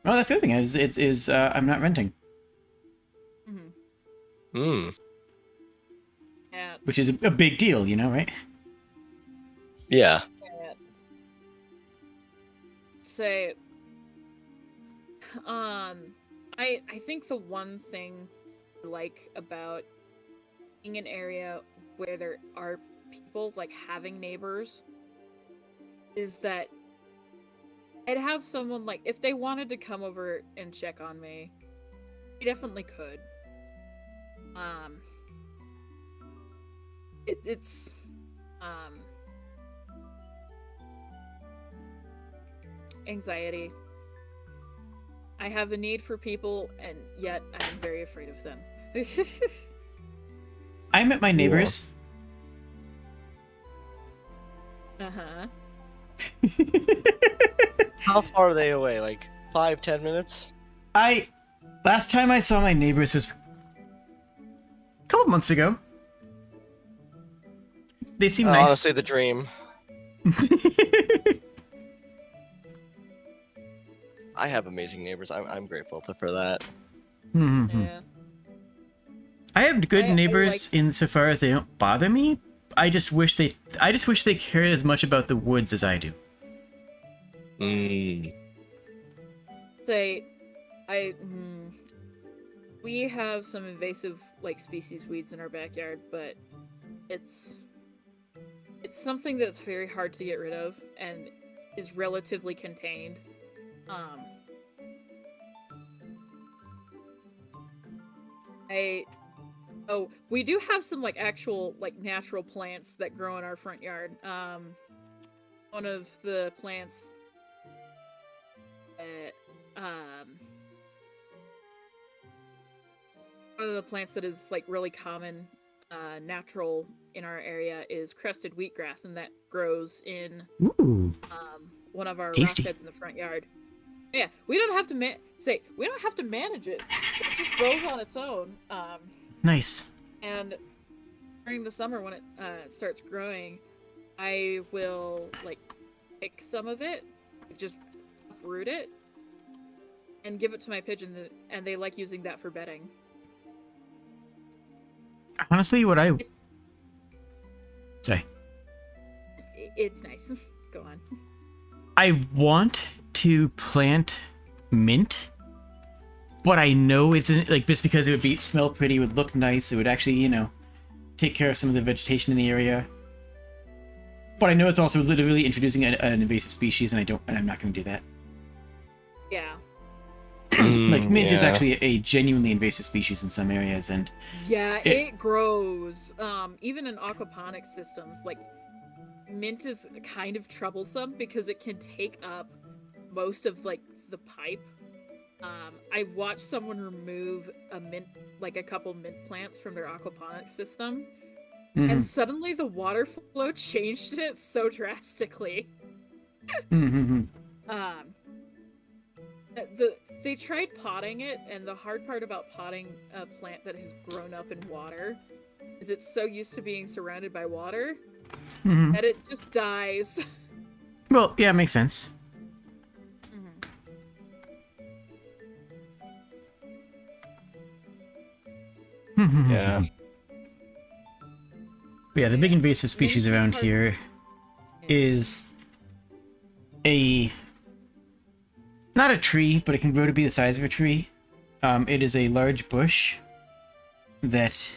well, that's the other thing is I'm not renting, Yeah. which is a big deal, right? Yeah. Say, I think the one thing I like about being an area where there are people, like having neighbors, is that I'd have someone, like, if they wanted to come over and check on me, they definitely could. It's anxiety. I have a need for people, and yet I'm very afraid of them. I met my neighbors. Uh-huh. How far are they away? Like 5-10 minutes? Last time I saw my neighbors was a couple months ago. They seem nice. Honestly, the dream. I have amazing neighbors. I'm grateful for that. Mm-hmm. Yeah. I have good I neighbors insofar as they don't bother me. I just wish they cared as much about the woods as I do. Say, we have some invasive, like, species weeds in our backyard, but it's something that's very hard to get rid of and is relatively contained. We do have some, like, actual, like, natural plants that grow in our front yard. One of the plants that is, like, really common, natural in our area is crested wheatgrass, and that grows in one of our rock beds in the front yard. Yeah, we don't have to manage it. It just grows on its own. Nice. And during the summer when it starts growing, I will, like, pick some of it, just uproot it, and give it to my pigeon, and they like using that for bedding. Honestly, Sorry. It's nice. Go on. I want to plant mint, but I know it's like just because it would smell pretty, it would look nice, it would actually, take care of some of the vegetation in the area. But I know it's also literally introducing an invasive species, and I'm not going to do that. Yeah. Like mint is actually a genuinely invasive species in some areas, and yeah, it grows. Even in aquaponics systems, like, mint is kind of troublesome because it can take up most of, like, the pipe. I've watched someone remove a couple mint plants from their aquaponics system, and suddenly the water flow changed it so drastically. Mm-hmm. They tried potting it, and the hard part about potting a plant that has grown up in water is it's so used to being surrounded by water Mm-hmm. that it just dies. Well, yeah, makes sense. Yeah. But yeah, the big invasive species Maybe it's around hard- here is not a tree, but it can grow to be the size of a tree. It is a large bush that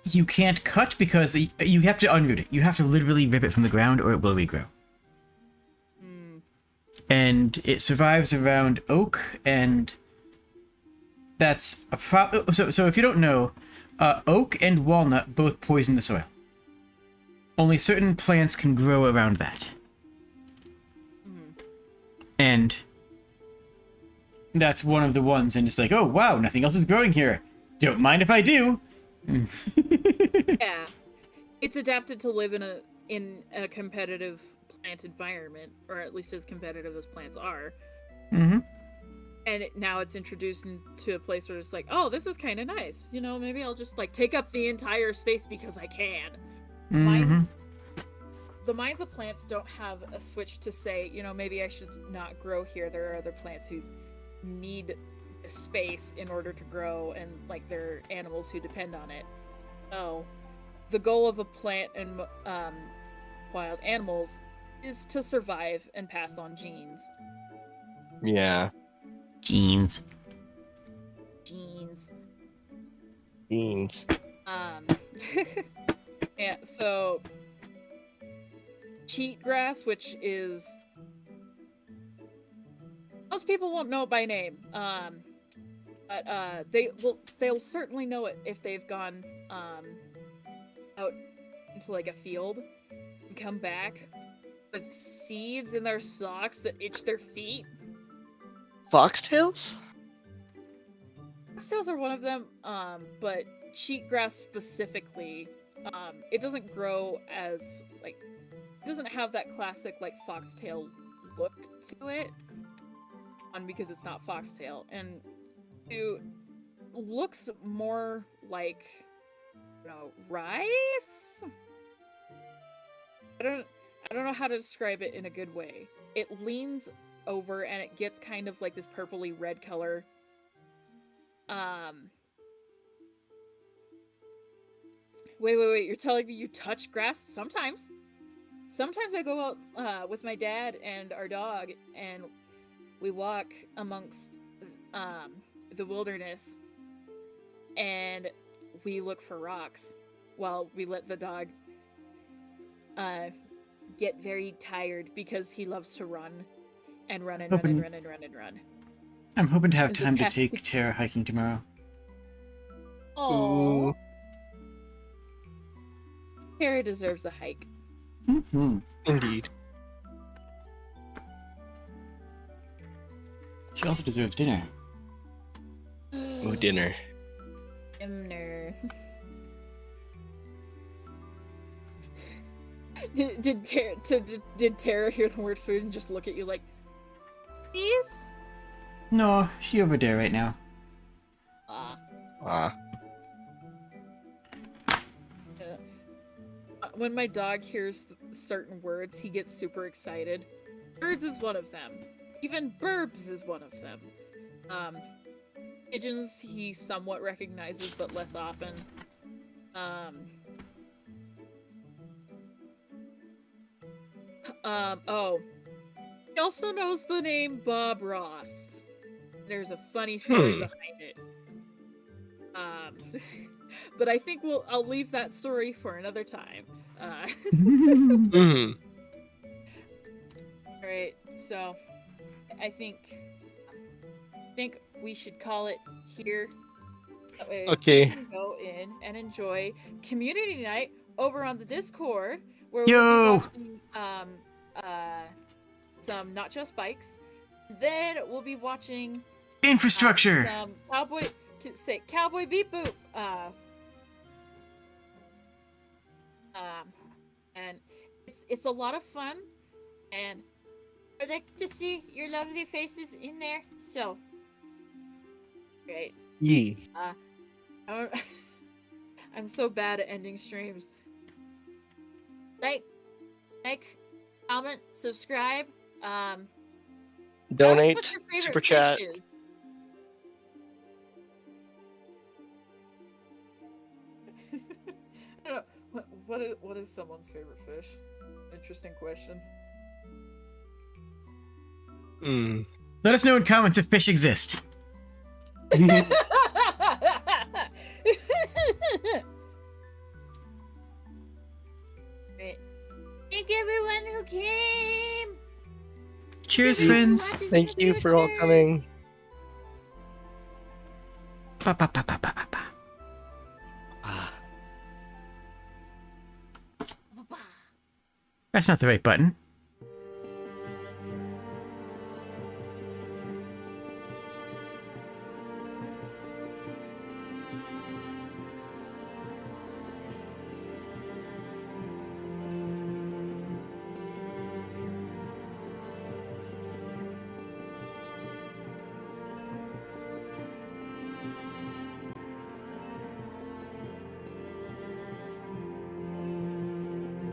you can't cut because you have to unroot it. You have to literally rip it from the ground or it will regrow. And it survives around oak, and that's a So if you don't know, oak and walnut both poison the soil. Only certain plants can grow around that. And that's one of the ones, and it's like, oh wow, nothing else is growing here. Don't mind if I do. Yeah, it's adapted to live in a competitive plant environment, or at least as competitive as plants are. Mm-hmm. And now it's introduced into a place where it's like, oh, this is kind of nice. You know, maybe I'll just like take up the entire space because I can. The minds of plants don't have a switch to say, you know, maybe I should not grow here. There are other plants who need space in order to grow, and like there are animals who depend on it. So the goal of a plant and wild animals is to survive and pass on genes. Yeah. Genes. Beans. Yeah, so cheatgrass, which is most people won't know it by name, but they'll certainly know it if they've gone out into like a field and come back with seeds in their socks that itch their feet. Foxtails? Foxtails are one of them, but cheatgrass specifically, it doesn't grow as like, it doesn't have that classic like foxtail look to it, because it's not foxtail, and it looks more like, you know, rice. I don't know how to describe it in a good way. It leans over and it gets kind of like this purpley red color. Wait, you're telling me you touch grass? Sometimes I go out with my dad and our dog, and we walk amongst the wilderness, and we look for rocks while we let the dog get very tired because he loves to run and run and run and run and run and run. I'm hoping to have It's time to attached- take Tara hiking tomorrow. Oh, Tara deserves a hike. Mm-hmm. Indeed. She also deserves dinner. Ooh, dinner. Dinner. Did Tara hear the word food and just look at you like, please? No, she over there right now. When my dog hears certain words, he gets super excited. Birds is one of them. Even burbs is one of them. Pigeons he somewhat recognizes, but less often. Oh. He also knows the name Bob Ross. There's a funny story behind it. But I think I'll leave that story for another time. Mm-hmm. Alright, so I think we should call it here. That way Okay. we can go in and enjoy community night over on the Discord, where Yo! we'll be watching some Not Just Bikes. Then we'll be watching Infrastructure! some Cowboy Beep Boop. And it's a lot of fun, and I'd like to see your lovely faces in there. So, great. Yee. I'm I'm so bad at ending streams. Like, comment, subscribe. Tell us what Donate, your favorite super fish chat. is. I don't know, what is someone's favorite fish? Interesting question. Mm. Let us know in comments if fish exist. Great. Thank everyone who came. Cheers, Thank everyone who friends. watches in Thank the you for all future. coming. Ba, ba, ba, ba, ba, ba, ba. Ah. Bye-bye. That's not the right button.